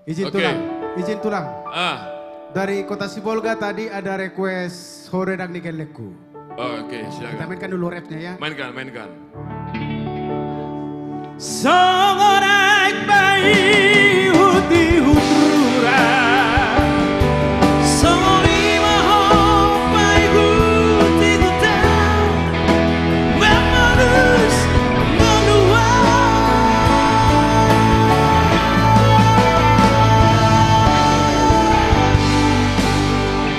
Izin Oke. tulang. Ah, Dari Kota Sibolga tadi ada request Hore Dang Niken Leku. oh, oke, Kita silakan. mainkan dulu rapnya ya. Mainkan. Songorak bayi huti hutrura Songori mahong pai huti huta Memanus menua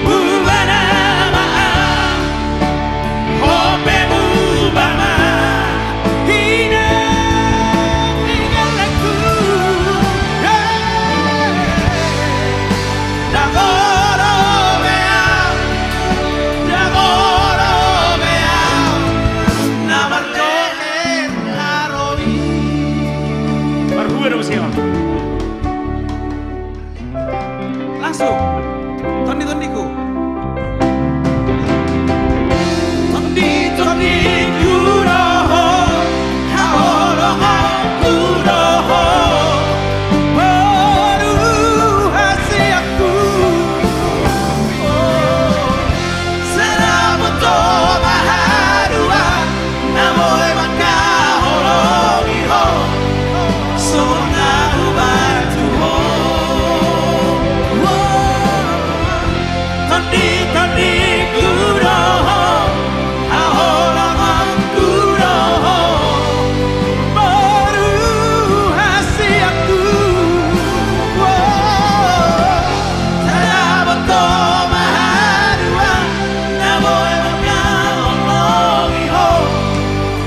Bubana maaf Hope bubana Hina Langsung. Tondi-tondiku. Tondi-tondiku roho Haoroho kuroho Baru hasil aku Serabuto maharua Namoy makahologi ho Sona ubatu ho Tondi-tondiku roho Aholangan kuroho Baru hasil aku Serabuto maharua Namoy makahologi ho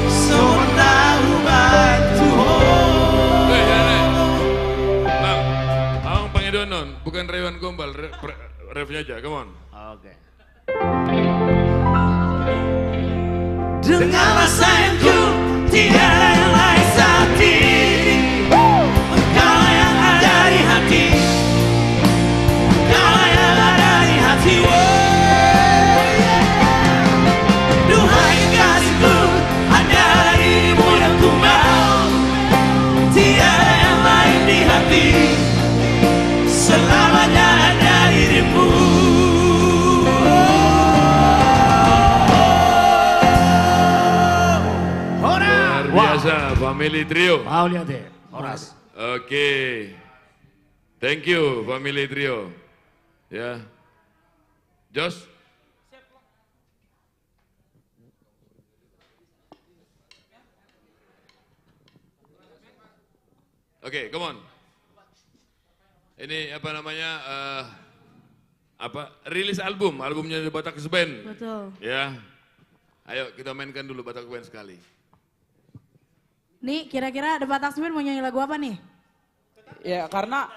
Sona ubatu ho Bang, Abang Pangedonon, bukan Rewan Gombal, refnya aja, come on. Oke. Dengan rasa yang ku tiada yang lain saat ini Engkau yang ada di hati Engkau yang ada di hati Duhai kasihku Hanya dirimu yang ku mau Tiada yang lain di hati Selamanya ada dirimu Luar biasa, Family Trio. Mau lihat deh, Horas. Oke. Thank you, Family Trio. Ya. Jos? Oke, come on. Ini apa namanya? Rilis albumnya The Batak Band. Betul. Ya. Ayo kita mainkan dulu Batak Band sekali. Nih kira-kira The Batak Band mau nyanyi lagu apa nih? Ya karena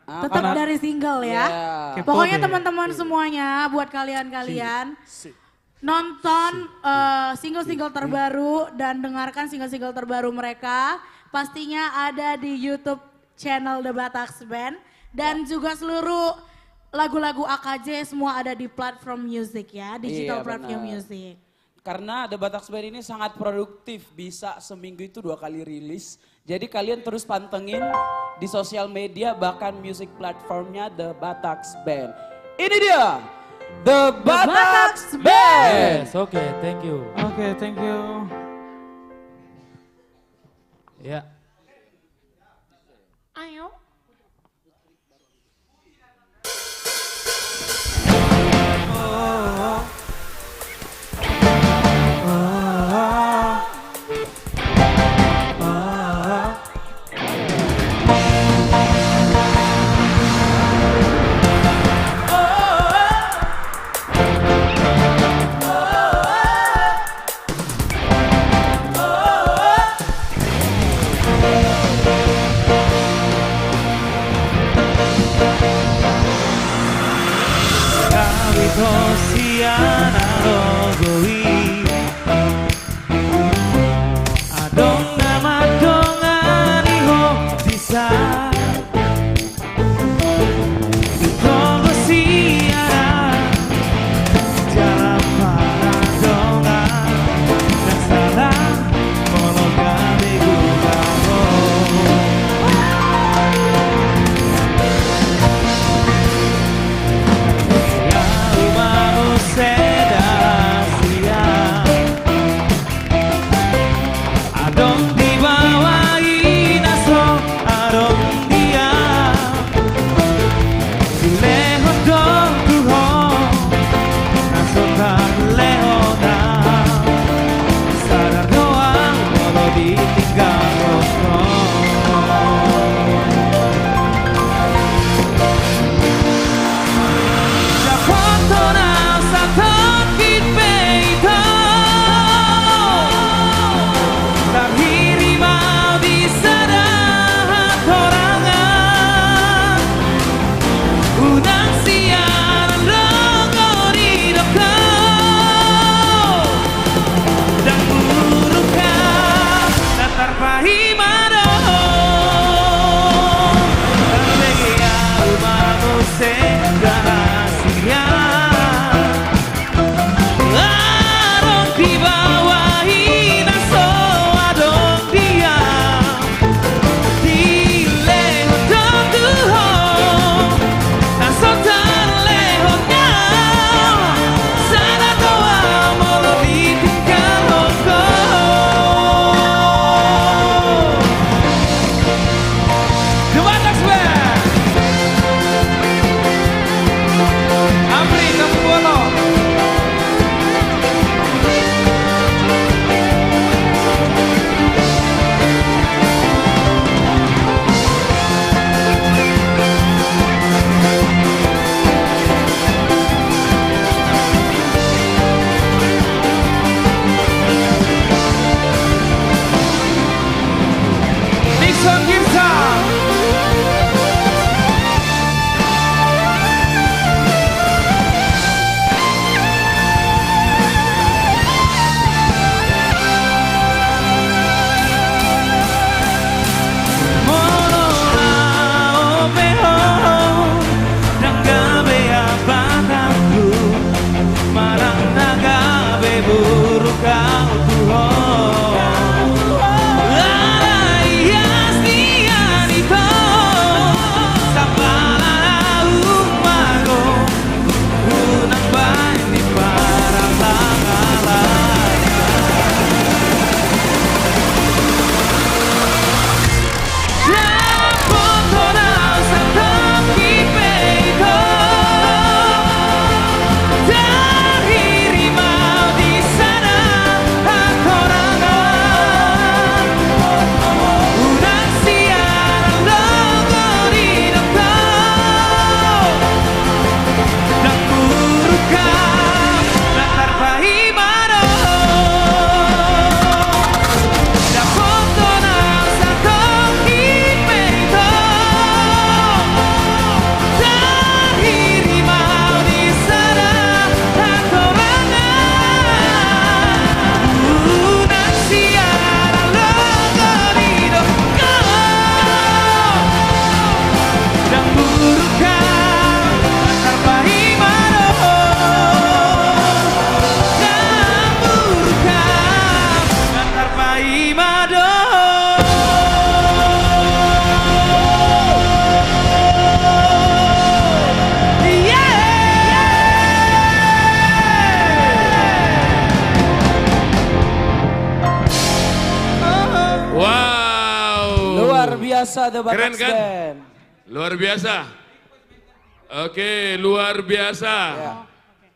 Tetap dari single ya. Yeah. Pokoknya teman-teman semuanya buat kalian-kalian nonton single-single terbaru dan dengarkan single-single terbaru mereka. Pastinya ada di YouTube channel The Batak Band dan juga seluruh lagu-lagu AKJ semua ada di platform music ya, digital Iya, platform benar. music. Karena The Batak Band ini sangat produktif, bisa seminggu itu 2 kali rilis. Jadi kalian terus pantengin di sosial media bahkan music platformnya The Batak Band. Ini dia The Batak Band. Yes, oke, thank you. Oke, thank you. Ya. Ayo. Imado. Wow. Luar biasa The Keren Batak kan? Band. Luar biasa. Oke, luar biasa.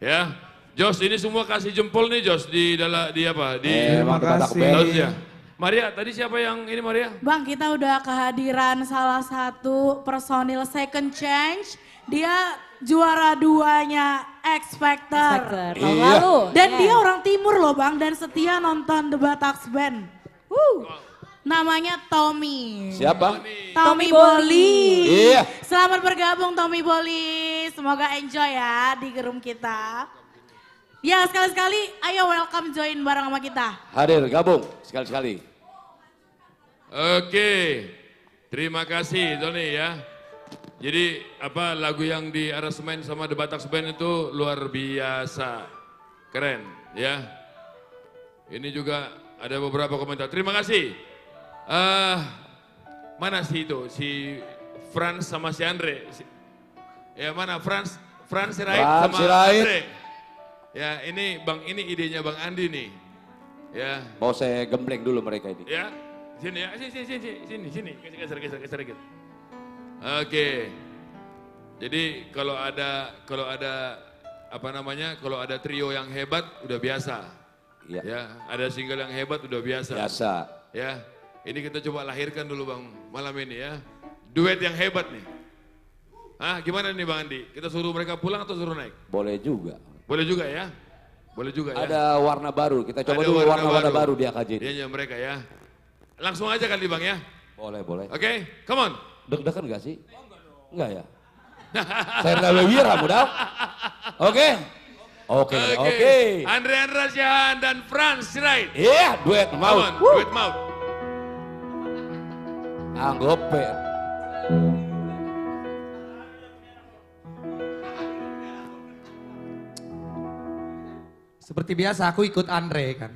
Ya. Jos, ini semua kasih jempol nih Jos di apa? Di Terima kasih. Jos ya. Maria, tadi siapa yang ini Maria? Bang, kita udah kehadiran salah satu personil Second Change. Dia juara 2-nya X Factor. Tahun lalu. Dan Yes. dia orang timur loh Bang, dan setia nonton The Batak Band. Namanya Tommy. Siapa? Tommy Boli. Iya. Selamat bergabung Tommy Boli. Semoga enjoy ya di room kita. Ya sekali-sekali ayo welcome join bareng sama kita. Hadir, gabung sekali-sekali. Oke. Terima kasih Tony ya. Jadi apa lagu yang di aransemen sama The Batak Band itu luar biasa. Keren ya. Ini juga ada beberapa komentar. Terima kasih. Mana sih itu? Si Franz sama si Andre. Ya mana Franz Sirait sama Sirait. Andre. Ya ini ini idenya Bang Andi nih. Ya. Mau saya gembleng dulu mereka ini. Ya. Sini ya. Sini. Geser dikit. Oke. Jadi kalau ada apa namanya? Kalau ada trio yang hebat udah biasa. Iya. Ya, ada single yang hebat udah biasa. Biasa. Ya. Ini kita coba lahirkan dulu Bang malam ini ya. Duet yang hebat nih. Gimana nih Bang Andi? Kita suruh mereka pulang atau suruh naik? Boleh juga. Boleh juga ya? Boleh juga ya? Ada warna baru, kita coba Ada dulu warna-warna baru di AKJ. Iya mereka ya. Langsung aja kali Bang ya? Boleh. Oke, come on. Deg-degan gak sih? Enggak ya? Saya nggak bewira, mudah. Oke. Andre Andrasyan dan Franz Sirait. Iya, duet maut. Come on, duet maut. Anggope. Seperti biasa aku ikut Andre kan.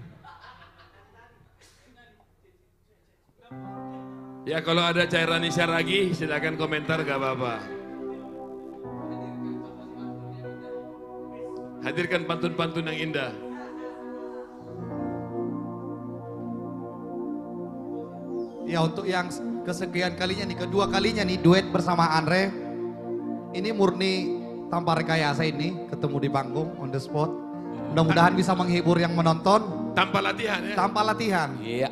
Ya kalau ada cairan Nisa lagi silakan komentar gak apa-apa. Hadirkan pantun-pantun yang indah. Ya untuk yang kesekian kalinya nih, kedua kalinya nih duet bersama Andre. Ini murni tanpa rekayasa ini, ketemu di panggung on the spot. Mudah-mudahan bisa menghibur yang menonton. Tanpa latihan ya? Tanpa latihan. Iya.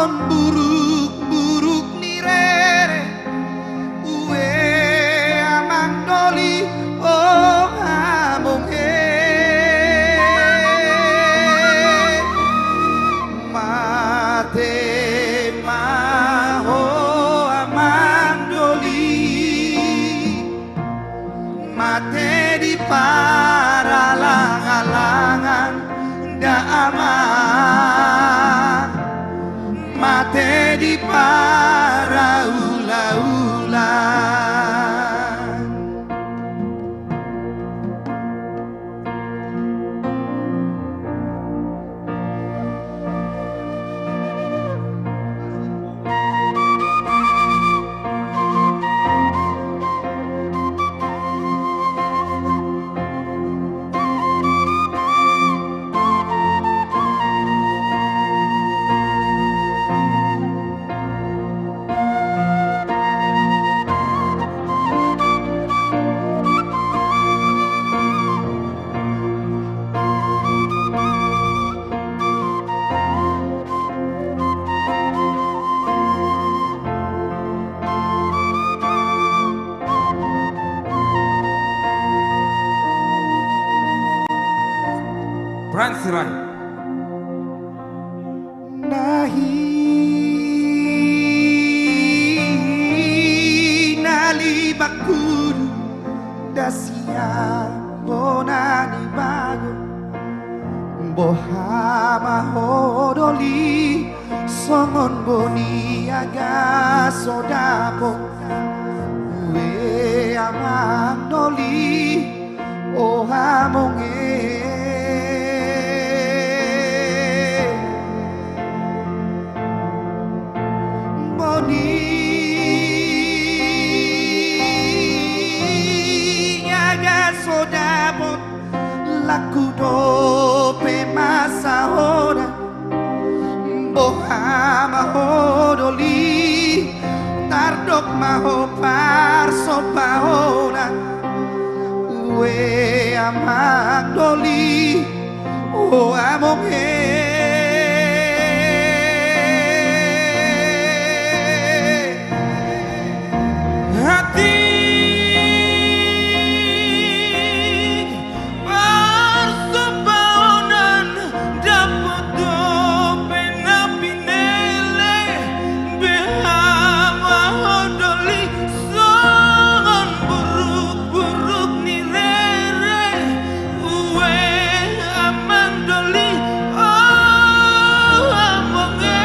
songon buruk-buruk nirere uwe amang doli oh among mate maho amang doli mate di paralang-alangan daama mate di paraula-ulan. Pransirai. Nahi nalibakudu dasia bonani bago bohama hodoli songon boni aga sodapo we amang doli oh amonge nyaga sodabot laku dope masa hora boha mahodoli tardok maho parso pahora we amak doli o amoke hati persebaonan dapat dope napinele behama hodoli songon buruk-buruk nirere uwe amang doli oh amonge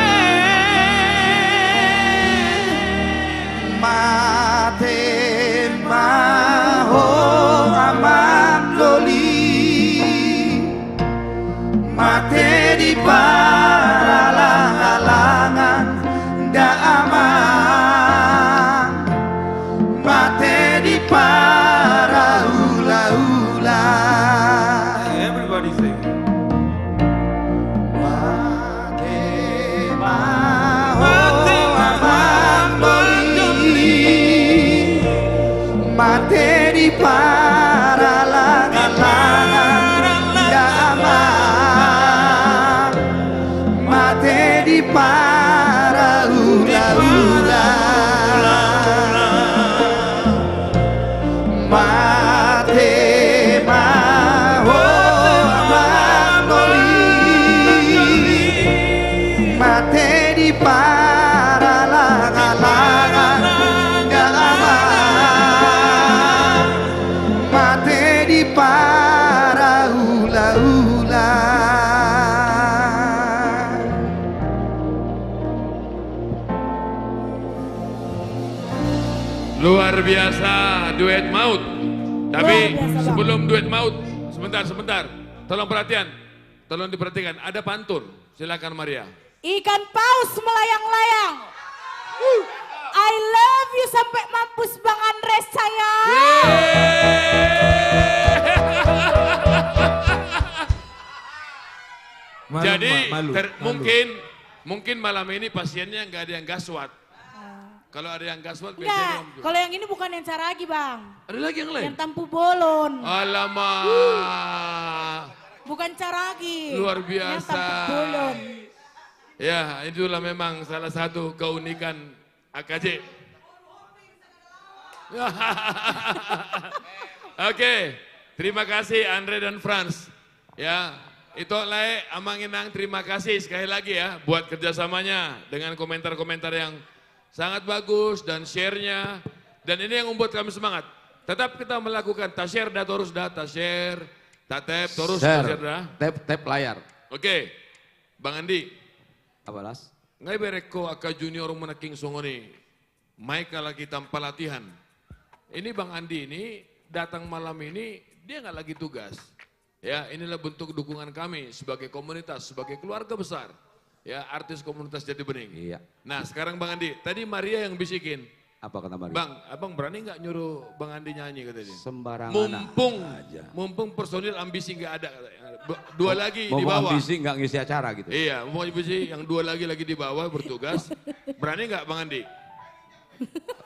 mate maho amang doli mate di paralang-alangan daamang mate di paraula-ulan. Everybody sing. Mate maho amang doli mate di paralang-alangan daamang mate di paraula-ulan mate maho amang doli mate di paralang-alangan daamang mate di paraula-ulan. Luar biasa duet maut. Tapi sebelum duet maut, sebentar. Tolong perhatian, tolong diperhatikan. Ada pantun, silakan Maria. Ikan paus melayang-layang. I love you sampai mampus Bang Andres sayang. Jadi malu. mungkin malam ini pasiennya nggak ada yang gaswat. Kalau ada yang gaswat Enggak, biasanya kalau yang ini bukan yang caragi Bang. ada lagi yang lain. Yang tampu bolon. Alamak. Bukan caragi. Luar Yang biasa. tampu bolon. Ya, itulah memang salah satu keunikan AKJ. Oke, terima kasih Andre dan Franz. Ya, itu lae amang inang terima kasih sekali lagi ya buat kerjasamanya dengan komentar-komentar yang sangat bagus dan share-nya. Dan ini yang membuat kami semangat. Tetap kita melakukan ta-share dah terus dah, ta-share, ta-tap terus ta-share dah. Tap layar. Oke, Bang Andi. Apa Las? Ngai bereko aka junior meneking songoni. Mai kala kita pelatihan. Ini Bang Andi ini datang malam ini dia nggak lagi tugas. Ya, inilah bentuk dukungan kami sebagai komunitas, sebagai keluarga besar. Ya, artis komunitas Jati Bening. Iya. Nah, sekarang Bang Andi, tadi Maria yang bisikin. Apa kata Maria? Bang, abang berani nggak nyuruh Bang Andi nyanyi katanya? Sembarangan Mumpung personil ambisi nggak ada. Dua lagi mau di bawah. ambisi nggak ngisi acara gitu? Iya, mau ambisi yang dua lagi di bawah bertugas. Berani nggak Bang Andi?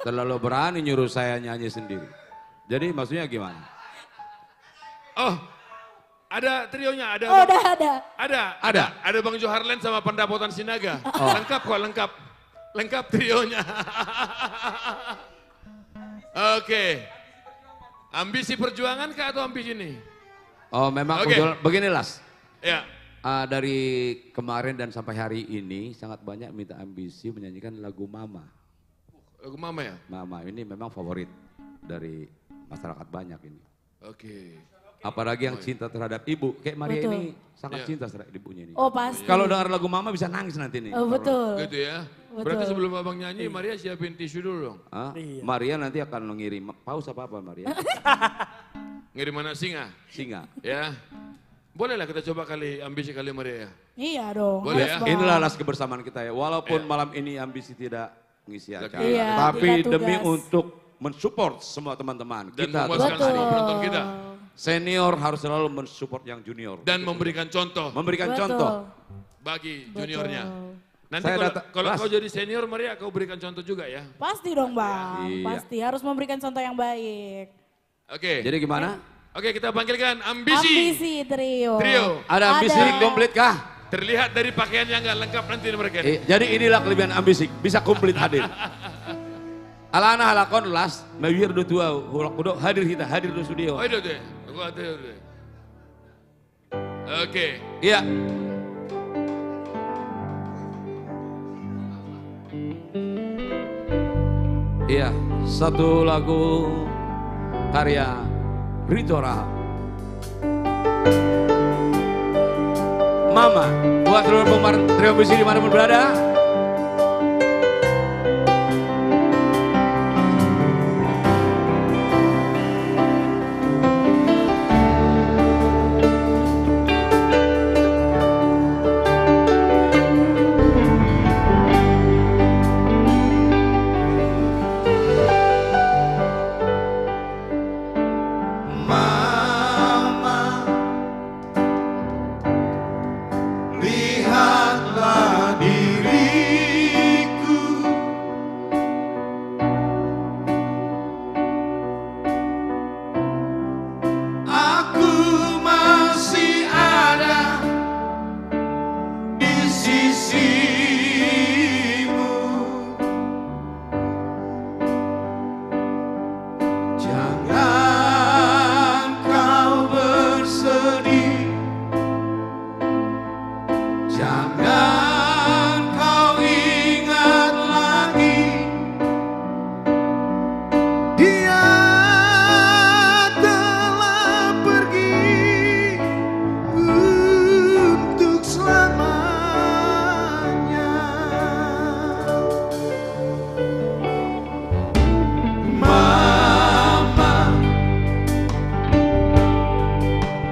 Terlalu berani nyuruh saya nyanyi sendiri. Jadi maksudnya gimana? Oh, ada trionya, ada. Oh, udah ada. Ada Bang Joharlen sama Pendapotan Sinaga. Oh. Lengkap kok, lengkap trionya. Oke. Ambisi perjuangan kah atau ambisi ini? Oh memang Oke. begini Las. Ya. Dari kemarin dan sampai hari ini sangat banyak minta ambisi menyanyikan lagu Mama. Lagu Mama ya? Mama ini memang favorit dari masyarakat banyak ini. Oke. Apalagi yang cinta terhadap ibu. Kayak Maria Betul. ini sangat Ya. cinta terhadap ibunya ini. Oh, pasti. Kalau dengar lagu Mama bisa nangis nanti nih. Oh, betul. Gitu ya. Betul. Berarti sebelum abang nyanyi, Maria siapin tisu dulu dong. Ah, Maria nanti akan mengirim paus apa Maria? Ngirim mana singa? Singa. Ya. Bolehlah kita coba kali ambisi kali Maria ya. Iya dong. Boleh harus ya? banget. Inilah Las kebersamaan kita ya. Walaupun Ya. malam ini ambisi tidak ngisi acara. Iya, tapi tidak demi tugas. untuk mensupport semua teman-teman. Dan Kita memuaskan tetap semua penonton kita. senior harus selalu mensupport yang junior. Dan memberikan contoh. Memberikan Betul. contoh. Bagi juniornya. Nanti Saya kalau Las. kau jadi senior Maria, kau berikan contoh juga ya. Pasti dong Bang, Iya. pasti harus memberikan contoh yang baik. Oke. Jadi gimana? Oke, kita panggilkan ambisi. Ambisi trio. Ada ambisi komplit kah? Terlihat dari pakaian yang nggak lengkap nanti mereka. Jadi inilah kelebihan ambisi, bisa komplit hadir. Alana halakon Las, mewir do tua, hulak kudo hadir kita, hadir do studio. Oh itu deh, aku ada deh. Oke. Iya. Iya, satu lagu karya Rito Rahab. Mama, buat seluruh penggemar trio ambisi dimanapun berada. Lihatlah diriku, aku masih ada di sisimu. Jangan kau bersedih, jangan kau ingat lagi dia telah pergi untuk selamanya. Mama,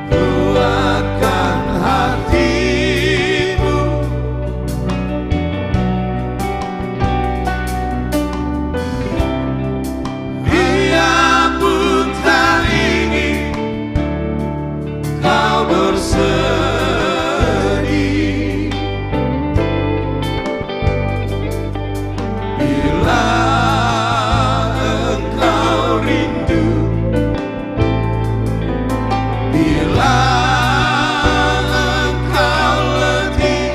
kuatkan hatimu. Dia pun tak ingin kau bersedih. Bila engkau rindu, bila engkau letih,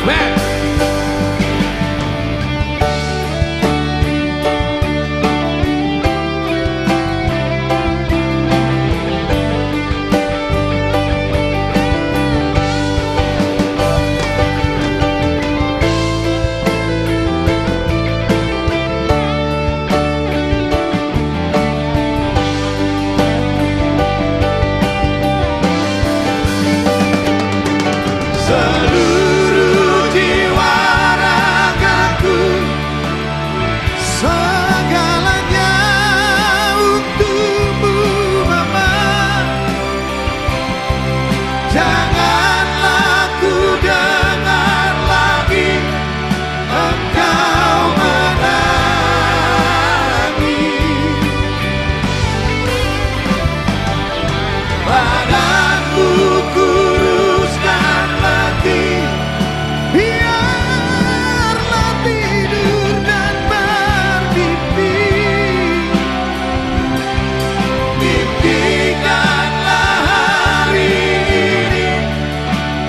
Band. Seluruh jiwa ragaku, segalanya untukmu Mama. Janganlah ku dengar lagi engkau menangis. Badanku kuruskan mati, biarlah tidur dan bermimpi. Mimpikanlah hari ini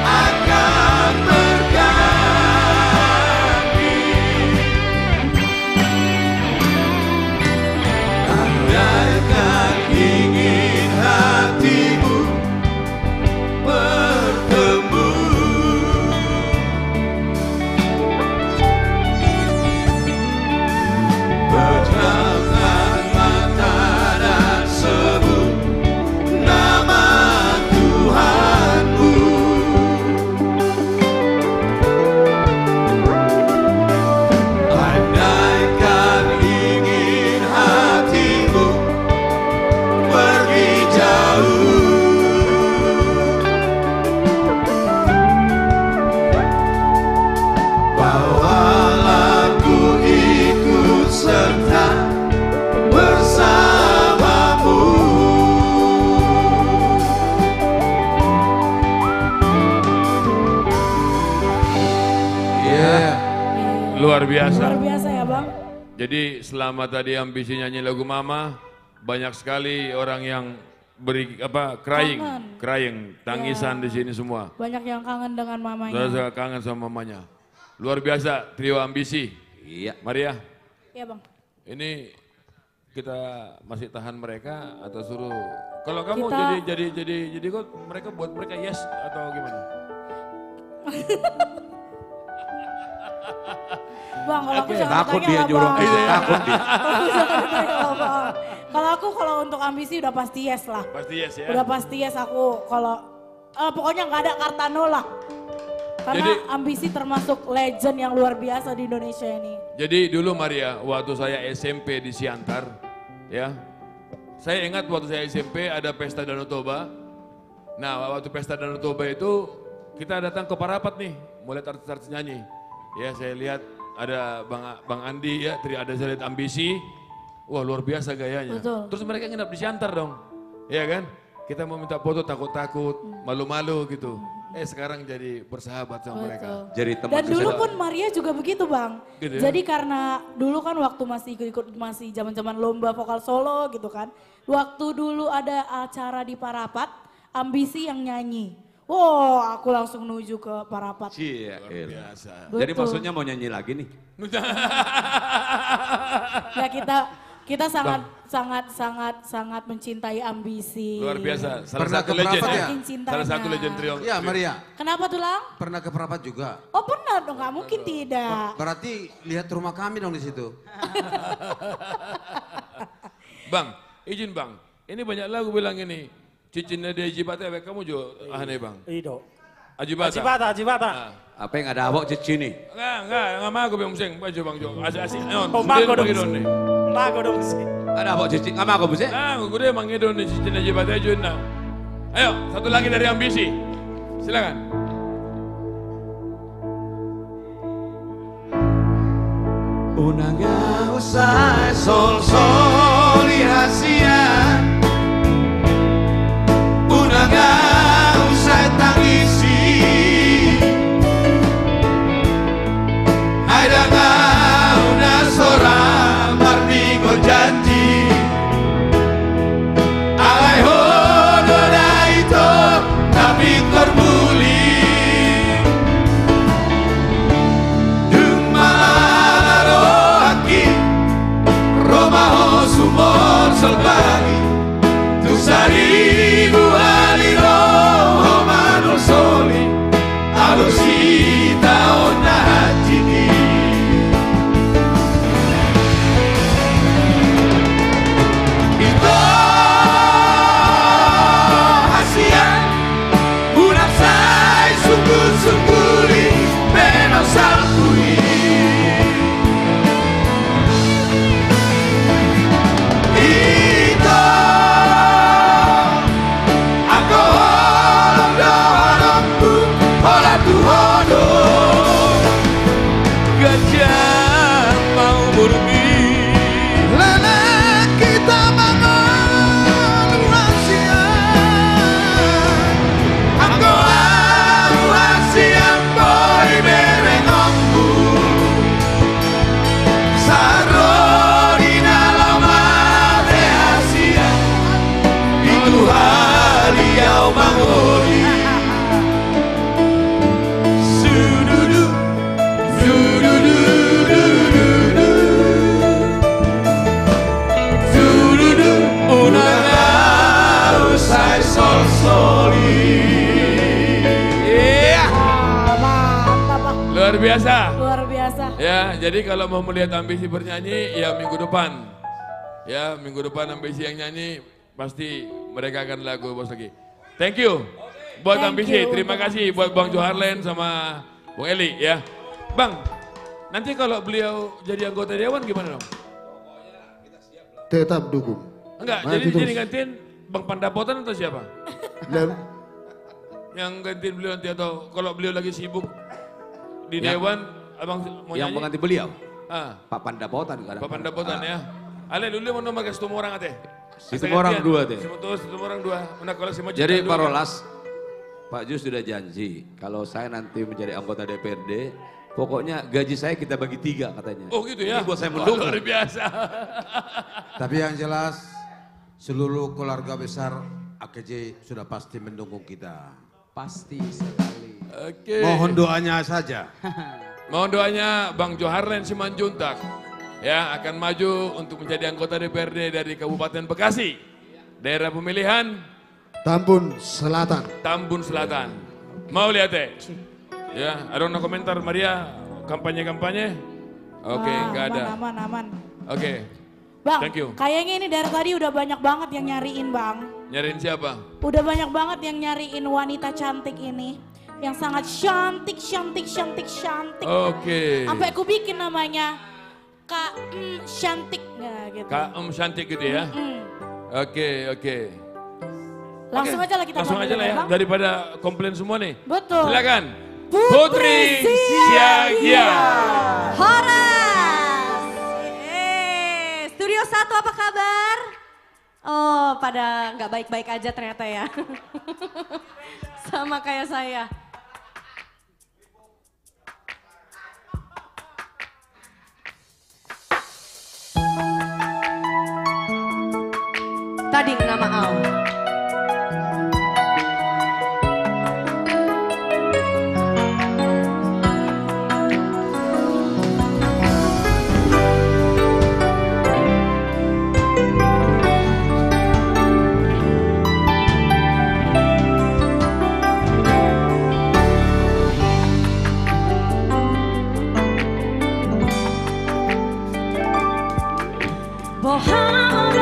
akan berganti. Andaikan ingin hatimu bertemu, pejamkan mata dan sebut nama Tuhanmu. Andaikan ingin hatimu pergi jauh, bawalah ku ikut serta bersamamu. Luar biasa. Luar biasa ya Bang. Jadi selama tadi ambisi nyanyi lagu Mama, banyak sekali orang yang beri crying, tangisan di sini semua. Banyak yang kangen dengan mamanya. Saya kangen sama mamanya. Luar biasa trio ambisi. Iya. Maria, Iya Bang. ini kita masih tahan mereka atau suruh? Kalau kamu Kita- jadi kok mereka buat mereka yes atau gimana? Bang, kalau aku jangan Takut tanya dia lah, jurung, Bang. takut dia. Jangan tanya lah, Bang. Kalau aku kalau untuk ambisi udah pasti yes lah. Pasti yes ya? Udah pasti yes aku kalau pokoknya nggak ada kata no lah. Karena Jadi- ambisi termasuk legend yang luar biasa di Indonesia ini. Jadi dulu Maria, waktu saya SMP di Siantar, ya, saya ingat waktu saya SMP ada pesta Danau Toba. Nah, waktu pesta Danau Toba itu kita datang ke Parapat nih, mulai artis-artis nyanyi. Ya, saya lihat ada Bang Andi ya, ada saya lihat ambisi. Wah, luar biasa gayanya. Betul. Terus mereka nginap di Siantar dong. Iya kan? Kita mau minta foto takut-takut, malu-malu gitu. Sekarang jadi bersahabat sama mereka. Jadi teman Dan dulu pun Maria juga begitu Bang. Gitu ya? Jadi karena dulu kan waktu masih ikut masih zaman-zaman lomba vokal solo gitu kan. Waktu dulu ada acara di Parapat, ambisi yang nyanyi. Wow, aku langsung menuju ke Parapat. Iya, biasa. Jadi Betul. maksudnya mau nyanyi lagi nih? Ya kita sangat mencintai ambisi. Luar biasa, salah Pernah satu ke legend Parapat ya. Saking cintanya. Salah satu legend trio. Iya Maria, Kenapa tuh Lang? pernah ke Parapat juga. Oh pernah dong, nggak mungkin tidak. Berarti lihat rumah kami dong di situ. Bang, izin Bang, ini banyak lagu bilang ini. Cicinnya dia Ajibata, kamu juga aneh Bang. Ido. Ajibata. Ajibata. Apa yang ada awak cici nih? Enggak mau aku bilang musing. Baju Bang Jo, asik-asik. Mago dong. nih. Mago dong sih. Ada awak cici, nggak mau aku bisa? Nah, gue deh Bang Idon nih, cicinnya Ajibata juga. Ayo, satu lagi dari ambisi. Silakan. Unanga usai sol-sol rahasia, unanga usai tangisi, ada una seorang martigo janji, alai hodo da itu tapi terbuli, soli. Sududu, sududu, dududu. Sududu, una lau sai sol soli. Iya. Luar biasa. Luar biasa. Ya, jadi kalau mau melihat ambisi bernyanyi, ya minggu depan. Ya, minggu depan ambisi yang nyanyi, pasti mereka akan lagu bos lagi. Thank you buat Thank ambisi, you. terima kasih buat Bang Joharlen sama Bung Eli ya. Bang, nanti kalau beliau jadi anggota dewan gimana dong? Tetap dukung. Enggak, Maju jadi terus. gantiin Bang Pandapotan atau siapa? Dan Yang gantiin beliau nanti atau kalau beliau lagi sibuk di dewan, abang mau Yang nyanyi? mengganti beliau. Ah. Pak Pandapotan kadang. Pak Pandapotan ya. Ale dulu mau nomor ke semua orang ate. Semua orang dua teh. Semua orang dua. Una kalau semua Jadi juta Pak dua, Rolas, Pak Jus sudah janji kalau saya nanti menjadi anggota DPRD, pokoknya gaji saya kita bagi 3 katanya. Oh gitu ya? Ini buat saya Wah, mendukung. luar biasa. Tapi yang jelas seluruh keluarga besar AKJ sudah pasti mendukung kita. Pasti sekali. Oke. Mohon doanya saja. Mohon doanya Bang Joharlen Simanjuntak ya akan maju untuk menjadi anggota DPRD dari Kabupaten Bekasi. Daerah pemilihan Tambun Selatan. Tambun Selatan. Mau lihat deh? Ya, ada no komentar Maria kampanye-kampanye? Oke, Wah, nggak ada. Aman, aman. Oke. Bang, Thank you. kayaknya ini dari tadi udah banyak banget yang nyariin bang. Nyariin siapa? Udah banyak banget yang nyariin wanita cantik ini. Yang sangat cantik, cantik, cantik, cantik. Oke. Sampai aku bikin namanya Kak Cantik. Nah, gitu. Kak Cantik gitu ya? Oke, oke. Langsung Oke, aja lah kita langsung panggil aja lah ya, Bang. daripada komplain semua nih. Betul. Silakan. Putri Siagia. Horas. Studio 1 apa kabar? Oh, pada nggak baik-baik aja ternyata ya. Sama kayak saya. Tadi nama Au. Bohong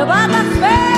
The Batak Band.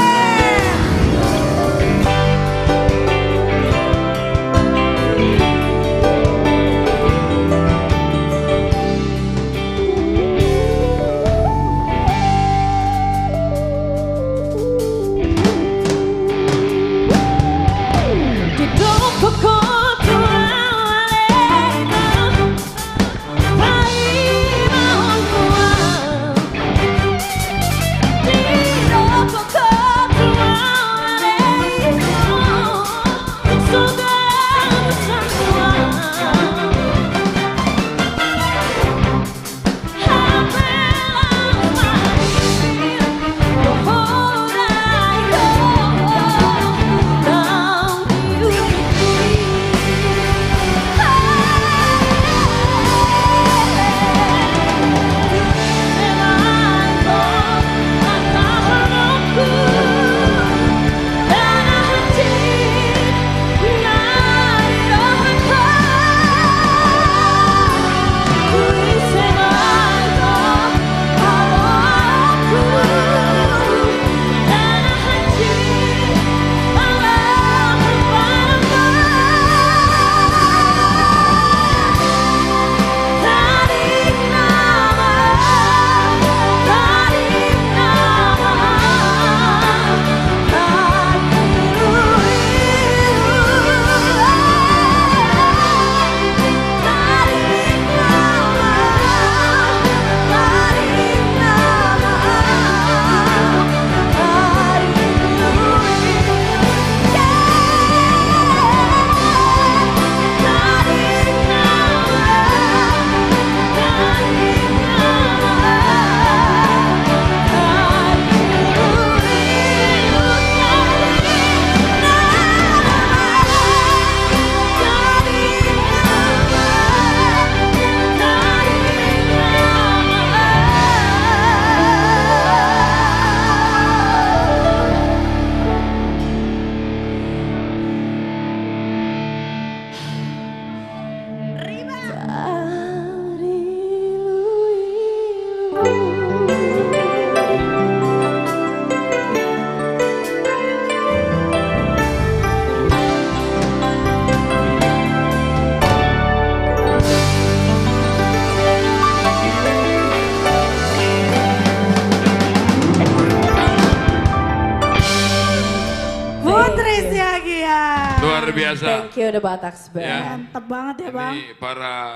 Luar biasa. Thank you The Batak Band. Ya. Mantap banget ya Bang.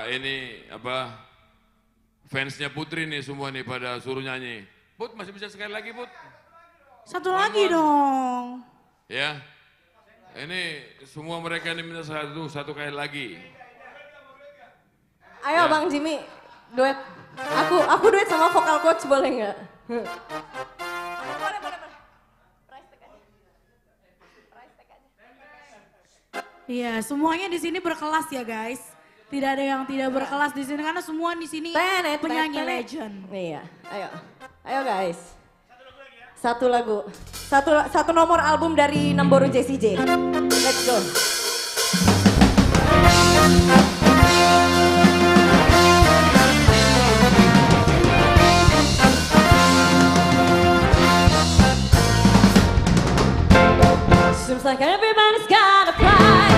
Ini para fansnya Putri nih semua nih pada suruh nyanyi. Put masih bisa sekali lagi Put? Satu lagi dong. Ya. Ini semua mereka ini minta satu kali lagi. Ayo Bang Jimmy, duet. Aku duet sama vokal coach boleh nggak? Iya, semuanya di sini berkelas ya guys. Tidak ada yang tidak berkelas di sini karena semua di sini penyanyi legend. Iya, ayo guys. Satu lagu, satu nomor album dari Namboru JCJ. Let's go. Seems like everybody's got a prize.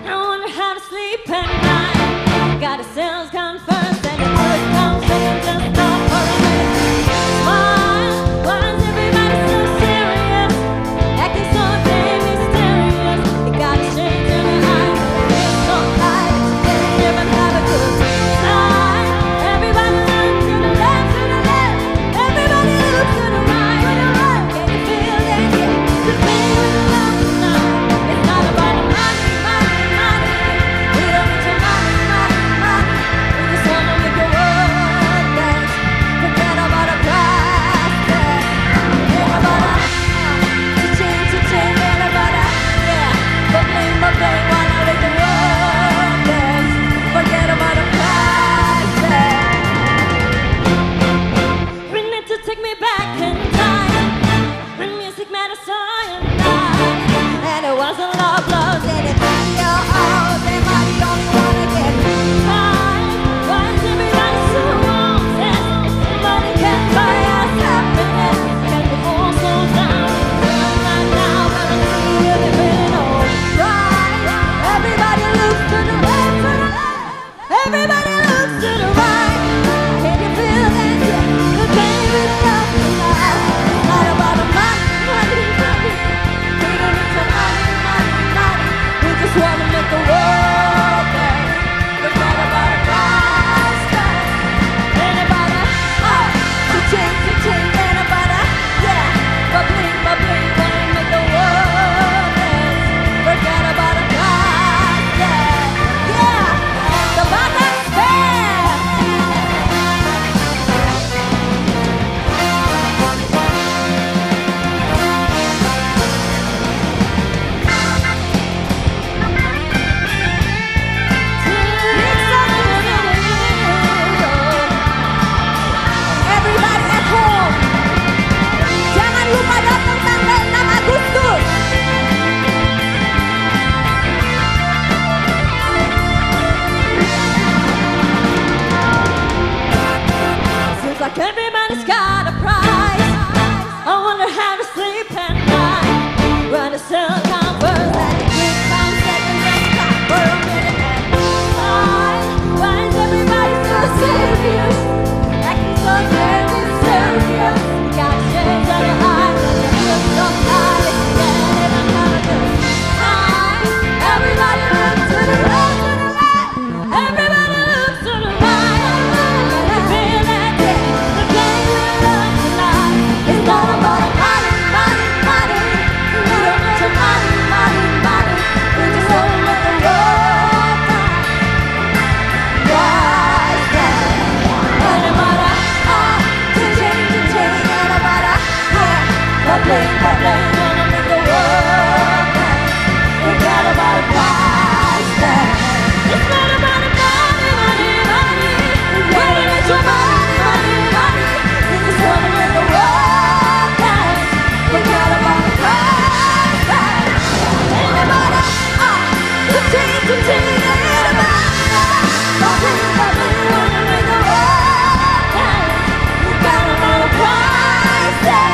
I wonder how to sleep at night. Got a sales gun first and a third comes second. Just stop for a minute. Smile. Why is everybody so serious? Acting so damn mysterious. You got a shade in your eyes. It's so light. They never have a good time. Everybody look to the left, to the left. Everybody look to the right, to the right. Can you feel that? Yeah, the feeling of love tonight. It's not about the money, money, money. We don't need your money, money, money. We just wanna make the world dance. Forget about a price tag. Forget about a cha-ching, forget about a ba-bling, ba-bling. Wanna make the world dance. Forget about a price tag. Bring it to take me back in time. When music made us so united. And it wasn't love, love, anything your own. Everybody only wanna get high. Why is everybody so obsessed? Money can't buy us happiness. Can we all so sleep at night. When the sun comes first and the quick comes second, just stop for a minute and decide. Why is everybody so serious? Acting so very serious. You got shades on your eyes and your lips don't lie. Get it, I'm having a good time. Everybody look to the right, to the left. Everybody look to the right. And I feel that day. The day we love tonight. It's not about money, money, money. We don't need your money, money, money. We just wanna make the world time. Right there. Anybody, cha-ching, anybody, yeah. Bubbling, bubbling, wanna make the world time. Forget about a price tag. It's not about the money, money, money. We don't need your money, money, money. We just wanna make the world time. Forget about the price tag. Anybody, cha-ching, anybody. Bubbling, bubbling, wanna make the world time. Forget about the price tag.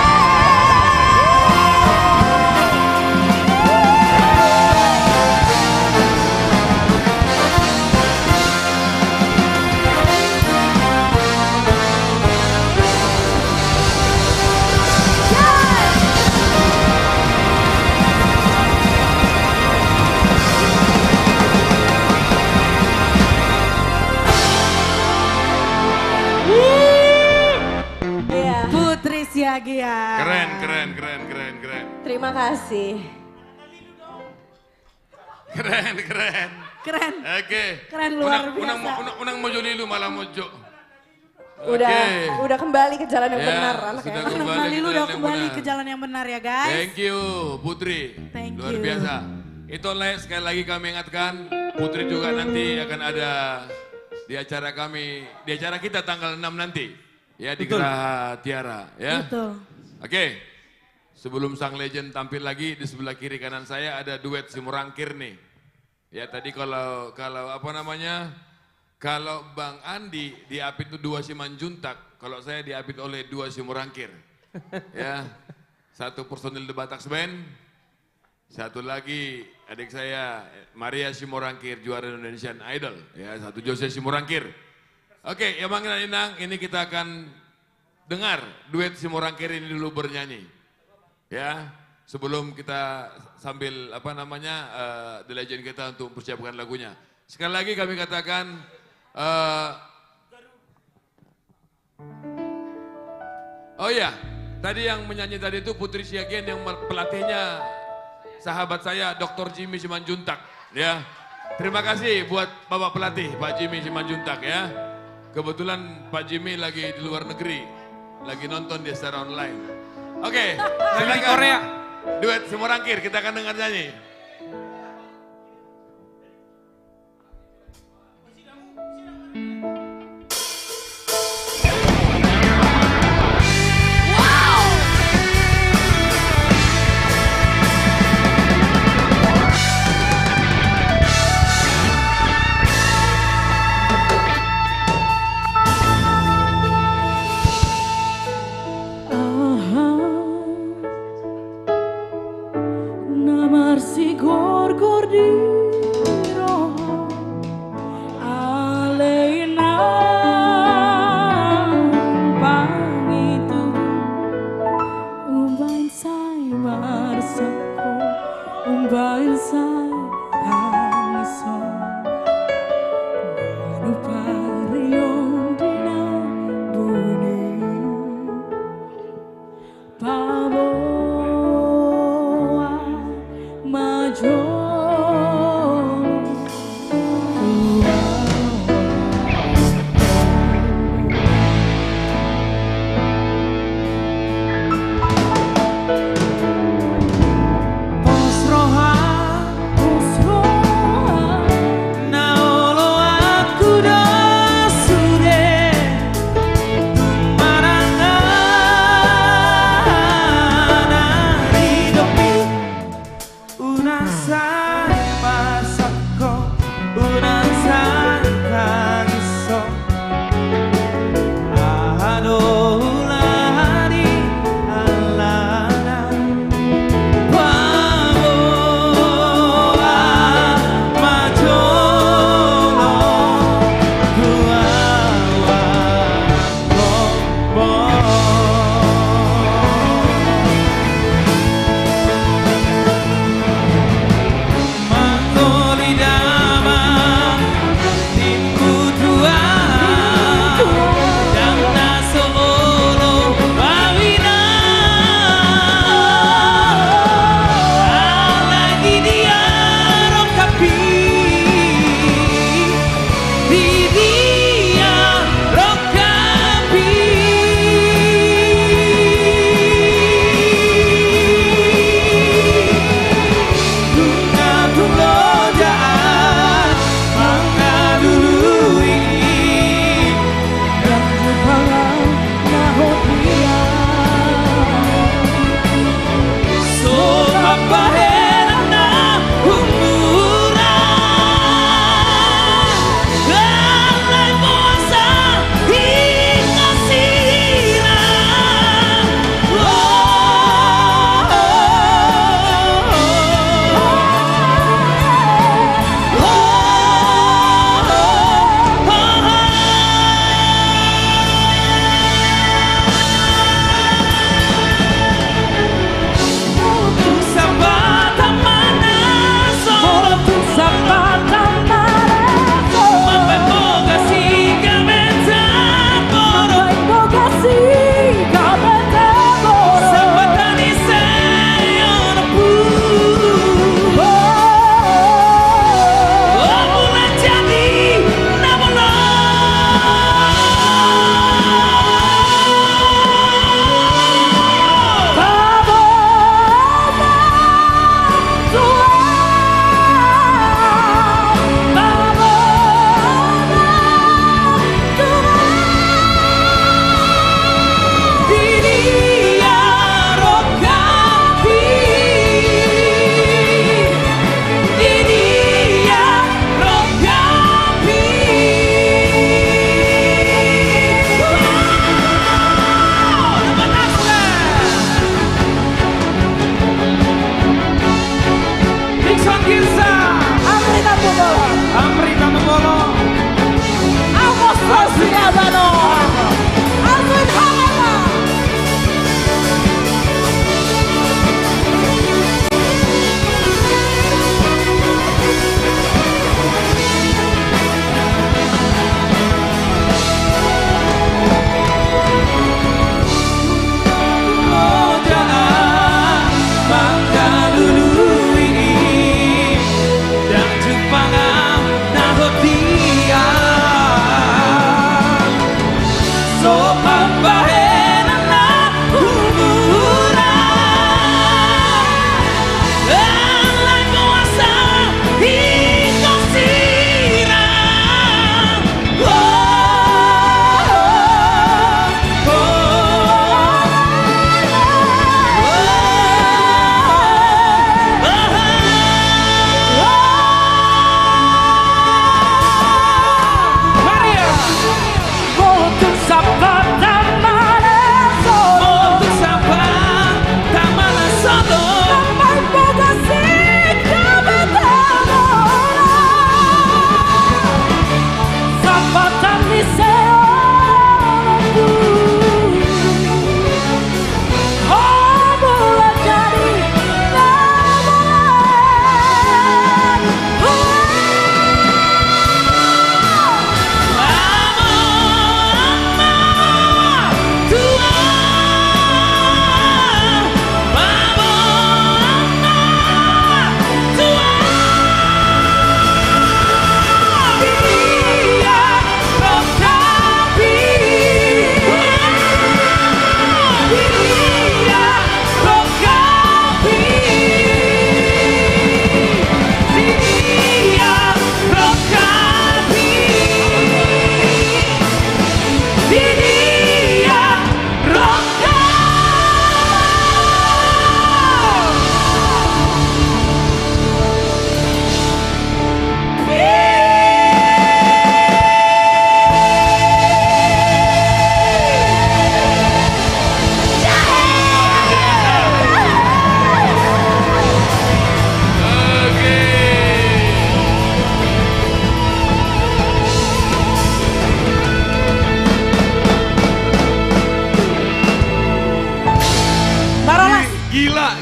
Putri Siagia. Keren. Terima kasih. Keren. Keren. Oke. Keren luar biasa. Unang mojo malah mojo. Udah kembali ke jalan yang benar anaknya. sudah Anak kembali Malilu ke udah jalan yang kembali benar. ke jalan yang benar ya guys. Thank you Putri. Luar you. biasa. Itu sekali lagi kami ingatkan, Putri juga nanti akan ada di acara kami, di acara kita tanggal 6 nanti. Ya di Betul. Geraha Tiara ya. Betul. Oke. Sebelum sang legend tampil lagi, di sebelah kiri kanan saya ada duet si Murangkir nih. Ya tadi kalau apa namanya? Kalau Bang Andi diapit itu 2 Simanjuntak, kalau saya diapit oleh 2 si Murangkir. Ya. 1 personil The Bataks Band, 1 lagi adik saya Maria Simorangkir juara Indonesian Idol, ya 1 Jose Simorangkir. Oke, yang manggil Inang, ini kita akan dengar duet Simorangkir ini dulu bernyanyi. Ya, sebelum kita sambil apa namanya The Legend kita untuk mempersiapkan lagunya. Sekali lagi kami katakan oh iya, tadi yang menyanyi tadi itu Putri Siagian yang pelatihnya sahabat saya Dr. Jimmy Simanjuntak ya. Terima kasih buat Bapak pelatih Pak Jimmy Simanjuntak ya. Kebetulan Pak Jimmy lagi di luar negeri, lagi nonton dia secara online. Oke, Lagi di Korea. Duet Simorangkir kita akan dengar nyanyi. Namarsi gor-gor di roho Aleina pangitu Umbain say marsako Umbain say pangiso Manu parion dina buni Pabo Majo Posroha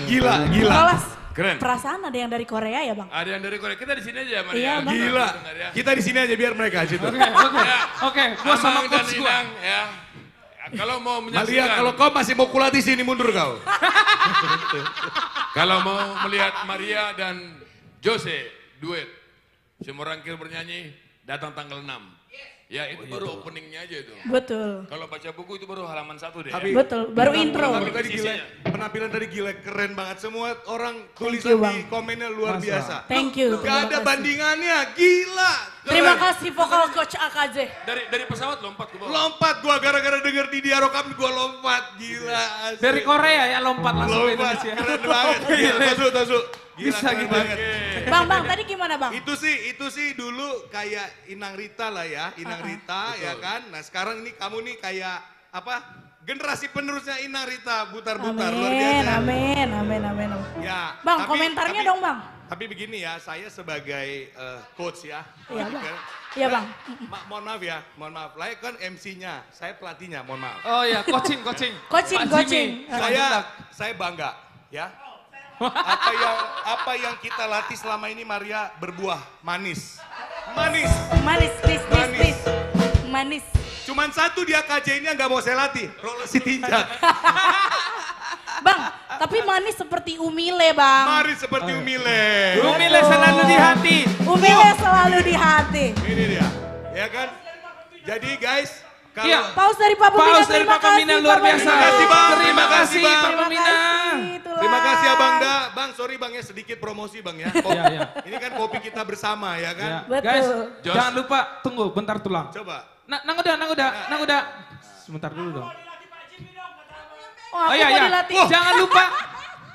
Gila. Rolas, Keren. perasaan ada yang dari Korea ya bang? Ada yang dari Korea. Kita di sini aja, Maria. Iya, Bang. Gila. Kita di sini aja biar mereka situ. Oke, gua sama Amang dan coach gua. Inang, ya. Kalau mau Malia, menyaksikan, kalau kau masih mau kulat di sini mundur kau. kalau mau melihat Maria dan Jose duet, semua rangkil bernyanyi, datang tanggal 6. Ya itu baru openingnya aja itu. Betul. Kalau baca buku itu baru halaman 1 deh. Tapi- Betul, baru intro. Penampilan tadi gila, keren banget. Semua orang Thank tulisan you, Bang. di komennya luar biasa. Thank you. Gak ada Terima kasih. bandingannya, gila. Terima kasih vokal coach AKJ. Dari pesawat lompat ke bawah. Lompat gua gara-gara denger di Diarokam gua lompat, gila. asli. Dari Korea ya lompat langsung ke Lompat, Indonesia. keren banget. Gila, Tasu. Gila, Bisa keren gitu. banget. Bang, tadi gimana bang? Itu sih dulu kayak Inang Rita lah ya, Inang Rita ya kan. Nah sekarang ini kamu nih kayak apa? Generasi penerusnya Inang Rita butar-butar luar biasa. Amin. Ya. Bang, komentarnya dong bang. Tapi begini ya, saya sebagai coach ya. Iya bang. Kan, Iya bang. mohon maaf ya, mohon maaf. Lah kan MC-nya, saya pelatihnya, mohon maaf. Oh ya, coaching. Coaching. Pak Jimmy. Saya bangga ya. Apa yang kita latih selama ini Maria berbuah manis. Manis. Manis. Cuman satu dia KJ ini yang nggak mau saya latih, roller si tinjak. Bang, tapi manis seperti umile bang. Manis seperti umile. Umile selalu di hati. Umile selalu di hati. Ini dia, ya kan? Jadi guys, kalau Iya. Paus dari Pak Pembina. Paus dari Pak Pembina luar biasa. Terima kasih, Bang. Terima kasih Bang. Pak Pembina. Terima kasih Abang Da. Bang, sorry Bang ya sedikit promosi Bang ya. Iya, iya. Ini kan kopi kita bersama ya kan? Ya. Guys, jangan lupa tunggu bentar tulang. Coba. Nang udah. Sebentar dulu dong. Oh, Oh iya, mau dilatih. jangan lupa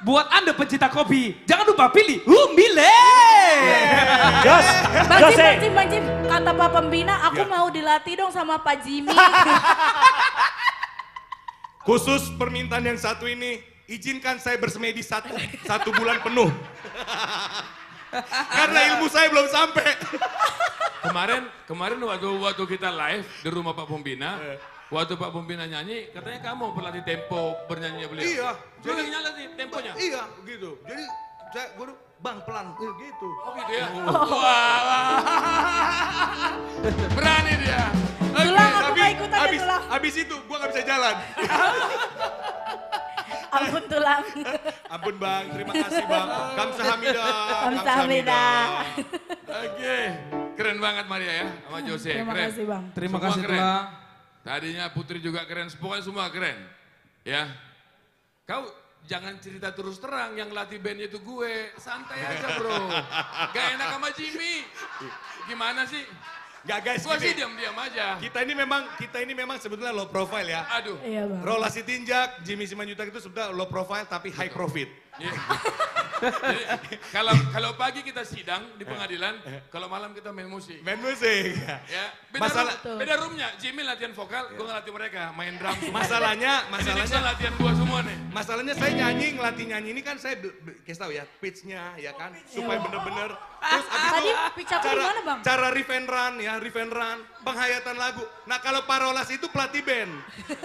buat Anda pencinta kopi, jangan lupa pilih Umile. Bang Jim, kata Pak Pembina, aku mau dilatih dong sama Pak Jimmy. Khusus permintaan yang satu ini, izinkan saya bersemedi satu bulan penuh. Karena ilmu saya belum sampai. Kemarin waktu kita live di rumah Pak Pembina, waktu Pak Pembina nyanyi, katanya kamu pelatih tempo bernyanyinya beliau. Iya. Jadi latih temponya. Iya, gitu. Jadi gue bang pelan, gitu. Oh gitu ya. Wah. Berani dia. Tulang, aku mau ikutan ya Tulang. Abis itu gue gak bisa jalan. Ampun Tulang. Ampun Bang, terima kasih Bang. Kamsahamnida. Kamsahamnida. Oke. Keren banget Maria ya sama Jose. Terima keren. kasih Bang. Terima Semua kasih keren. Tulang. Tadinya Putri juga keren, pokoknya semua keren. Ya. Kau jangan cerita terus terang, yang latih bandnya itu gue. Santai aja bro. Gak enak sama Jimmy. Gimana sih? Gak guys, Gua sih gini. diam-diam aja. Kita ini memang sebetulnya low profile ya. Aduh. Iya Bang. Rola Sitinjak, Jimmy Simanjuntak itu sebetulnya low profile tapi high profit. Iya. Jadi, kalau pagi kita sidang di pengadilan, kalau malam kita main musik. Main musik. Ya, Masalah- beda roomnya. Jimmy latihan vokal, gue ngelatih mereka main drum. semua. Masalahnya Ini latihan gua semua nih. Masalahnya saya ngelatih nyanyi ini kan saya kasih tahu ya, pitch-nya ya kan, supaya bener-bener. Terus abis Tadi itu pitch aku di mana, Bang? Cara riff and run ya, riff and run, penghayatan lagu. Nah kalau Parolas itu pelatih band.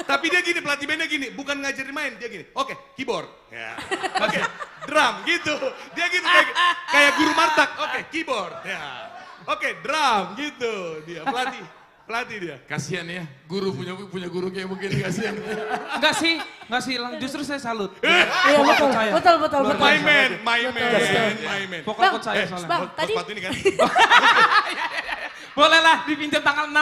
Tapi dia gini, pelatih bandnya gini, bukan ngajarin main, dia gini. Oke, keyboard. Ya. Oke, drum gitu. Dia gitu kayak guru martak. Oke, keyboard. Ya. Oke, drum gitu. Dia pelatih dia. Kasihan ya, guru punya guru kayak begini kasihan. Enggak sih, justru saya salut. Iya betul. My man. Pokoknya coach saya soalnya. Bang, tadi Sepatu ini kan. Boleh lah dipinjam tanggal 6.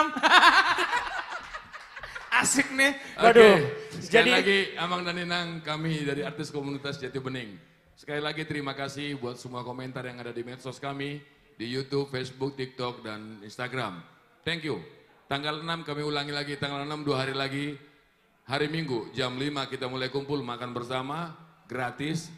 Asik nih. Oke, sekali lagi Amang dan Inang, kami dari artis komunitas Jati Bening. Sekali lagi terima kasih buat semua komentar yang ada di medsos kami, di YouTube, Facebook, TikTok, dan Instagram. Thank you. Tanggal 6 kami ulangi lagi, tanggal 6 2 hari lagi, hari Minggu jam 5 kita mulai kumpul makan bersama, gratis.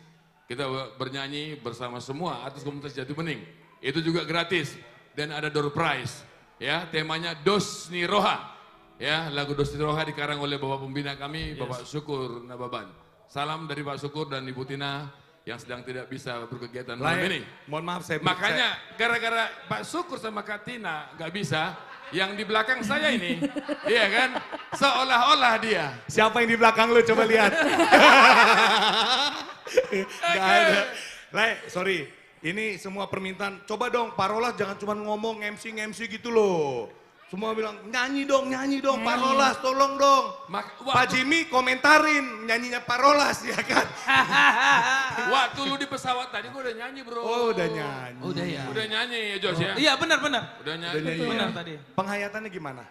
Kita bernyanyi bersama semua artis komunitas Jati Bening. Itu juga gratis dan ada door prize. Ya, temanya Dos Ni Roha. Ya, lagu Dos Ni Roha dikarang oleh Bapak Pembina kami, Bapak Syukur Nababan. Salam dari Pak Syukur dan Ibu Tina yang sedang tidak bisa berkegiatan malam ini. Mohon maaf saya. Makanya gara-gara Pak Syukur sama Kak Tina nggak bisa, yang di belakang saya ini, iya kan, seolah-olah dia. Siapa yang di belakang lu coba lihat. Nggak ada. Le, sorry. Ini semua permintaan. Coba dong, Parolas jangan cuma ngomong MC gitu loh. Semua bilang, nyanyi dong, Parolas, tolong dong. Pak Jimmy komentarin nyanyinya Parolas, ya kan? Waktu lu di pesawat tadi gua udah nyanyi, bro. Oh, udah nyanyi. Udah ya. Udah nyanyi ya, Jos ya? Iya, benar. Udah nyanyi. Benar tadi. Penghayatannya gimana?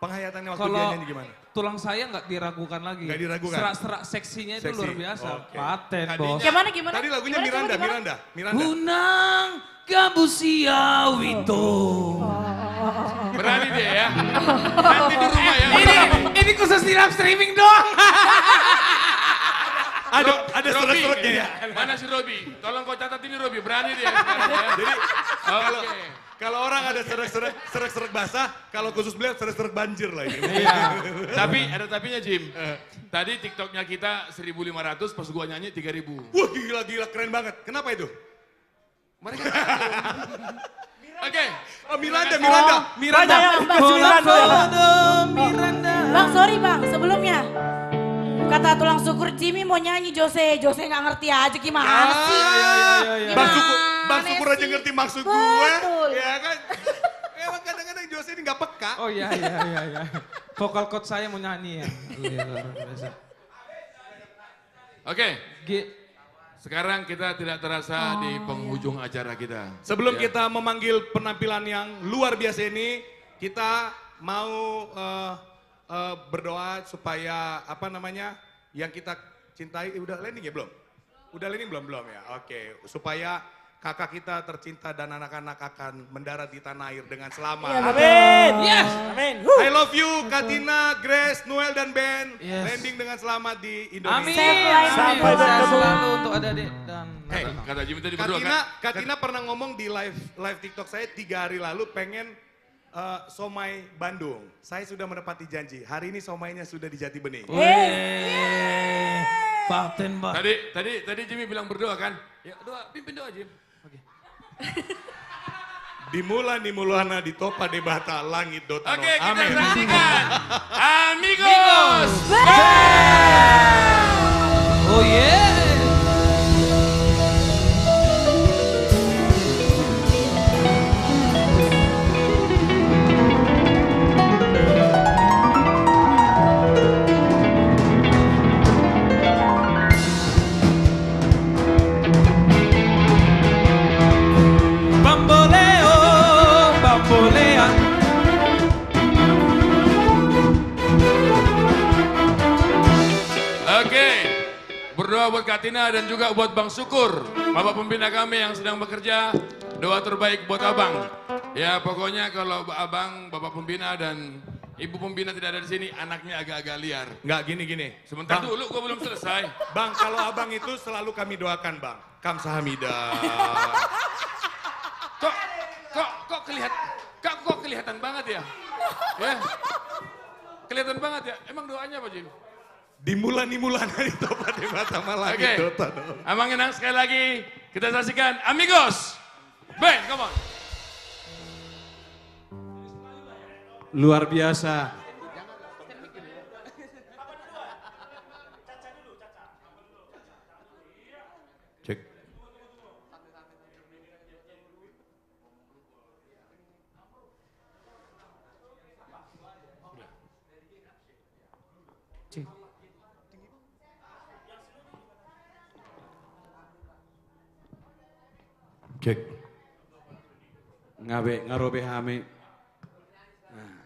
Penghayatannya waktu Kalau dia nyanyi gimana? tulang saya nggak diragukan lagi. Nggak diragukan? Serak-serak seksinya itu Seksi. luar biasa. Oke. Paten, Tadinya- bos. Gimana? Tadi lagunya Miranda. Hunang Kabusia Wito. Berani dia ya. Nanti di rumah ya. Ini khusus di live streaming doang. Ada serak-seraknya ya. Mana si Robi? Tolong kau catat ini Robi, berani dia. Jadi Oke. kalau orang ada serak-serak basah, kalau khusus beliau serak-serak banjir lah ini. Iya. Tapi ada tapinya Jim. Tadi TikToknya kita 1.500, pas gua nyanyi 3.000. Wah gila keren banget. Kenapa itu? Mereka Oke. Oh Miranda. Bang, sorry bang, sebelumnya. Kata tulang syukur Jimmy mau nyanyi Jose nggak ngerti aja gimana sih. Iya. Bang Syukur aja ngerti maksud gue. Ya kan? Emang kadang-kadang Jose ini gak peka. Oh iya. Vokal coach saya mau nyanyi ya. Iya, luar biasa. Oke. Sekarang kita tidak terasa di penghujung acara kita. Sebelum Ya. kita memanggil penampilan yang luar biasa ini, kita mau berdoa supaya yang kita cintai, udah landing ya belum? Udah landing belum ya? Oke, supaya kakak kita tercinta dan anak-anak akan mendarat di tanah air dengan selamat. Ya, amin. Yes. Amin. I love you, Katina, Grace, Noel dan Ben. Yes. Landing dengan selamat di Indonesia. Amin. Sampai Sehat bertemu. selalu untuk adik dan Kata Jimmy tadi berdua kan? Katina pernah ngomong di live TikTok saya 3 hari lalu pengen somai Bandung. Saya sudah menepati janji. Hari ini somainya sudah di Jati Bening. Paten, Pak. Tadi Jimmy bilang berdoa kan? Ya doa, pimpin doa Jim. Dimulana di topa debata langit dotano. Oke, kita Amin. saksikan Amigos. Oh yeah. Bambolea. Oke, berdoa buat Katina dan juga buat Bang Syukur, Bapak Pembina kami yang sedang bekerja. Doa terbaik buat Abang. Ya pokoknya kalau Abang, Bapak Pembina dan Ibu Pembina tidak ada di sini, anaknya agak-agak liar. Enggak gini. Sebentar Bang. dulu, gua belum selesai. Bang, kalau abang itu selalu kami doakan, Bang. Kamsahamnida. Kok kelihatan banget ya? Ya. Kelihatan banget ya. Emang doanya apa, Jim? Dimulana di topa debata langit Oke. dotano. Abang Enang sekali lagi kita saksikan Amigos. Ben, come on. Luar biasa. Cek. Cek. Ngarobe hame. Nah.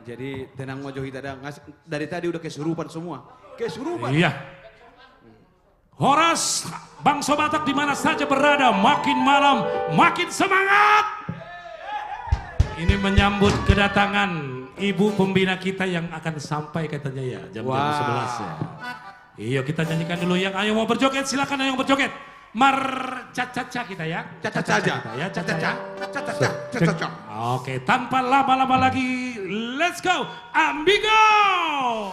Jadi tenang mojo kita dari tadi udah kesurupan semua. Kesurupan. Iya. Horas, Bangsa Batak di mana saja berada, makin malam makin semangat. Ini menyambut kedatangan Ibu Pembina kita yang akan sampai katanya ya jam 11 ya. Iya kita nyanyikan dulu yang ayo mau berjoget silakan ayo berjoget. Caca-caca kita ya. Caca-caca aja. Ya, caca-caca. Caca-caca. Oke, tanpa lama-lama lagi, let's go, Amigo!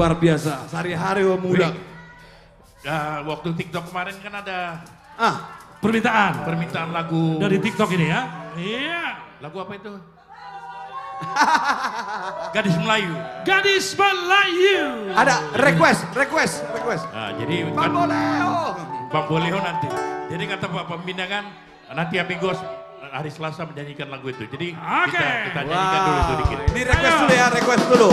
luar biasa. Sehari-hari muda. Waktu TikTok kemarin kan ada permintaan lagu dari TikTok ini ya. Iya, lagu apa itu? Gadis Melayu. Gadis Melayu. Ada request. Nah, jadi Bang Boleo. Bang Boleo nanti. Jadi kata Pak Pembina kan nanti Amigos hari Selasa menyanyikan lagu itu. Jadi kita nyanyikan dulu itu dikit. Ini request dulu ya, request dulu.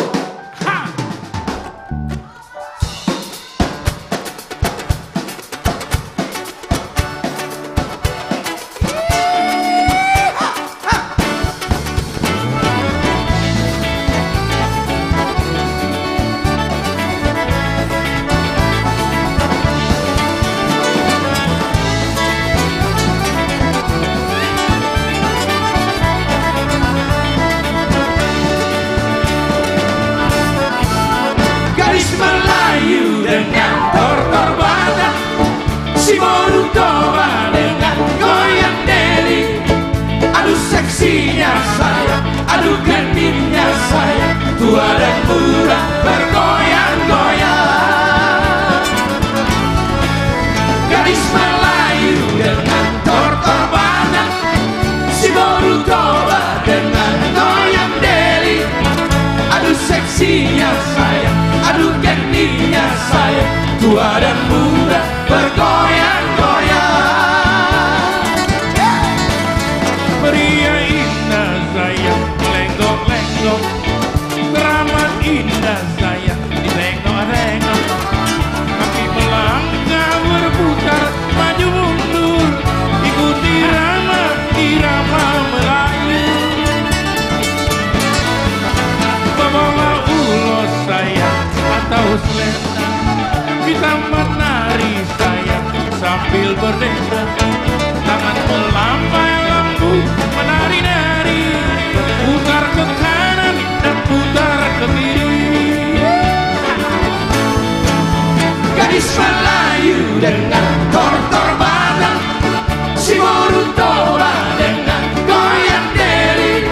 Gadis Melayu dengan tortor badan, si Morutoba dengan goyang deli. Aduh seksinya saya, aduh genitnya saya, tua dan muda bergoyang-goyang. Gadis Melayu dengan tortor badan, si Morutoba dengan goyang deli. Aduh seksinya saya, aduh genitnya saya, tua dan muda bergoyang-goyang. Pria indah saya lenggong-lenggong, teramat indah saya direngok-rengok. Kaki melangkah berputar maju mundur, ikuti irama Melayu. Bawa ulos saya atau selendang, kita menari saya sambil berdendang. Tangan melambai lambu menari-nari, putar ke kanan dan putar ke kiri. Gadis Melayu dengan tortor badan, si Morutoba dengan goyang deli.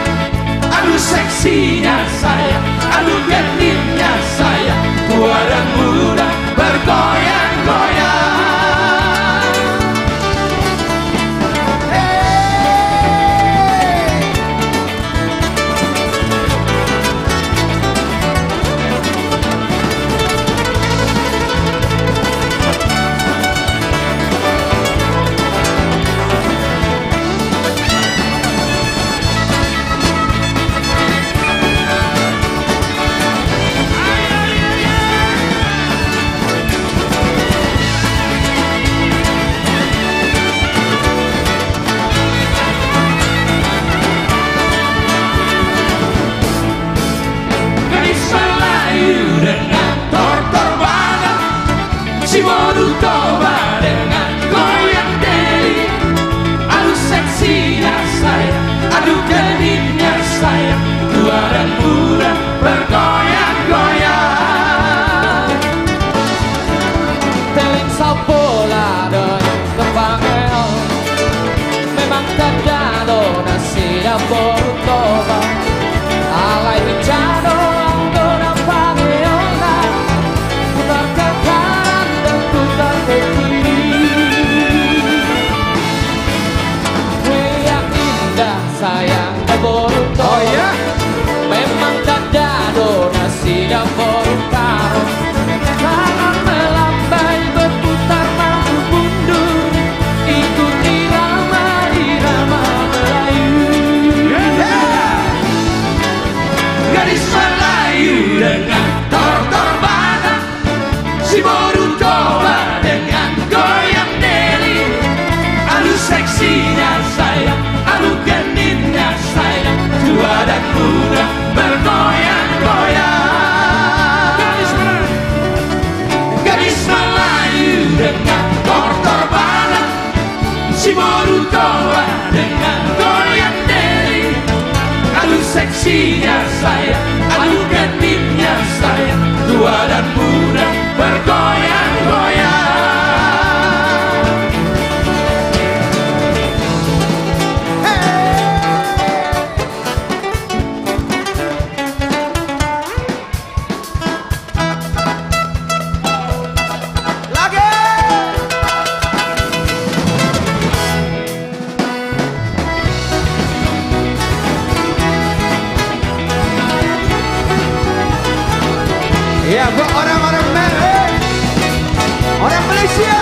Aduh seksinya saya, aduh genitnya saya, tua dan muda bergoyang-goyang. Gadis Melayu dengan tortor badan, si Morutoba dengan goyang deli. Aduh seksinya saya, aduh genitnya saya, tua dan muda bergoyang-goyang. Teling sapola doyong kepangeo, memang tadano nasi dan Morutoba. Alay bincado anggona pangeona, putar ke kanan dan putar ke kiri. Yang indah sayang dan Morutoba, memang tadano nasi dan Morutoba. Tangan melambai berputar maju mundur, ikuti irama Melayu. Gadis Melayu dengan tortor badan, si Morutoba dengan goyang deli. Aduh seksinya saya, aduh genitnya saya, tua dan muda bergoyang-goyang. Gadis Melayu dengan tortor badan, si Morutoba dengan goyang deli. Aduh seksinya saya, aduh genitnya saya, tua dan muda bergoyang-goyang. Ya, buat orang-orang merah, orang Malaysia.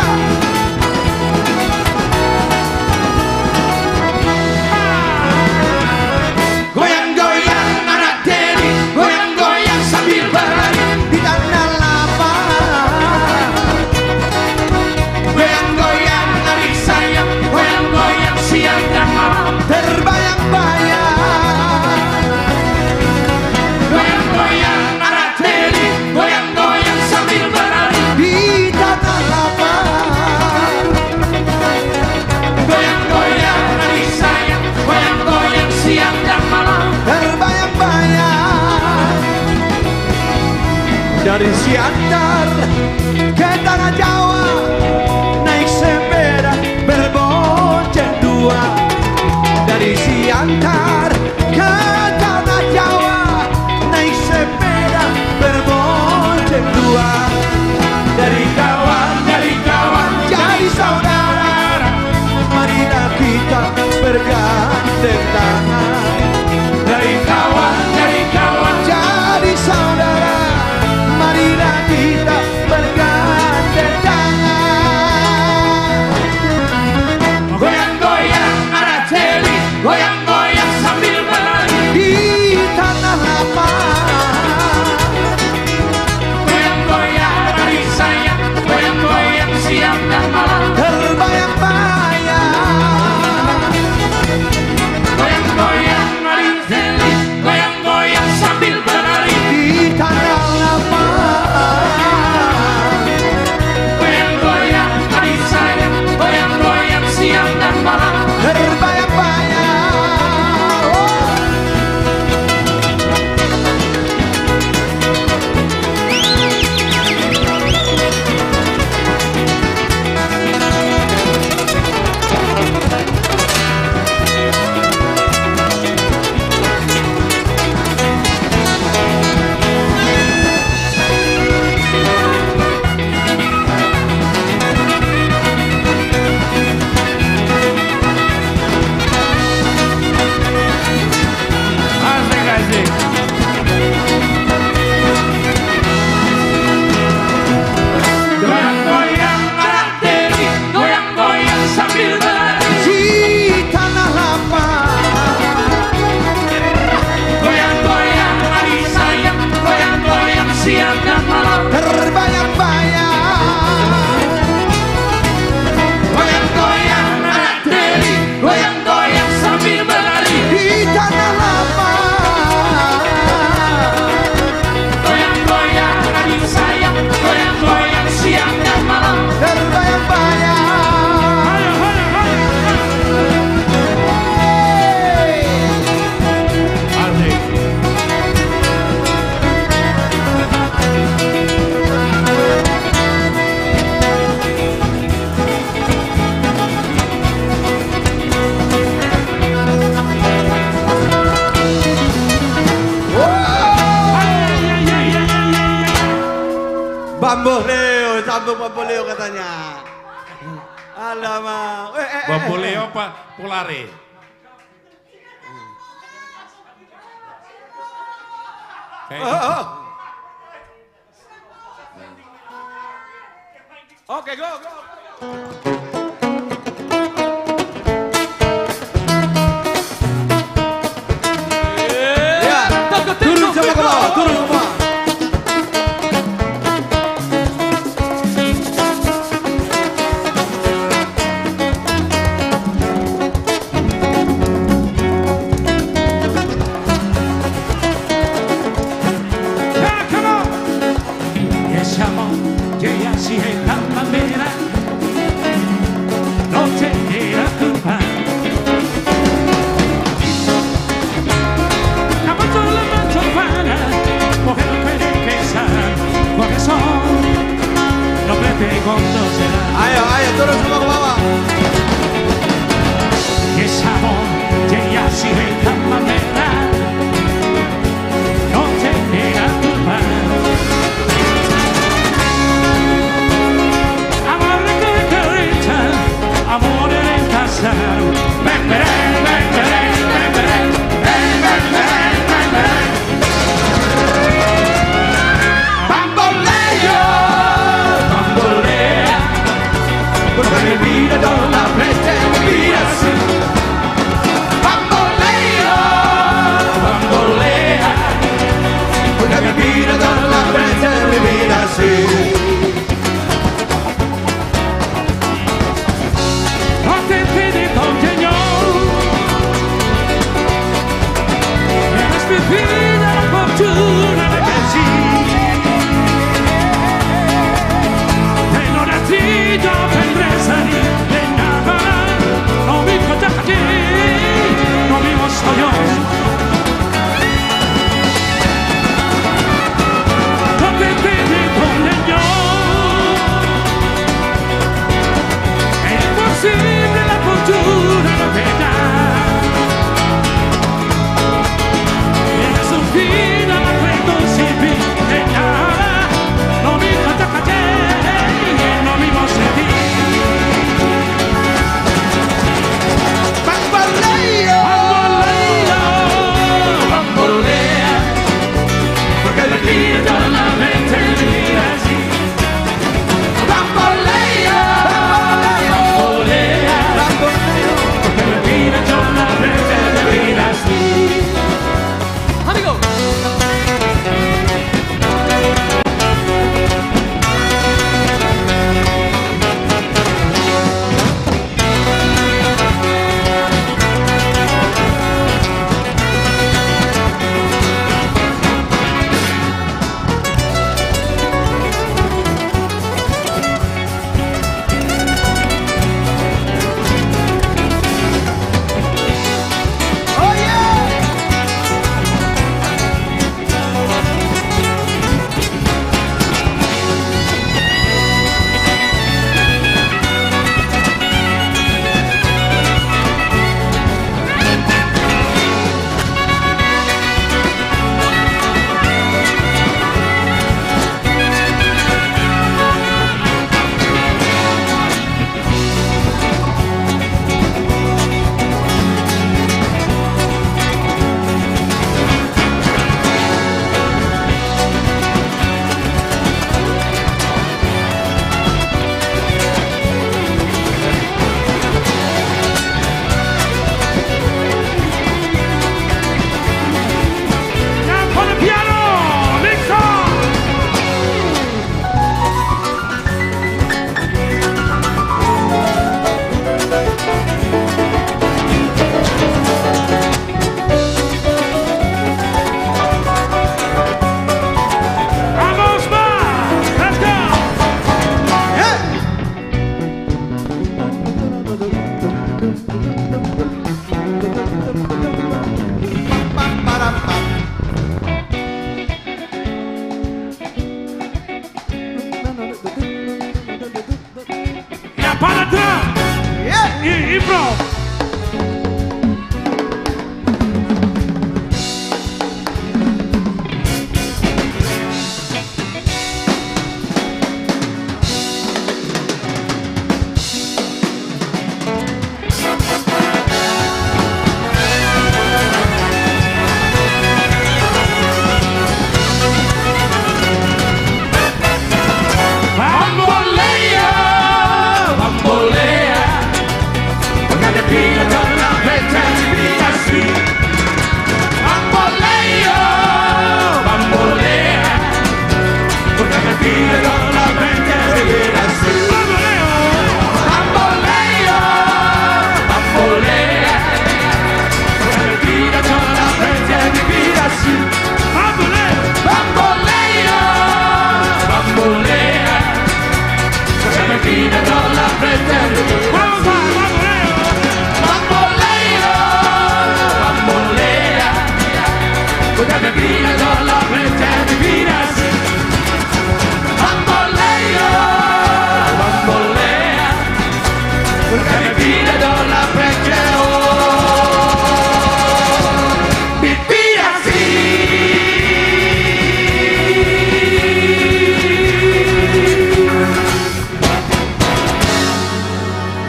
Goyang-goyang anak tiri, goyang-goyang sambil berlari di tanah lapang. Goyang-goyang adik sayang, goyang-goyang siang dan malam. Terbayang-bayang. Goyang-goyang anak tiri, goyang-goyang sambil berlari di tanah lapang. Goyang-goyang adik sayang, goyang-goyang siang dan malam. Terbayang-bayang. Dari Siantar ke Tanah Jawa, naik sepeda berbonceng dua. Dari Siantar ke Tanah Jawa, naik sepeda berbonceng dua. Dari kawan jadi saudara, marilah kita bergandeng tangan. Dari kawan jadi saudara, marilah kita bergandeng tangan. Goyang-goyang anak tiri, goyang-goyang sambil berlari di tanah lapang. Goyang-goyang adik sayang, goyang-goyang siang dan malam. Terbayang-bayang. Goyang-goyang adik tiri, goyang-goyang sambil berlari di tanah lapang. Goyang-goyang adik sayang, goyang-goyang siang dan malam. Terbayang-bayang. Asik-asik. Goyang-goyang anak tiri, goyang-goyang sambil berlari di tanah lapang. Goyang-goyang adik sayang, goyang-goyang siang dan malam. Terbayang-bayang. Goyang-goyang anak tiri, goyang-goyang sambil berlari di tanah lapang. Goyang-goyang adik sayang, goyang-goyang siang dan malam. Terbayang-bayang. Asik. Bamboleo, sambung Bamboleo katanya. Alamak. Bamboleo apa? Polare. Oke, go. Ya, turun sama ke bawah, turun ke bawah. impossibile la fortuna non veda. E sul fino alla credo si vede nada. Non mi faccia cadere e non mi posso dire. Bamboleo, bamboleo, bambolea, perché la vita la mente mi vira así. Bamboleo, bambolea, bamboleo, perché la vita la mente mi vira así. Amigo.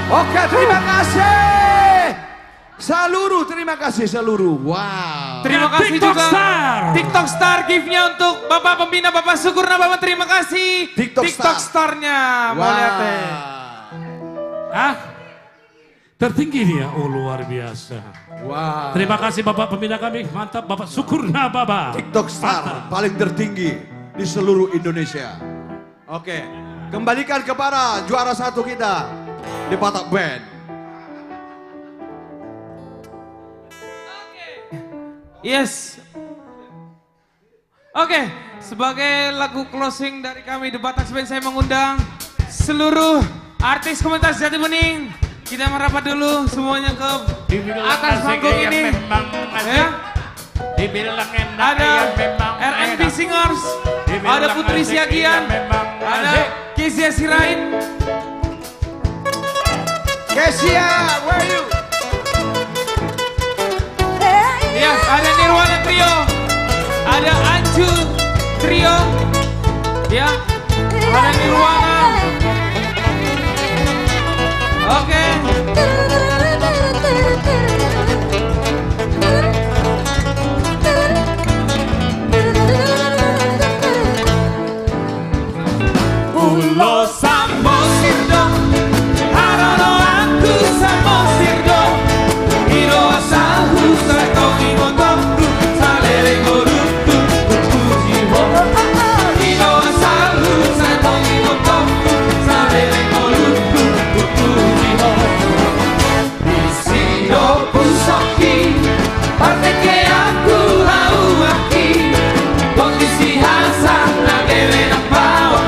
Oke, terima kasih. Terima kasih seluruh. Wow. Terima kasih TikTok juga Star. TikTok Star gift-nya untuk Bapak Pembina Bapak Syukurna Bapak, terima kasih. TikTok Star-nya. Mau lihat deh. Hah? Tertinggi dia, oh luar biasa. Wow. Terima kasih Bapak Pembina kami, mantap Bapak Syukurna Bapak. TikTok Star paling tertinggi di seluruh Indonesia. Oke, kembalikan kepada juara satu kita di Batak Band. Yes. Oke, sebagai lagu closing dari kami The Batak Band, saya mengundang seluruh artis Komunitas Jati Bening. Kita merapat dulu semuanya ke atas panggung ini. Ya. Ada R&B Singers, ada Putri Siagian, ada Kezia Sirain. Kesia, where are you? Yes, ada Nirwana Trio, ada Anju Trio, ya, ada Nirwana. Oke. Pulau Samosirdo, Harono aku Samosirdo, Hiro asahu satongi motoku, salere goruku, kukujiho. Hiro asahu satongi motoku, salere goruku, kukujiho. Isido pusoki, parte que aku hau aki, kondisi hasan na debe na pawa.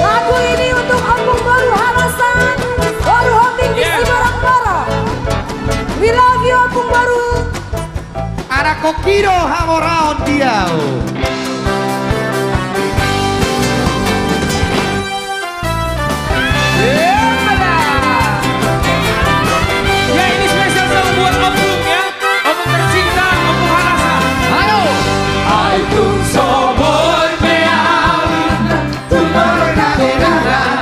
Lagu ini untuk Opung Baru Halasan, Baru Holding di Sibarang. We love you Opung Baru. Anak Kokiro Hamoraon Diau. Ya ini spesial selalu buat Opung ya, Opung tercinta, Opung Halasan. Ayo. Aitung sobor meawi, tumor kadera.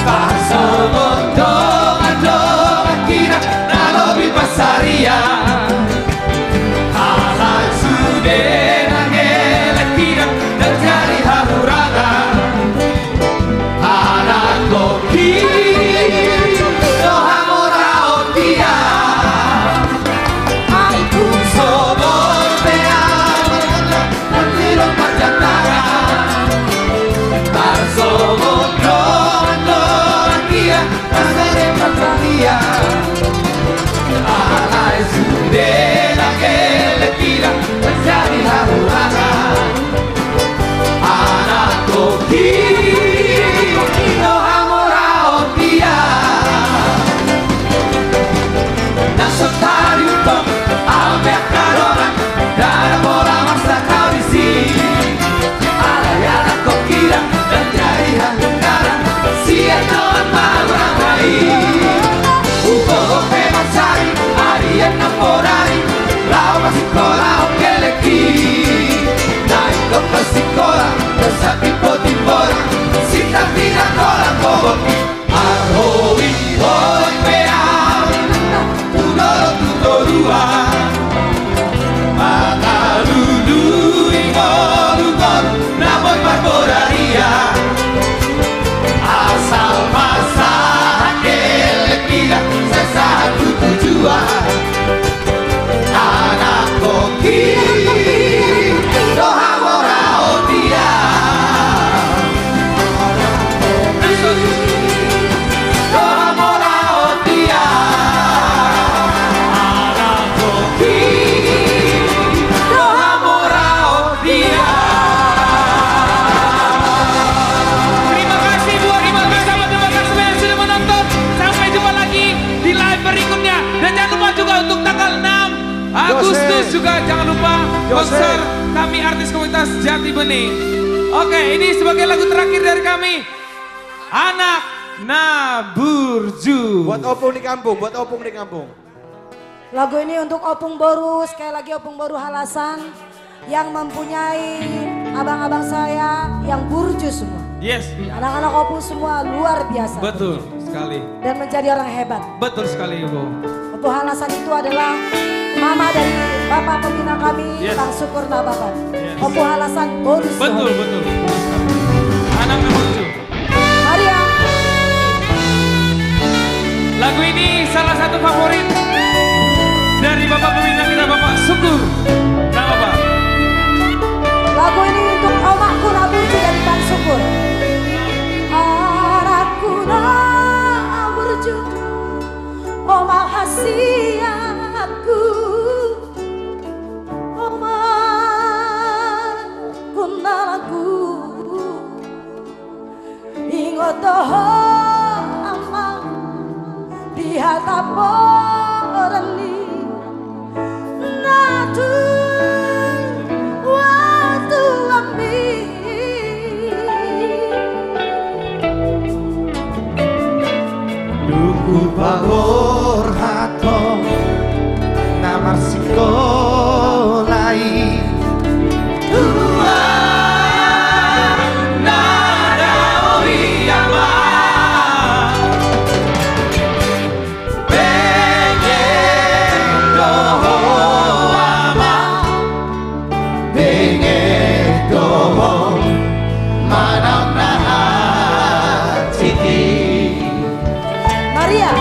Pasobor dongan kira nalobi pasaria. Halan sude Komunitas Jati Bening. Oke, ini sebagai lagu terakhir dari kami. Anak Naburju. Buat opung di kampung, buat opung di kampung. Lagu ini untuk Opung Boru, sekali lagi Opung Boru Halasan yang mempunyai abang-abang saya yang burju semua. Yes. Anak-anak Opung semua luar biasa. Betul sekali. Dan menjadi orang hebat. Betul sekali Ibu. Opung Halasan itu adalah mama dari Bapak pembina kami, Yes. Bang Syukur Nababan. Opung Halasan Boru. Betul, betul. Anak Naburju. Mari ya. Lagu ini salah satu favorit dari Bapak pembina kita, Bapak Syukur. Nah Bapak. Lagu ini untuk omakku Naburju dari Bang Syukur. Anakku Naburju, omah hasiatku, omahku nalaku, ingot doho amang di hatap orani. Natu waktu Duku pagor hato namar sikolai Tua nada oyama Pengen doho ama Pengen doho manam nahat siti Maria.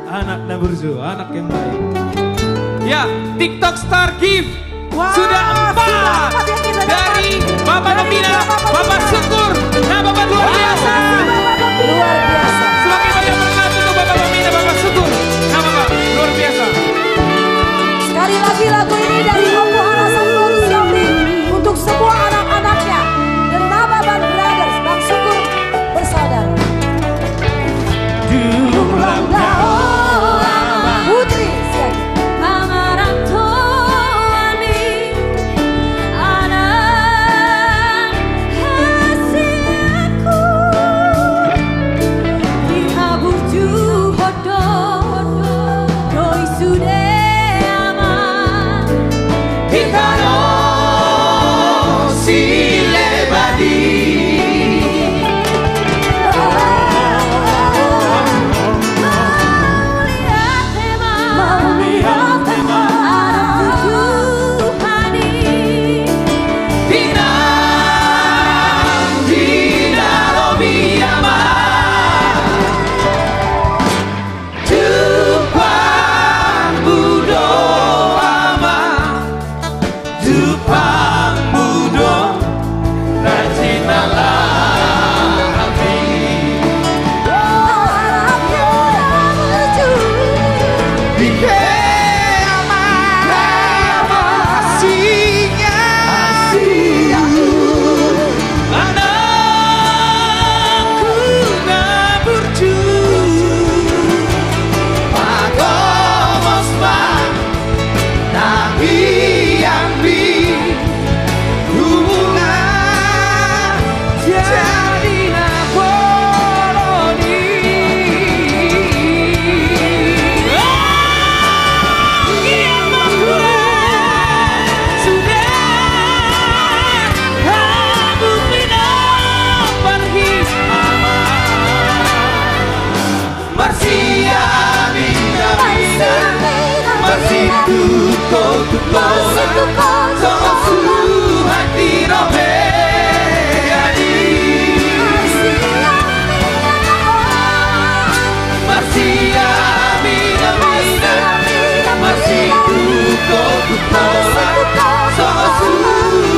Anak Naburju, anak yang baik. Ya, TikTok Star Gift sudah 4 dari Bapak Pembina, Bapak Syukur. Nah Bapak luar biasa. Luar biasa. Semakin banyak berkat untuk Bapak Pembina, Bapak Syukur. Nah Bapak, luar biasa. Sekali lagi lagu ini dari Opung Halasan Boru Siombi untuk semua anak-anaknya. The Nababan Brothers, Bang Syukur bersaudara. Ulang tahun Putri Siagi. Amarang Tuani, anak hasiatku. di kiamat kasihnya anakku ngaburju pagomos bang nabi ambi hubungan jadi naboloni kiamat sudah aku pindah pergi Marsia mina mina Marsi tuko sama su hati robe Marsia mina mina Marsi tuko sama su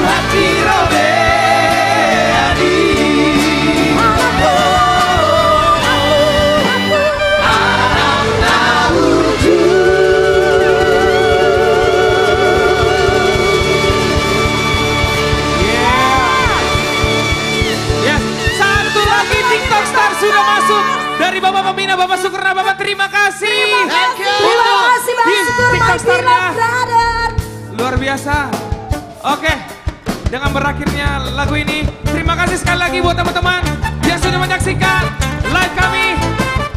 hati robe sudah masuk dari Bapak Pembina, Bapak Sukurna, Bapak terima kasih. Terima kasih Bang Sukur, TikTok Pembina Brother. Luar biasa. Oke, dengan berakhirnya lagu ini, terima kasih sekali lagi buat teman-teman yang sudah menyaksikan live kami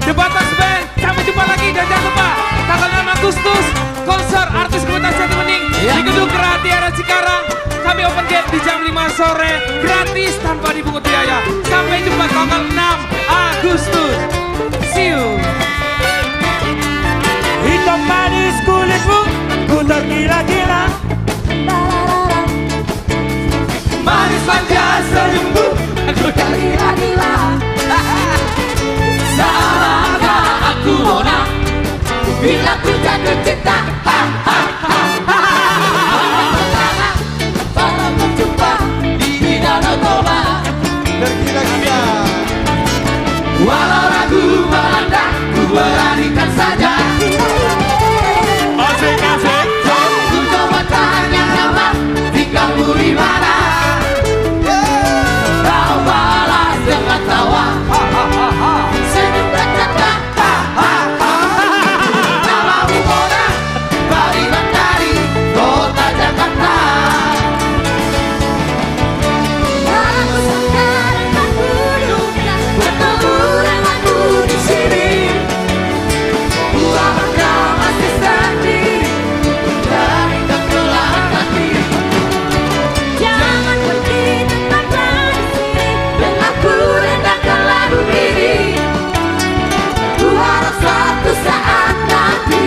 The Batas Band. Sampai jumpa lagi dan jangan lupa tanggal 6 Agustus konser artis Kebutuhan Satu Bening di Gedung Geraha Tiara Cikarang. Kami open gate di jam 5 sore, gratis tanpa dipungut biaya. Sampai jumpa tanggal 6 Agustus. See you. Hitam manis kulitmu, ku tergila-gila. Manis manja senyummu, aku tergila-gila. Salahkah aku Mona, bila ku jatuh cinta. Pada berjumpa di Danau Toba, tergila-gila. Walau ragu melanda, ku beranikan saja. Asik-asik. Ku coba tanya nama, tinggalmu di mana? Kau balas dengan tawa, senyum bercanda. Namamu Mona, barisan dari kota Jakarta. Aku sadar aku lupa bertemu denganmu di sini. Buah kau masih sedih dari kekelahan hati. Jangan pergi tetaplah di sini dan aku rendahkan lagu ini. Ku harap suatu saat nanti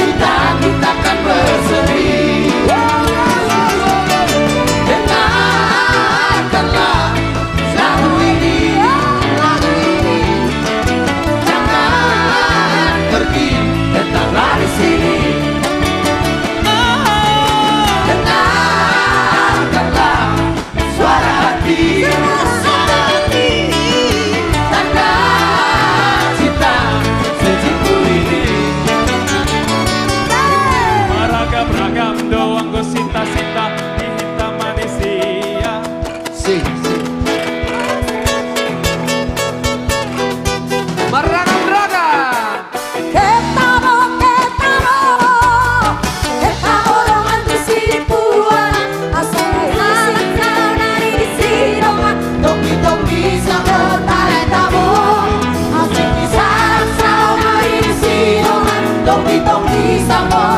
cinta kita akan berseri. Dengarkanlah lagu ini, jangan pergi, tetaplah di sini. Dengarkanlah suara hati, tanda cinta sejitu ini. Meragam-ragam doang gue sinta-sinta di hitam manusia. Sing. Meragam-ragam. Ketamo dengan visi puan, asal kau dari di sini dong. Topi-topi sama talentamu, asik di sarang dari di sini dong. Topi-topi sama